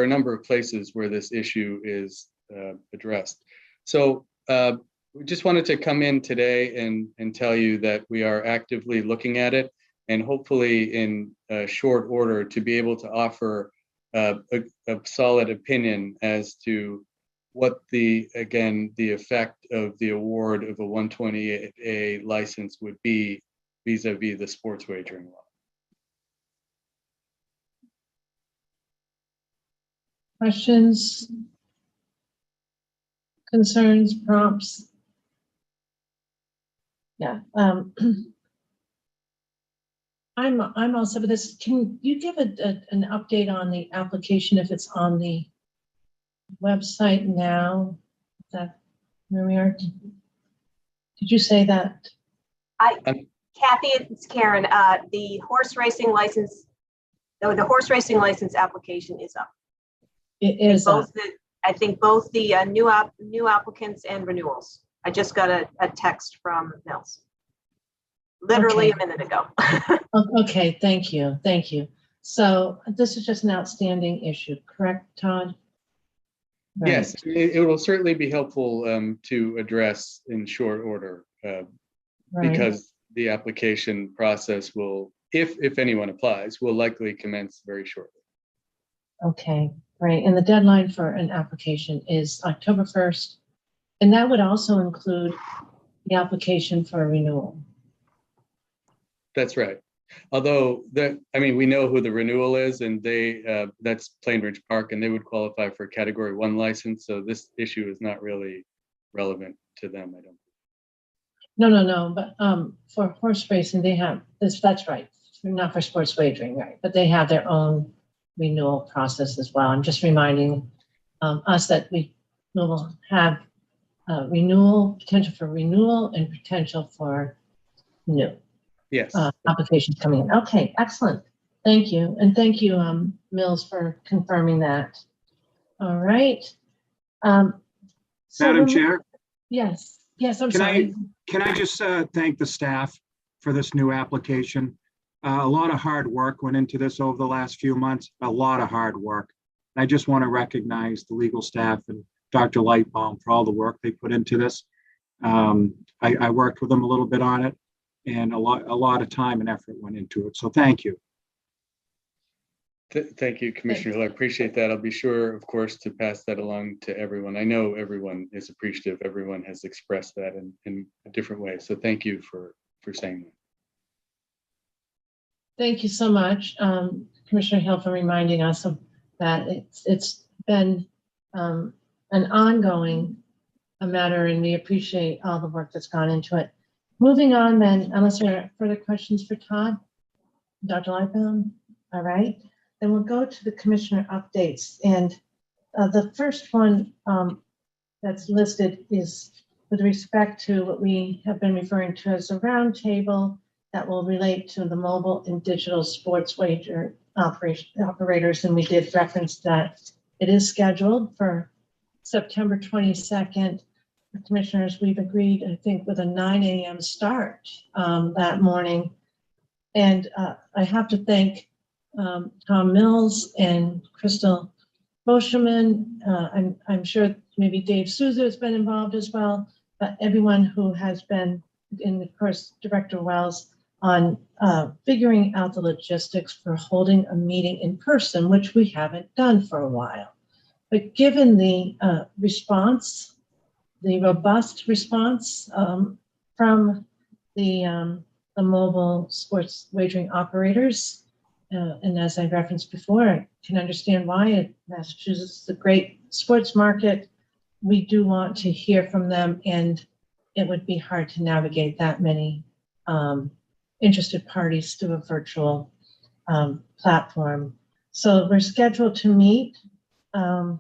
number of places where this issue is addressed. So we just wanted to come in today and tell you that we are actively looking at it, and hopefully in short order to be able to offer a solid opinion as to what the effect of the award of a 128A license would be vis-a-vis the sports wagering law. Questions, concerns, prompts? Yeah, I'm also with this. Can you give an update on the application if it's on the website now? Is that where we are? Did you say that? Kathy, it's Karen. The horse racing license application is up. It is up. I think both the new applicants and renewals. I just got a text from Mills, literally a minute ago. Okay, thank you. So this is just an outstanding issue, correct, Todd? Right. Yes, it will certainly be helpful to address in short order because the application process will, if anyone applies, will likely commence very shortly. Okay, great. And the deadline for an application is October 1st. And that would also include the application for a renewal. That's right. Although we know who the renewal is, and that's Plainridge Park, and they would qualify for a Category 1 license. So this issue is not really relevant to them, I don't think. No. But for horse racing, they have this. That's right. Not for sports wagering, right? But they have their own renewal process as well. I'm just reminding us that we will have potential for renewal and potential for new. Yes. Applications coming in. Okay, excellent. Thank you. And thank you, Mills, for confirming that. All right. Madam Chair? Yes, I'm sorry. Can I just thank the staff for this new application? A lot of hard work went into this over the last few months, a lot of hard work. I just want to recognize the legal staff and Dr. Lightbaum for all the work they put into this. I worked with them a little bit on it, and a lot of time and effort went into it. So thank you. Thank you, Commissioner Hill. I appreciate that. I'll be sure, of course, to pass that along to everyone. I know everyone is appreciative. Everyone has expressed that in a different way. So thank you for saying that. Thank you so much, Commissioner Hill, for reminding us of that. It's been an ongoing matter, and we appreciate all the work that's gone into it. Moving on then, unless there are further questions for Todd, Dr. Lightbound, all right. Then we'll go to the commissioner updates. And the first one that's listed is with respect to what we have been referring to as a roundtable that will relate to the mobile and digital sports wager operators. And we did reference that it is scheduled for September 22nd. The commissioners, we've agreed, I think, with a 9 a.m. start that morning. And I have to thank Tom Mills and Crystal Boscheman. I'm sure maybe Dave Souza has been involved as well, but everyone who has been, and of course, Director Wells, on figuring out the logistics for holding a meeting in person, which we haven't done for a while. But given the response, the robust response from the mobile sports wagering operators, and as I referenced before, I can understand why Massachusetts is a great sports market. We do want to hear from them, and it would be hard to navigate that many interested parties to a virtual platform. So we're scheduled to meet on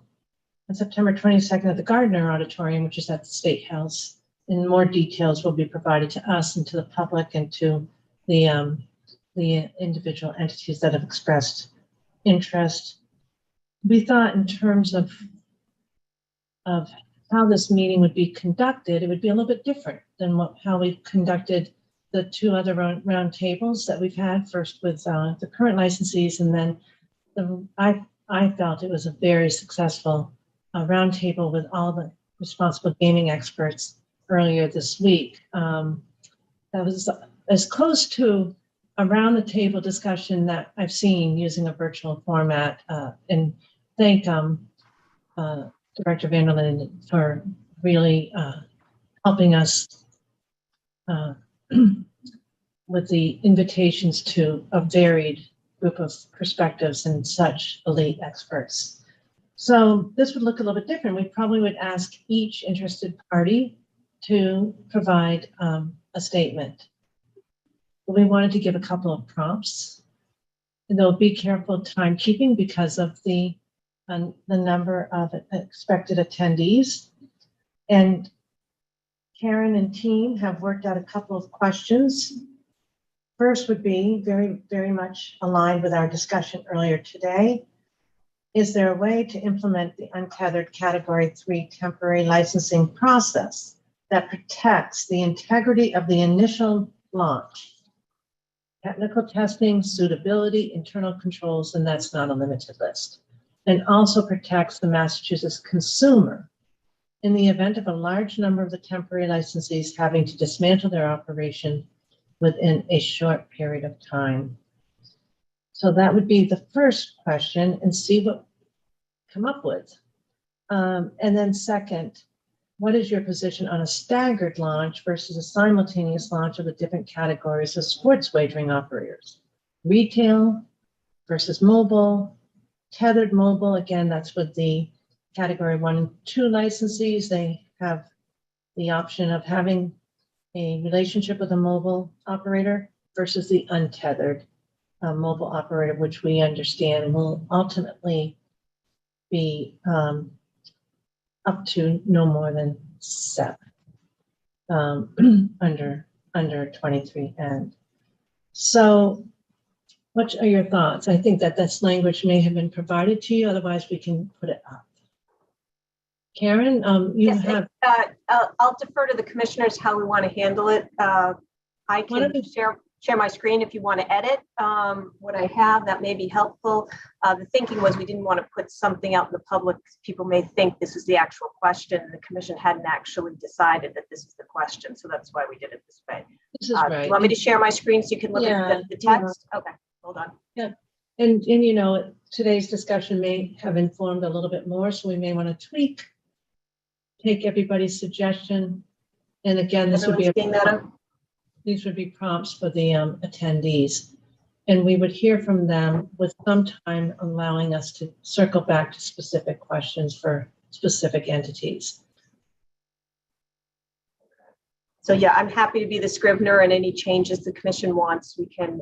September 22nd at the Gardner Auditorium, which is at the State House. And more details will be provided to us and to the public and to the individual entities that have expressed interest. We thought in terms of how this meeting would be conducted, it would be a little bit different than how we've conducted the two other round tables that we've had, first with the current licensees, and then I felt it was a very successful roundtable with all the responsible gaming experts earlier this week. That was as close to a round the table discussion that I've seen using a virtual format, and thank Director Vanderlyn for really helping us with the invitations to a varied group of perspectives and such elite experts. So this would look a little bit different. We probably would ask each interested party to provide a statement. We wanted to give a couple of prompts. And they'll be careful timekeeping because of the number of expected attendees. And Karen and team have worked out a couple of questions. First would be very, very much aligned with our discussion earlier today. Is there a way to implement the untethered Category 3 temporary licensing process that protects the integrity of the initial launch? Technical testing, suitability, internal controls, and that's not a limited list. And also protects the Massachusetts consumer in the event of a large number of the temporary licensees having to dismantle their operation within a short period of time. So that would be the first question, and see what we come up with. And then second, what is your position on a staggered launch versus a simultaneous launch of the different categories of sports wagering operators? Retail versus mobile, tethered mobile, again, that's with the Category 1 and 2 licensees. They have the option of having a relationship with a mobile operator versus the untethered mobile operator, which we understand will ultimately be up to no more than 7 under 23N. So what are your thoughts? I think that this language may have been provided to you, otherwise we can put it up. Karen, you Yes, have. I'll defer to the commissioners how we want to handle it. I can share share my screen if you want to edit what I have. That may be helpful. The thinking was we didn't want to put something out in the public. People may think this is the actual question. The commission hadn't actually decided that this is the question. So that's why we did it this way. This is Do right. you want me to share my screen so you can look at the text? Okay, hold on. And you know, today's discussion may have informed a little bit more, so we may want to take everybody's suggestion. And again, this would be, these would be prompts for the attendees. And we would hear from them with some time allowing us to circle back to specific questions for specific entities. So yeah, I'm happy to be the scrivener, and any changes the commission wants, we can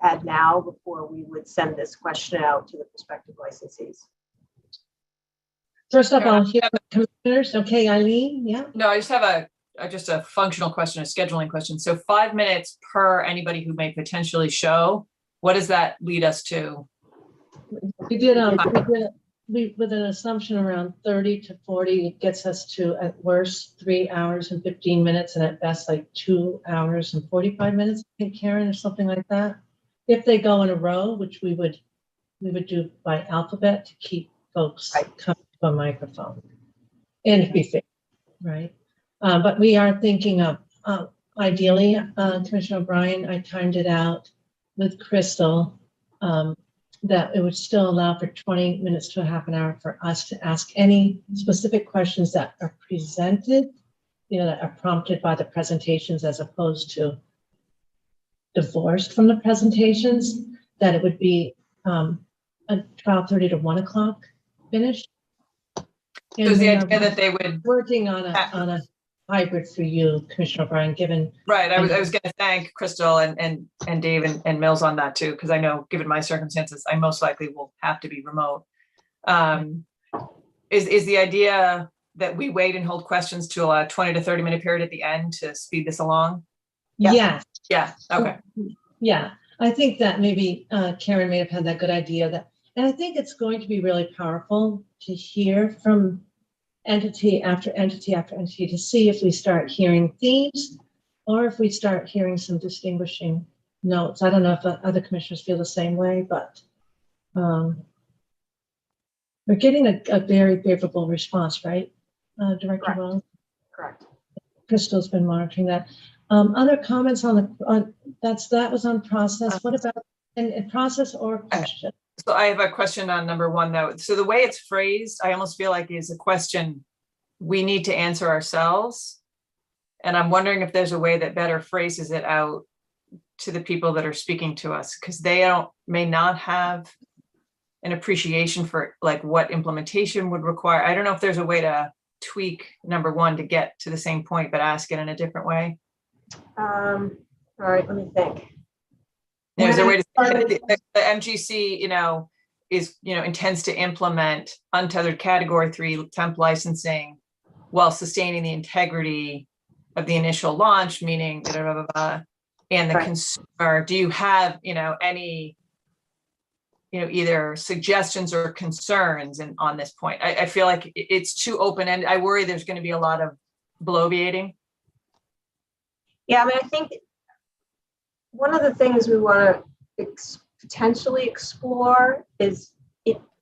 add now before we would send this question out to the prospective licensees. First up, I'll hear from commissioners. Okay, Eileen, yeah. No, I just have a functional question, a scheduling question. So 5 minutes per anybody who may potentially show. What does that lead us to? We did with an assumption around 30 to 40, it gets us to at worst 3 hours and 15 minutes, and at best like 2 hours and 45 minutes. I think, Karen, or something like that. If they go in a row, which we would do by alphabet to keep folks coming to a microphone and be fair, right? But we are thinking of ideally, Commissioner O'Brien, I timed it out with Crystal that it would still allow for 20 minutes to a half an hour for us to ask any specific questions that are presented, you know, that are prompted by the presentations as opposed to divorced from the presentations, that it would be a 12:30 to 1 o'clock finish. So is the idea that they would working on a hybrid for you, Commissioner O'Brien, given. Right. I was going to thank Crystal and Dave and Mills on that too, because I know given my circumstances, I most likely will have to be remote. Is the idea that we wait and hold questions to a 20 to 30 minute period at the end to speed this along? Yes. Yeah. Okay. Yeah. I think that maybe Karen may have had that good idea that, and I think it's going to be really powerful to hear from entity after entity after entity to see if we start hearing themes or if we start hearing some distinguishing notes. I don't know if other commissioners feel the same way, but we're getting a very favorable response, right, Director Wells? Correct. Crystal's been monitoring that. Other comments on that was on process. What about in process or question? So I have a question on number one though. So the way it's phrased, I almost feel like is a question we need to answer ourselves. And I'm wondering if there's a way that better phrases it out to the people that are speaking to us, because they may not have an appreciation for like what implementation would require. I don't know if there's a way to tweak number one to get to the same point, but ask it in a different way. All right, let me think. Is there a way to say that the MGC, intends to implement untethered Category 3 temp licensing while sustaining the integrity of the initial launch, meaning and the consumer? Do you have any either suggestions or concerns on this point? I feel like it's too open, and I worry there's going to be a lot of bloviating. Yeah, I mean, I think one of the things we want to potentially explore is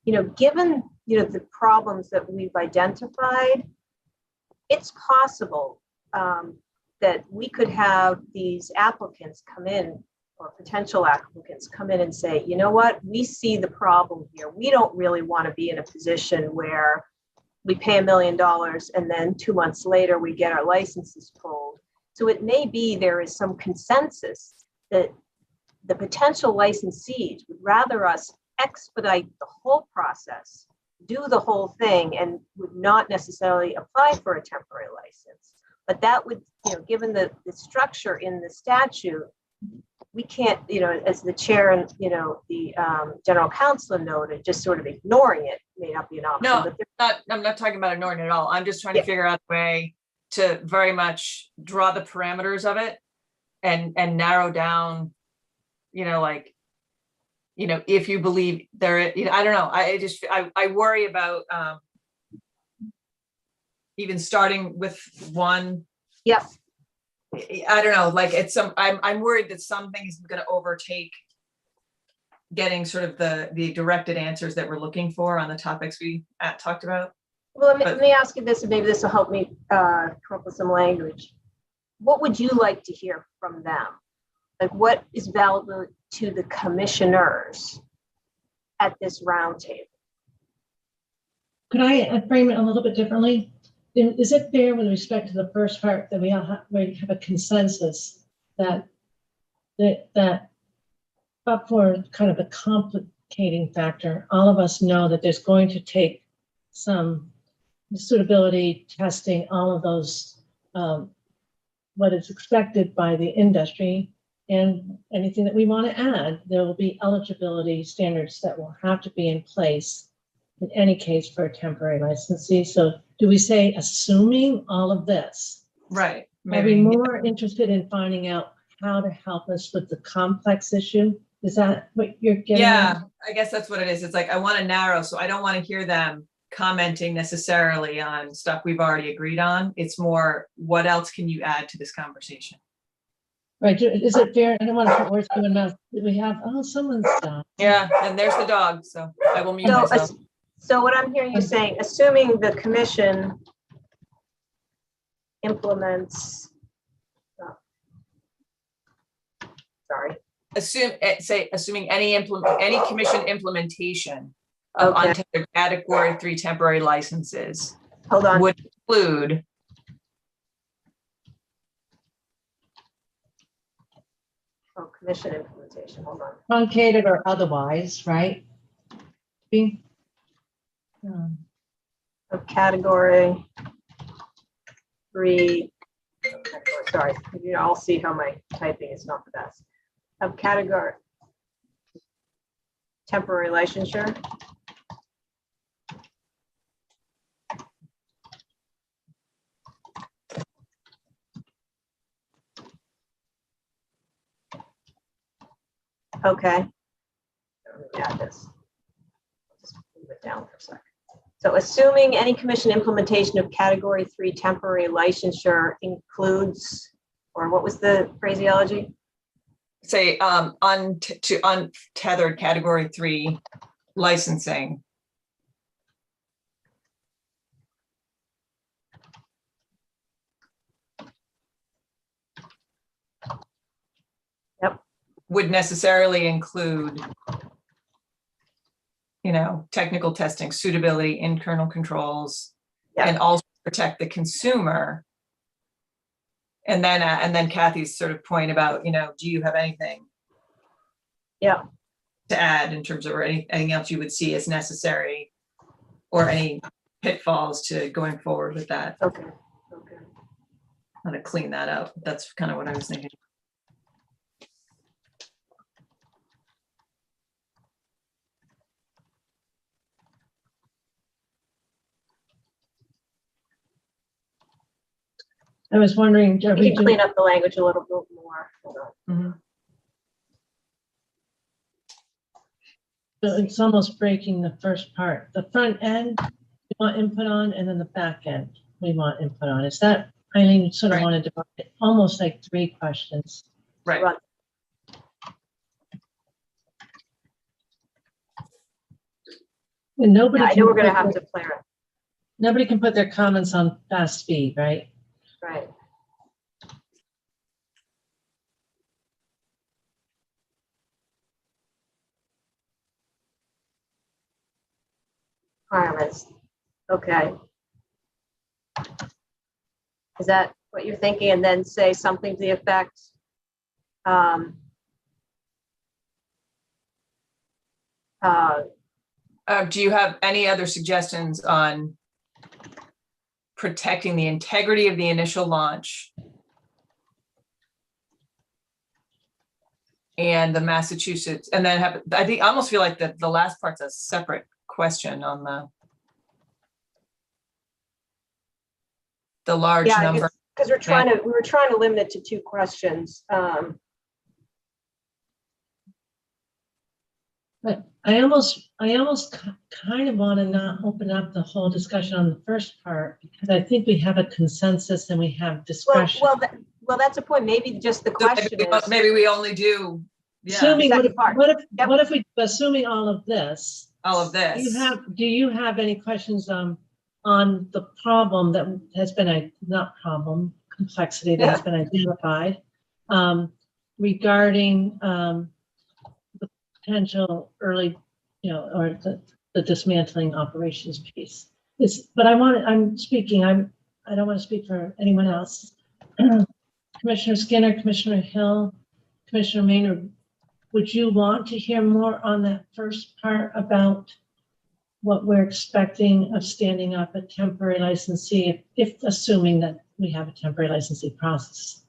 given the problems that we've identified, it's possible that we could have these applicants come in, or potential applicants come in and say, you know what, we see the problem here. We don't really want to be in a position where we pay $1 million and then 2 months later we get our licenses pulled. So it may be there is some consensus that the potential licensees would rather us expedite the whole process, do the whole thing, and would not necessarily apply for a temporary license. But that would, given the structure in the statute, we can't, as the chair and, the general counsel noted, just sort of ignoring it may not be an option. No, I'm not talking about ignoring it at all. I'm just trying to figure out a way to very much draw the parameters of it and narrow down, if you believe there, I don't know. I worry about even starting with one. Yep. I don't know, like I'm worried that something is going to overtake getting sort of the directed answers that we're looking for on the topics we talked about. Well, let me ask you this, and maybe this will help me come up with some language. What would you like to hear from them? Like, what is valuable to the commissioners at this roundtable? Could I frame it a little bit differently? Is it fair with respect to the first part that we have a consensus that but for kind of a complicating factor, all of us know that there's going to take some suitability testing, all of those, what is expected by the industry, and anything that we want to add, there will be eligibility standards that will have to be in place in any case for a temporary licensee. So do we say assuming all of this? Right. Are we more interested in finding out how to help us with the complex issue? Is that what you're getting at? Yeah, I guess that's what it is. It's like, I want to narrow, so I don't want to hear them commenting necessarily on stuff we've already agreed on. It's more, what else can you add to this conversation? Right, is it fair? I don't want to put words in my mouth. We have, someone's done. Yeah, and there's the dog, so I will mute myself. So what I'm hearing you saying, assuming the commission implements, Assuming any commission implementation of Okay. untethered category 3 temporary licenses Hold on. would include Commission implementation, hold on. Truncated or otherwise, right? Of category 3, sorry, I'll see how my typing is not the best. Of category temporary licensure. Okay. Add this. Just move it down for a second. So assuming any commission implementation of category 3 temporary licensure includes, or what was the phraseology? say untethered category 3 licensing. Yep. Would necessarily include, technical testing, suitability, internal controls, Yep. and also protect the consumer. And then Kathy's sort of point about, do you have anything Yeah. to add in terms of, or anything else you would see as necessary, or any pitfalls to going forward with that? Okay. How to clean that up. That's kind of what I was thinking. I was wondering, You can clean up the language a little bit more. Hold on. Mm-hmm. So it's almost breaking the first part. The front end, we want input on, and then the back end, we want input on. Is that, Eileen sort of Right. wanted to divide it almost like 3 questions. Right. Right. And nobody Yeah, I can know we're going to put have their- to clear it. Nobody can put their comments on fast feed, right? Right. Requirements. Okay. Is that what you're thinking? And then say something to the effect, Do you have any other suggestions on protecting the integrity of the initial launch and the Massachusetts, and then I think, I almost feel like the last part's a separate question on the large yeah, number. because we were trying to limit it to 2 questions. But I almost kind of want to not open up the whole discussion on the first part, because I think we have a consensus and we have discretion. Well, Well, that's a point. Maybe just the question is. Maybe we only do, yeah, Assuming, Second part. what if, Yep. what if we, assuming all of this, all of do this. do you have any questions on the problem that has been not problem, complexity that has been identified regarding the potential early, or the dismantling operations piece? But I'm speaking, I don't want to speak for anyone else. Commissioner Skinner, Commissioner Hill, Commissioner Maynard, would you want to hear more on that first part about what we're expecting of standing up a temporary licensee, if assuming that we have a temporary licensee process?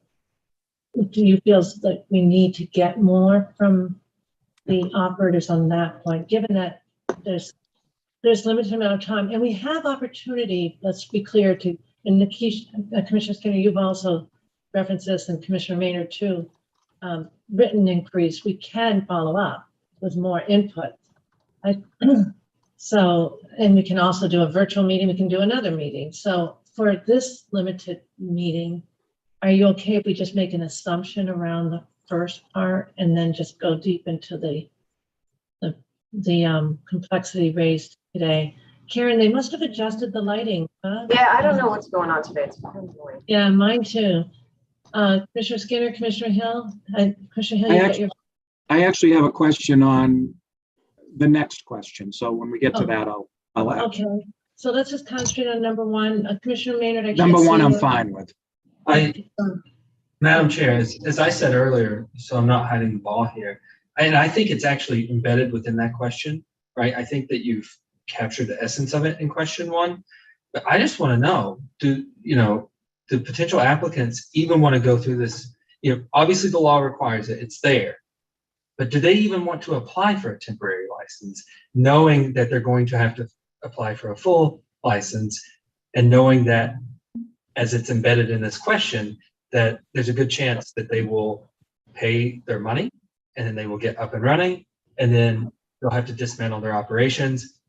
Do you feel that we need to get more from the operators on that point, given that there's limited amount of time and we have opportunity, let's be clear, to, and Commissioner Skinner, you've also referenced this, and Commissioner Maynard too, written inquiries, we can follow up with more input. So, and we can also do a virtual meeting, we can do another meeting. So for this limited meeting, are you okay if we just make an assumption around the first part and then just go deep into the complexity raised today? Karen, they must have adjusted the lighting. Yeah, I don't know what's going on today. It's annoying. Yeah, mine too. Commissioner Skinner, Commissioner Hill, Commissioner Hill, you got your. I actually have a question on the next question. So when we get to that, I'll ask. Okay, so let's just concentrate on number one. Commissioner Maynard, I can't Number one, see I'm you. fine with. Madam Chair, as I said earlier, so I'm not hiding the ball here, and I think it's actually embedded within that question, right? I think that you've captured the essence of it in question one, but I just want to know, do potential applicants even want to go through this? Obviously the law requires it, it's there, but do they even want to apply for a temporary license, knowing that they're going to have to apply for a full license, and knowing that, as it's embedded in this question, that there's a good chance that they will pay their money and then they will get up and running, and then they'll have to dismantle their operations,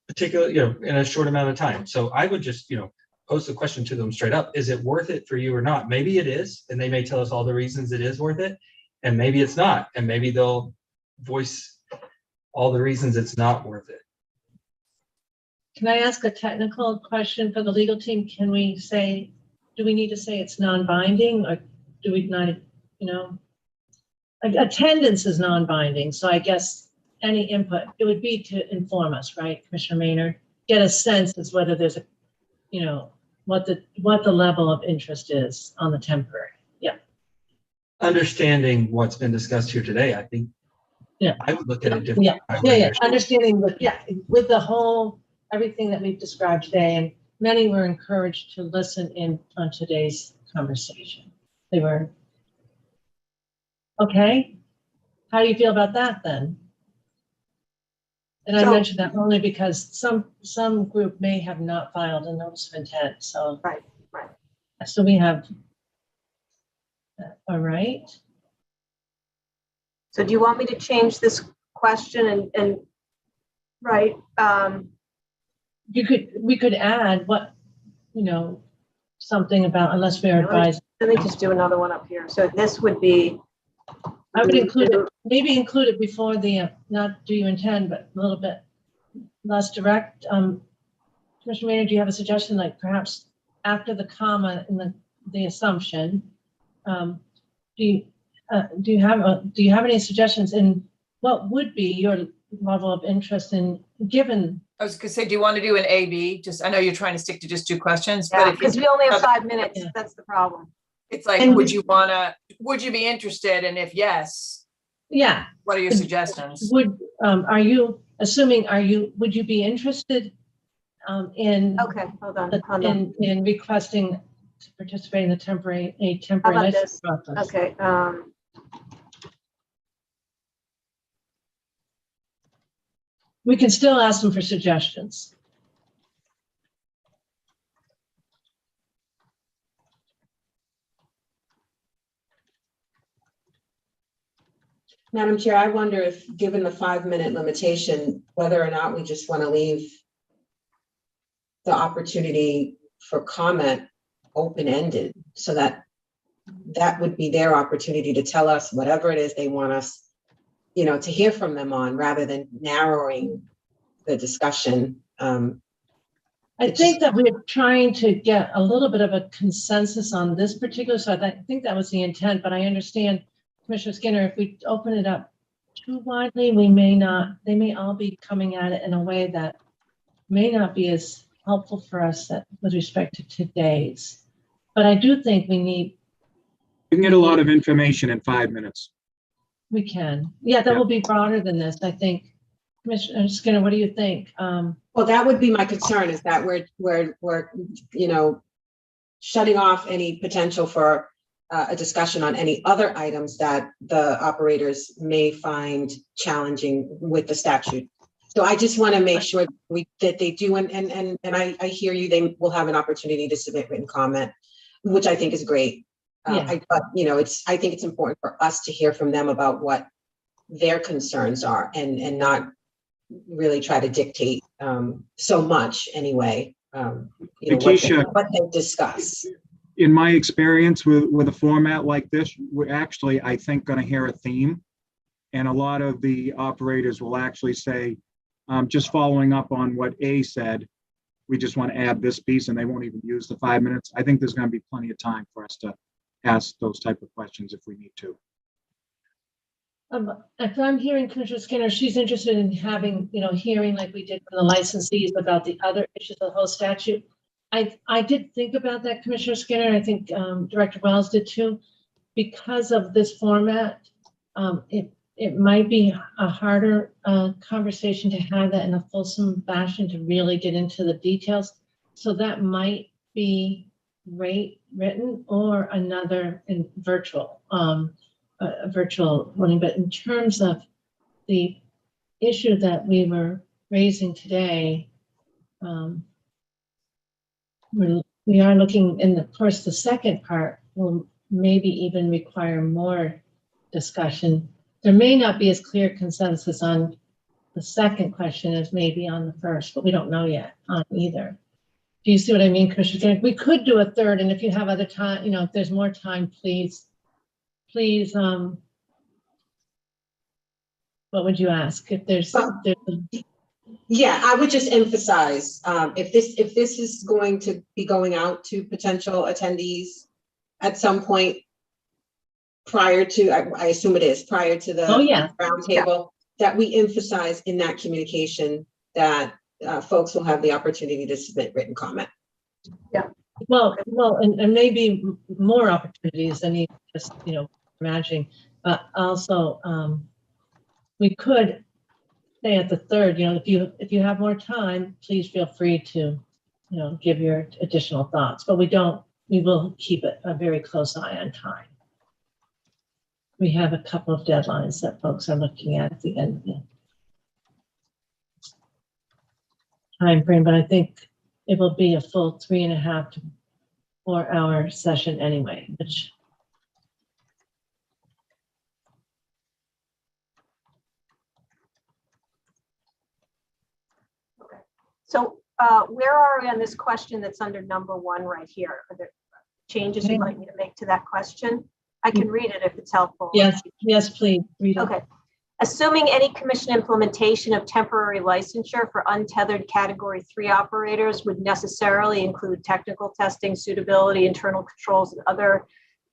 particularly, in a short amount of time. So I would just, pose the question to them straight up. Is it worth it for you or not? Maybe it is, and they may tell us all the reasons it is worth it, and maybe it's not, and maybe they'll voice all the reasons it's not worth it. Can I ask a technical question for the legal team? Can we say, do we need to say it's non-binding, or do we not, attendance is non-binding, so I guess any input, it would be to inform us, right, Commissioner Maynard? Get a sense as whether there's a, what the level of interest is on the temporary. Yeah. Understanding what's been discussed here today, I think. Yeah. I would look at it differently. Yeah. Understanding with the whole, everything that we've described today, and many were encouraged to listen in on today's conversation. They were. Okay. How do you feel about that then? And I mentioned that only because some group may have not filed a notice of intent. So right. So we have. All right. So do you want me to change this question and right? We could add what, something about, unless we're advised. Let me just do another one up here. So this would be. I would include it, maybe include it before the, not do you intend, but a little bit less direct. Commissioner Maynard, do you have a suggestion, like perhaps after the comma in the assumption? Do you have any suggestions in what would be your level of interest in, given? I was gonna say, do you want to do an A/B? Just, I know you're trying to stick to just 2 questions, Yeah, but because we only have 5 minutes. Yeah. That's the problem. It's like, would you be interested? And if yes, yeah, what are your suggestions? Would would you be interested in? Okay, hold on. In requesting to participate in the temporary license process? Okay. We can still ask them for suggestions. Madam Chair, I wonder if, given the 5-minute limitation, whether or not we just want to leave the opportunity for comment open-ended, so that that would be their opportunity to tell us whatever it is they want us, to hear from them on, rather than narrowing the discussion. I think that we're trying to get a little bit of a consensus on this particular, so I think that was the intent, but I understand, Commissioner Skinner, if we open it up too widely, they may all be coming at it in a way that may not be as helpful for us with respect to today's. But I do think we can get a lot of information in 5 minutes. We can. Yeah, that will be broader than this, I think. Commissioner Skinner, what do you think? Well, that would be my concern, is that we're shutting off any potential for a discussion on any other items that the operators may find challenging with the statute. So I just want to make sure that they do, and I hear you, they will have an opportunity to submit written comment, which I think is great. But I think it's important for us to hear from them about what their concerns are, and not really try to dictate so much anyway. Keisha, what they discuss. In my experience with a format like this, we're actually, I think, going to hear a theme, and a lot of the operators will actually say, just following up on what A said, we just want to add this piece, and they won't even use the 5 minutes. I think there's going to be plenty of time for us to ask those type of questions if we need to. If I'm hearing Commissioner Skinner, she's interested in having, hearing like we did for the licensees about the other issues of the whole statute. I did think about that, Commissioner Skinner. I think Director Wells did too. Because of this format, it might be a harder conversation to have that in a fulsome fashion to really get into the details. So that might be written or another in virtual. A virtual one, but in terms of the issue that we were raising today, we are looking, and of course the second part will maybe even require more discussion. There may not be as clear consensus on the second question as maybe on the first, but we don't know yet on either. Do you see what I mean, Commissioner? We could do a third, and if you have other time, if there's more time, please, what would you ask if there's yeah, I would just emphasize, if this is going to be going out to potential attendees at some point prior to, I assume it is prior to the roundtable, that we emphasize in that communication that folks will have the opportunity to submit written comment. Yeah. Well, and maybe more opportunities than you just, imagining, but also we could say at the third, if you have more time, please feel free to, give your additional thoughts, but we will keep a very close eye on time. We have a couple of deadlines that folks are looking at the end of the time frame, but I think it will be a full 3.5 to 4 hour session anyway, which So where are we on this question that's under number 1 right here? Are there changes you'd like me to make to that question? I can read it if it's helpful. Yes, please read it. Okay. Assuming any commission implementation of temporary licensure for untethered category 3 operators would necessarily include technical testing, suitability, internal controls, and other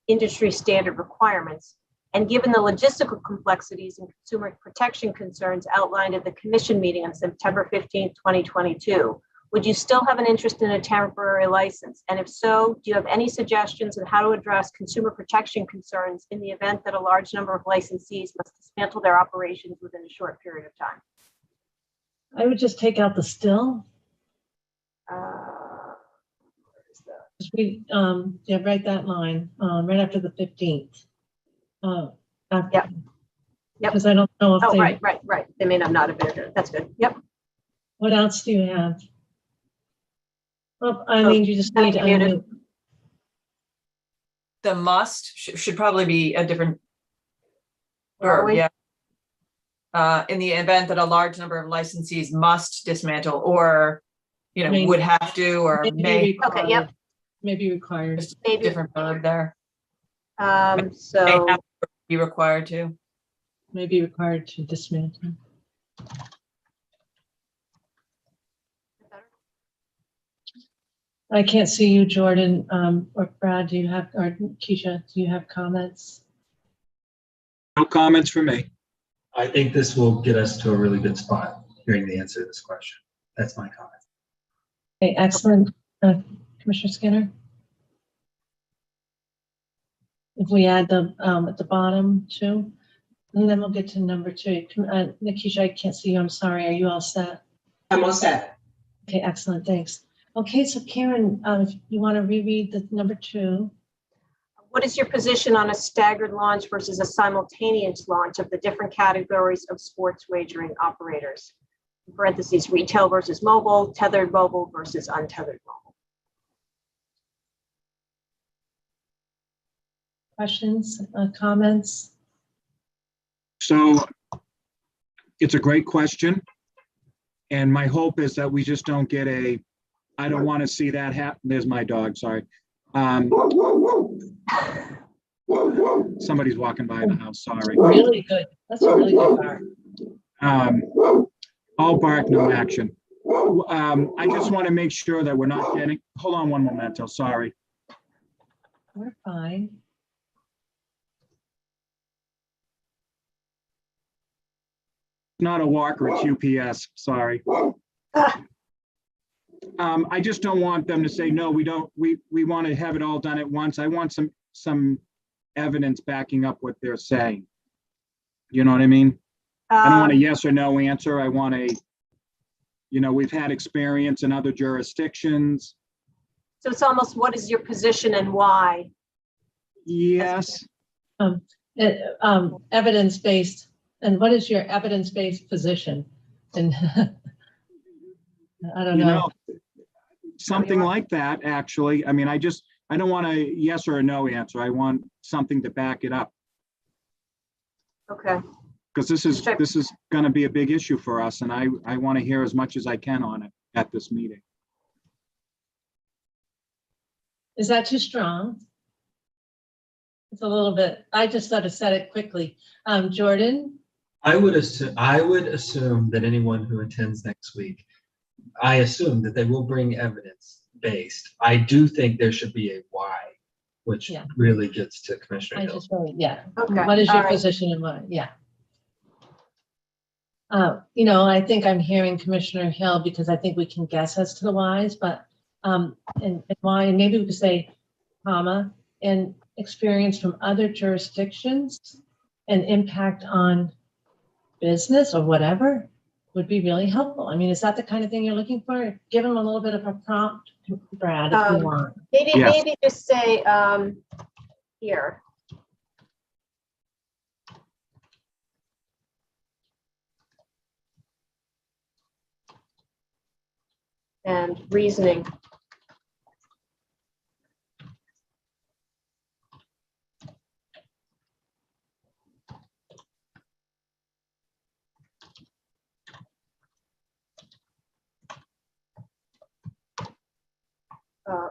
industry standard requirements. And given the logistical complexities and consumer protection concerns outlined at the commission meeting on September 15th, 2022, would you still have an interest in a temporary license? And if so, do you have any suggestions on how to address consumer protection concerns in the event that a large number of licensees must dismantle their operations within a short period of time? I would just take out the still. Just read, write that line right after the 15th. Yep. Because I don't know if Oh, they. right. They may not have been. That's good. Yep. What else do you have? Well, I mean, you just need to unmute. The must should probably be a different Are verb, we? yeah. In the event that a large number of licensees must dismantle or, would have to or may. Okay, yep. Maybe required. Just a different verb there. They So, have to be required to. May be required to dismantle. I can't see you, Jordan, or Brad, do you have, or Keisha, do you have comments? No comments for me. I think this will get us to a really good spot, hearing the answer to this question. That's my comment. Okay, excellent. Commissioner Skinner? If we add the, at the bottom too, and then we'll get to number 2. Nikisha, I can't see you, I'm sorry. Are you all set? I'm all set. Okay, excellent, thanks. Okay, so Karen, if you want to reread the number 2. what is your position on a staggered launch versus a simultaneous launch of the different categories of sports wagering operators? In parentheses, retail versus mobile, tethered mobile versus untethered mobile. Questions, comments? So it's a great question. And my hope is that we just don't get a, I don't want to see that happen. There's my dog, sorry. Somebody's walking by the house, sorry. Really good. That's a really good part. All bark, no action. I just want to make sure that we're not getting, hold on one momento, sorry. We're fine. Not a walker, it's UPS, sorry. I just don't want them to say, no, we don't, we want to have it all done at once. I want some evidence backing up what they're saying. You know what I mean? I don't want a yes or no answer. I want a, you know, we've had experience in other jurisdictions. So it's almost, what is your position and why? Yes. Evidence-based. And what is your evidence-based position? And I don't know. Something like that, actually. I mean, I don't want a yes or a no answer. I want something to back it up. Okay. Because this is going to be a big issue for us, and I want to hear as much as I can on it at this meeting. Is that too strong? It's a little bit, I just sort of said it quickly. Jordan? I would assume that anyone who attends next week, I assume that they will bring evidence based. I do think there should be a why, which really gets to Commissioner Hill. Okay. What is your All right. position and what? Yeah. You know, I think I'm hearing Commissioner Hill because I think we can guess as to the whys, but and why, and maybe we could say, comma, and experience from other jurisdictions and impact on business or whatever would be really helpful. I mean, is that the kind of thing you're looking for? Give them a little bit of a prompt, Brad, if you want. Maybe just say here. And reasoning.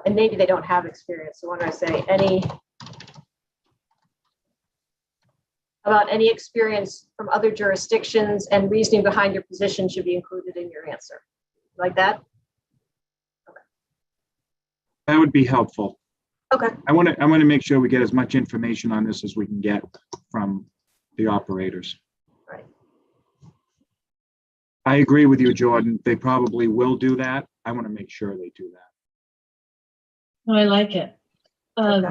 And maybe they don't have experience. So when I say about any experience from other jurisdictions and reasoning behind your position should be included in your answer. Like that? Okay. That would be helpful. Okay. I want to make sure we get as much information on this as we can get from the operators. Right. I agree with you, Jordan. They probably will do that. I want to make sure they do that. Oh, I like it. Okay.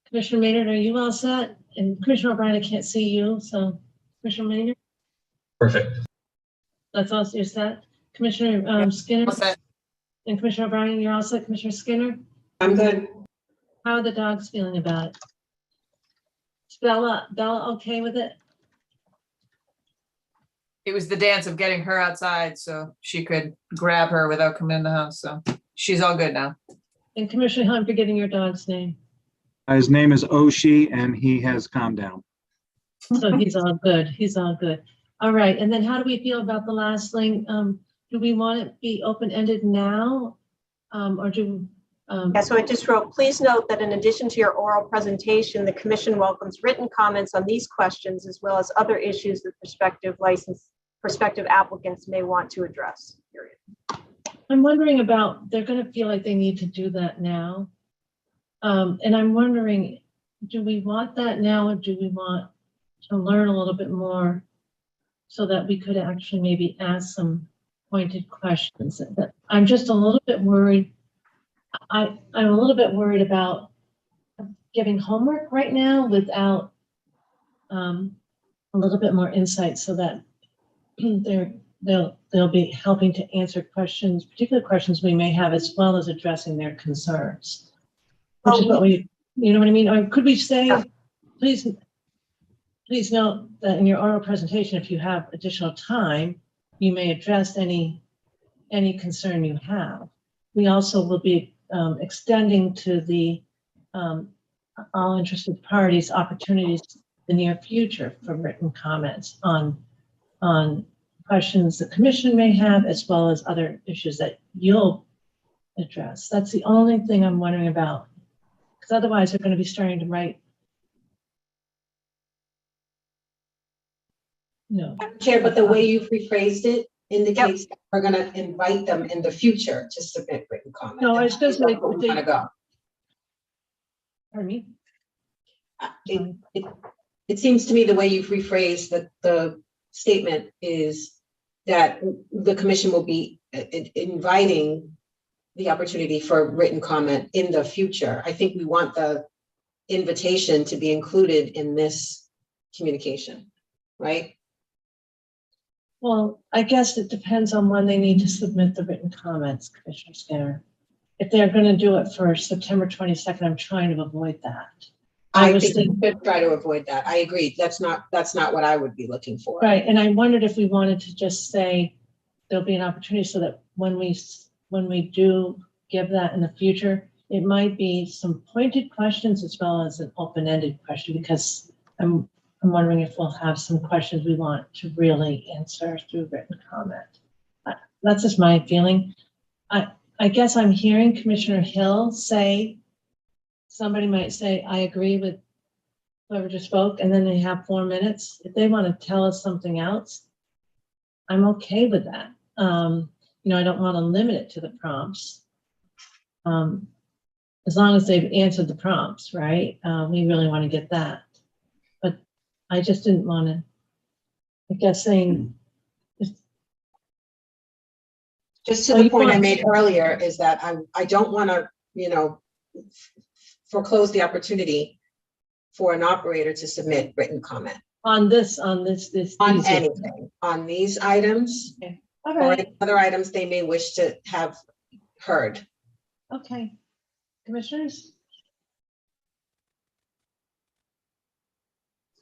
Commissioner Maynard, are you all set? And Commissioner O'Brien, I can't see you, so Commissioner Maynard? Perfect. That's also your set. Commissioner Skinner? All set. And Commissioner O'Brien, you're all set. Commissioner Skinner? I'm good. How are the dogs feeling about it? Is Bella okay with it? It was the dance of getting her outside so she could grab her without coming in the house. So she's all good now. And Commissioner Hill, I'm forgetting your dog's name. His name is Oshi, and he has calmed down. So he's all good. He's all good. All right. And then how do we feel about the last thing? Do we want it to be open-ended now? Or do Yeah, so I just wrote, please note that in addition to your oral presentation, the commission welcomes written comments on these questions as well as other issues that prospective applicants may want to address, period. I'm wondering about, they're going to feel like they need to do that now. And I'm wondering, do we want that now, or do we want to learn a little bit more so that we could actually maybe ask some pointed questions? I'm just a little bit worried. I'm a little bit worried about giving homework right now without a little bit more insight, so that they'll be helping to answer questions, particular questions we may have, as well as addressing their concerns. Which is what we, you know what I mean? Or could we say, please note that in your oral presentation, if you have additional time, you may address any concern you have. We also will be extending to the all interested parties opportunities in the near future for written comments on questions the commission may have, as well as other issues that you'll address. That's the only thing I'm wondering about, because otherwise they're going to be starting to write. No. Chair, but the way you've rephrased it indicates that we're going to invite them in the future to submit written comment. No, it's just like where we want to go. Pardon me? It seems to me the way you've rephrased that the statement is that the commission will be inviting the opportunity for written comment in the future. I think we want the invitation to be included in this communication, right? Well, I guess it depends on when they need to submit the written comments, Commissioner Skinner. If they're going to do it for September 22nd, I'm trying to avoid that. I think we should try to avoid that. I agree. That's not what I would be looking for. Right, and I wondered if we wanted to just say there'll be an opportunity so that when we do give that in the future, it might be some pointed questions as well as an open-ended question, because I'm wondering if we'll have some questions we want to really answer through written comment. That's just my feeling. I guess I'm hearing Commissioner Hill say, somebody might say, I agree with whoever just spoke, and then they have 4 minutes. If they want to tell us something else, I'm okay with that. You know, I don't want to limit it to the prompts. As long as they've answered the prompts, right? We really want to get that. But I just didn't want to, I guess, saying. Just to the point I made earlier is that I don't want to, you know, foreclose the opportunity for an operator to submit written comment On anything, on these items, okay. All right. or other items they may wish to have heard. Okay, commissioners.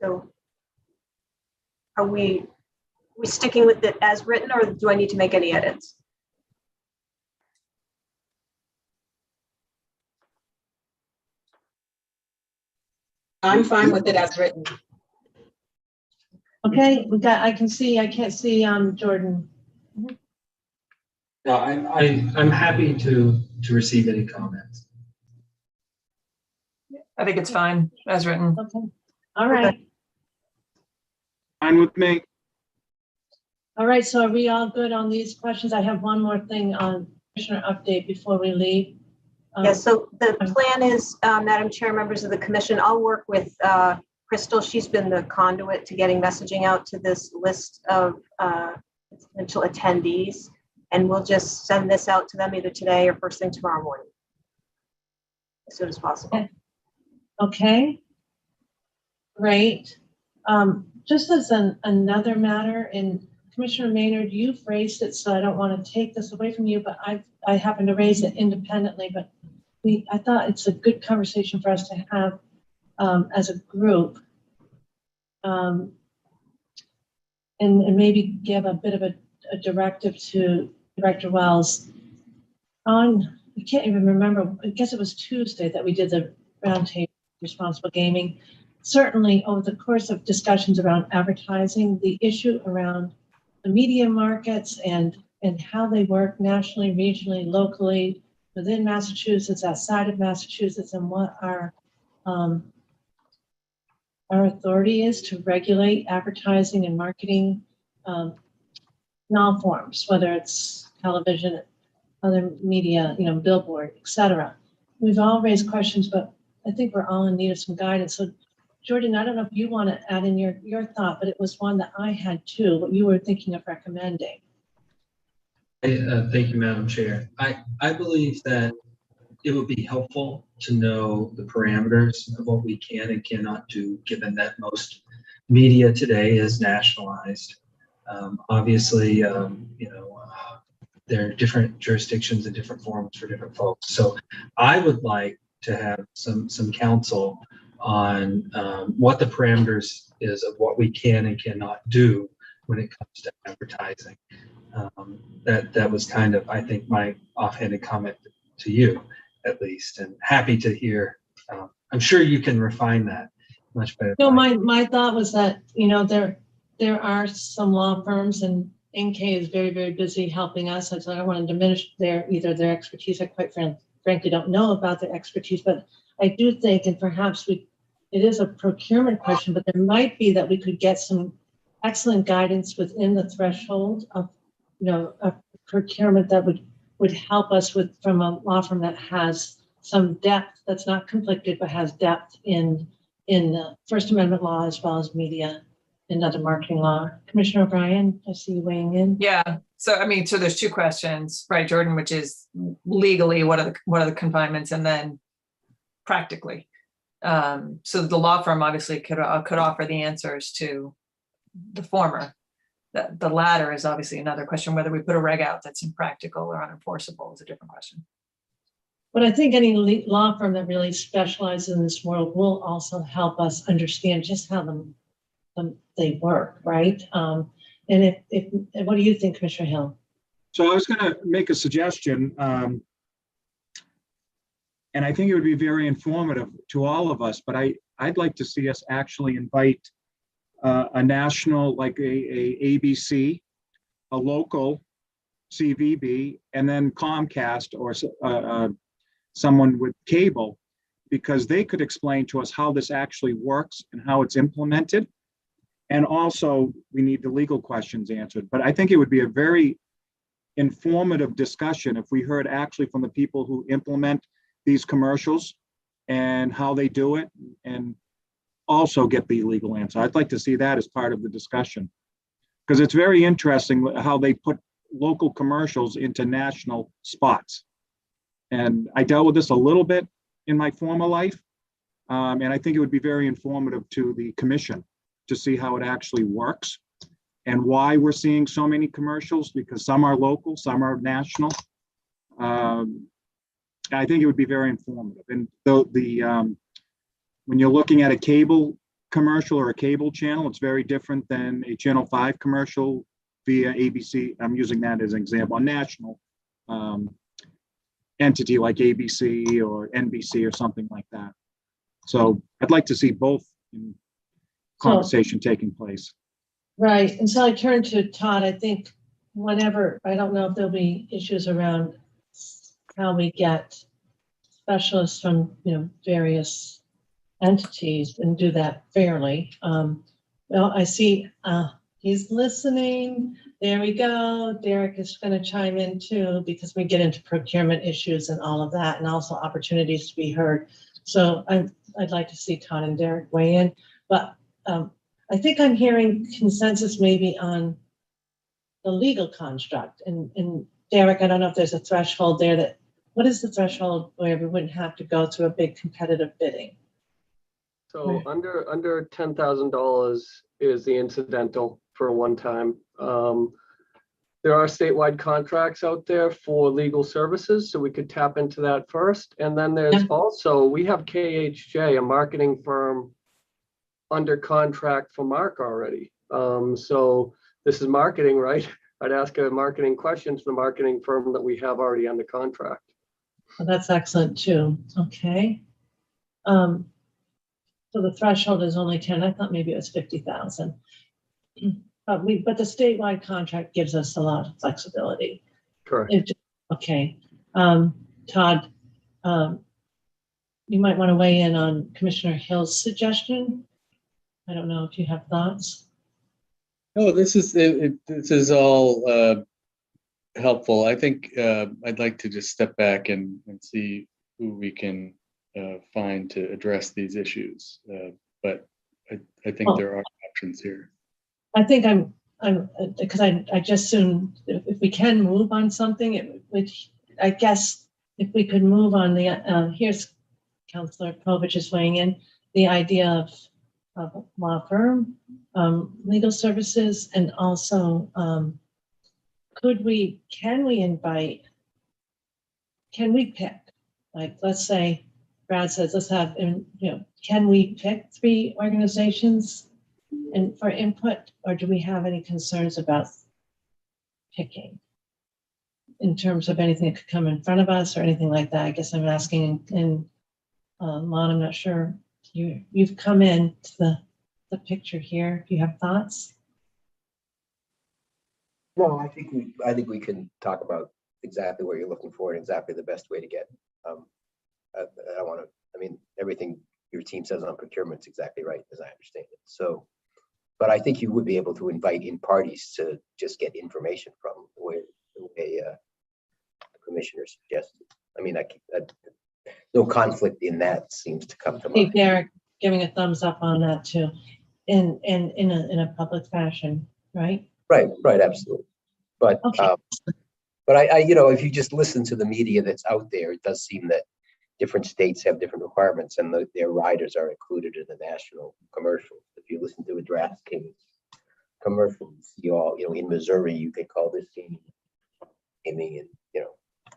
So are we sticking with it as written, or do I need to make any edits? I'm fine with it as written. Okay, I can't see Jordan. No, I'm happy to receive any comments. I think it's fine as written. Okay, all right. Fine with me. All right, so are we all good on these questions? I have one more thing on commissioner update before we leave. Yes, so the plan is, Madam Chair, members of the commission, I'll work with Crystal. She's been the conduit to getting messaging out to this list of potential attendees. And we'll just send this out to them either today or first thing tomorrow morning, as soon as possible. Okay, great. Just as another matter, and Commissioner Maynard, you've raised it, so I don't want to take this away from you, but I happen to raise it independently, but I thought it's a good conversation for us to have as a group, and maybe give a bit of a directive to Director Wells on, I can't even remember, I guess it was Tuesday that we did the roundtable responsible gaming. Certainly over the course of discussions around advertising, the issue around the media markets and how they work nationally, regionally, locally, within Massachusetts, outside of Massachusetts, and what our authority is to regulate advertising and marketing in all forms, whether it's television, other media, billboard, et cetera. We've all raised questions, but I think we're all in need of some guidance. So Jordan, I don't know if you want to add in your thought, but it was one that I had too, what you were thinking of recommending. Thank you, Madam Chair. I believe that it would be helpful to know the parameters of what we can and cannot do, given that most media today is nationalized. Obviously, there are different jurisdictions and different forms for different folks. So I would like to have some counsel on what the parameters is of what we can and cannot do when it comes to advertising. That was kind of, I think, my offhanded comment to you, at least, and happy to hear. I'm sure you can refine that much better. No, my thought was that, there are some law firms, and NK is very, very busy helping us. So I don't want to diminish their expertise. I quite frankly don't know about their expertise, but I do think, and perhaps it is a procurement question, but there might be that we could get some excellent guidance within the threshold of, a procurement that would help us from a law firm that has some depth, that's not conflicted, but has depth in First Amendment law as well as media and other marketing law. Commissioner O'Brien, I see you weighing in. Yeah. So there's two questions, right, Jordan, which is legally, what are the confinements, and then practically. So the law firm obviously could offer the answers to the former. The latter is obviously another question. Whether we put a reg out that's impractical or unenforceable is a different question. But I think any law firm that really specializes in this world will also help us understand just how they work, right? And what do you think, Commissioner Hill? So I was going to make a suggestion, and I think it would be very informative to all of us, but I'd like to see us actually invite a national, like a ABC, a local CVB, and then Comcast or someone with cable, because they could explain to us how this actually works and how it's implemented. And also, we need the legal questions answered. But I think it would be a very informative discussion if we heard actually from the people who implement these commercials and how they do it, and also get the legal answer. I'd like to see that as part of the discussion, because it's very interesting how they put local commercials into national spots. And I dealt with this a little bit in my former life, and I think it would be very informative to the commission to see how it actually works and why we're seeing so many commercials, because some are local, some are national. I think it would be very informative. And when you're looking at a cable commercial or a cable channel, it's very different than a Channel 5 commercial via ABC. I'm using that as an example, a national entity like ABC or NBC or something like that. So I'd like to see both in conversation taking place. Right. And so I turn to Todd. I think I don't know if there'll be issues around how we get specialists from, various entities and do that fairly. Well, I see he's listening. There we go. Derek is going to chime in too, because we get into procurement issues and all of that, and also opportunities to be heard. So I'd like to see Todd and Derek weigh in, but I think I'm hearing consensus maybe on the legal construct. And Derek, I don't know if there's a threshold there what is the threshold where we wouldn't have to go through a big competitive bidding? So under $10,000 is the incidental for a one-time. There are statewide contracts out there for legal services, so we could tap into that first. And then there's also, we have KHJ, a marketing firm, under contract for Mark already. So this is marketing, right? I'd ask a marketing question to the marketing firm that we have already under contract. Well, that's excellent too. Okay. So the threshold is only 10. I thought maybe it was 50,000. But the statewide contract gives us a lot of flexibility. Correct. Okay. Todd, you might want to weigh in on Commissioner Hill's suggestion. I don't know if you have thoughts. No, this is all helpful. I think I'd like to just step back and see who we can find to address these issues. But I think there are options here. I think I'm because I just soon, if we can move on something, I guess if we could move on the, here's Councilor Povich is weighing in, the idea of law firm, legal services, and also can we pick, like, let's say Brad says, let's have, can we pick 3 organizations and for input, or do we have any concerns about picking in terms of anything that could come in front of us or anything like that? I guess I'm asking, and Lon, I'm not sure. You've come in to the picture here. Do you have thoughts? No, I think we can talk about exactly what you're looking for and exactly the best way to get. I mean, everything your team says on procurement's exactly right, as I understand it. So, but I think you would be able to invite in parties to just get information from the way the commissioner suggested. I mean, no conflict in that seems to come to mind. Derek giving a thumbs up on that too, in a public fashion, right? Right, absolutely. But okay. But I if you just listen to the media that's out there, it does seem that different states have different requirements, and their riders are included in the national commercial. If you listen to a DraftKings commercial, you all, in Missouri, you can call this gaming, and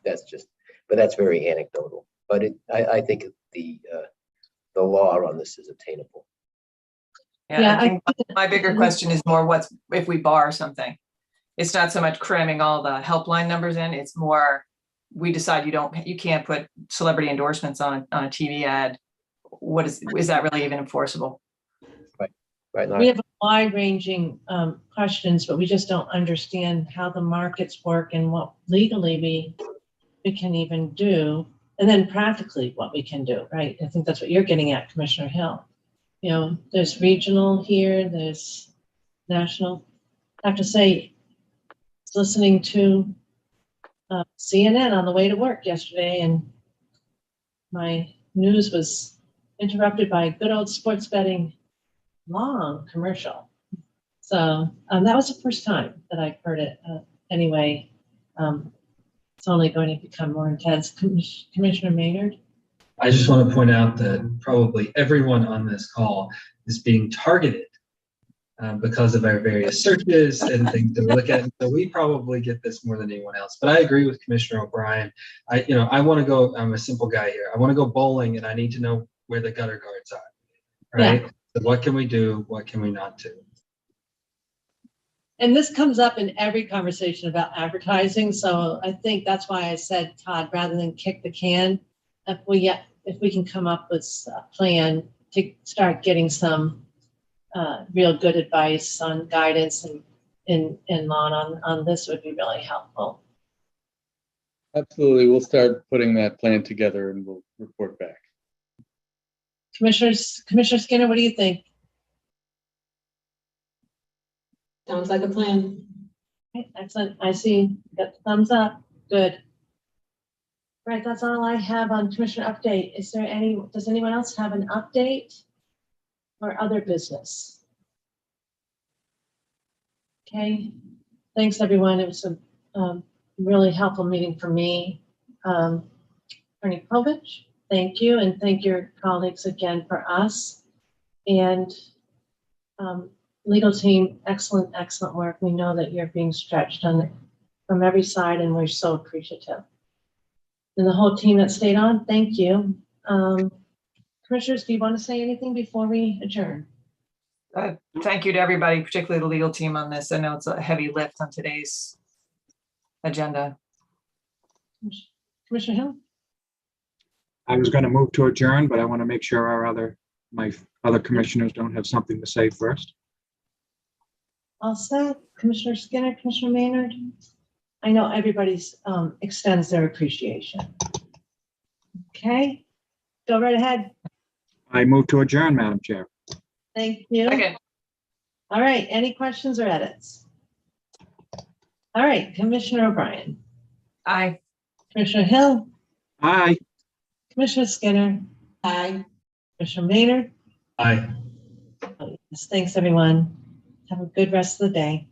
that's just, but that's very anecdotal. But I think the law on this is attainable. Yeah, I think my bigger question is more what's if we bar something. It's not so much cramming all the helpline numbers in. It's more we decide you can't put celebrity endorsements on a TV ad. Is that really even enforceable? Right. We have wide-ranging questions, but we just don't understand how the markets work and what legally we can even do, and then practically what we can do. Right? I think that's what you're getting at, Commissioner Hill. There's regional here, there's national. I have to say, listening to CNN on the way to work yesterday, and my news was interrupted by good old sports betting long commercial. So that was the first time that I've heard it. Anyway, it's only going to become more intense. Commissioner Maynard? I just want to point out that probably everyone on this call is being targeted because of our various searches and things to look at. So we probably get this more than anyone else. But I agree with Commissioner O'Brien. I want to go, I'm a simple guy here. I want to go bowling and I need to know where the gutter guards are, right? Yeah. So what can we do? What can we not do? And this comes up in every conversation about advertising. So I think that's why I said, Todd, rather than kick the can, if we can come up with a plan to start getting some real good advice on guidance and law on this would be really helpful. Absolutely. We'll start putting that plan together and we'll report back. Commissioner Skinner, what do you think? Sounds like a plan. Okay, excellent. I see. Got the thumbs up. Good. Right, that's all I have on Commissioner update. Does anyone else have an update or other business? Okay, thanks everyone. It was a really helpful meeting for me. Attorney Povich, thank you, and thank your colleagues again for us. And legal team, excellent work. We know that you're being stretched from every side, and we're so appreciative. And the whole team that stayed on, thank you. Commissioners, do you want to say anything before we adjourn? Thank you to everybody, particularly the legal team on this. I know it's a heavy lift on today's agenda. Commissioner Hill? I was going to move to adjourn, but I want to make sure my other commissioners don't have something to say first. All set. Commissioner Skinner, Commissioner Maynard? I know everybody's extends their appreciation. Okay, go right ahead. I move to adjourn, Madam Chair. Thank you. Second. All right, any questions or edits? All right, Commissioner O'Brien, Aye. Commissioner Hill, Aye. Commissioner Skinner, Aye. Commissioner Maynard. Aye. Yes, thanks, everyone. Have a good rest of the day.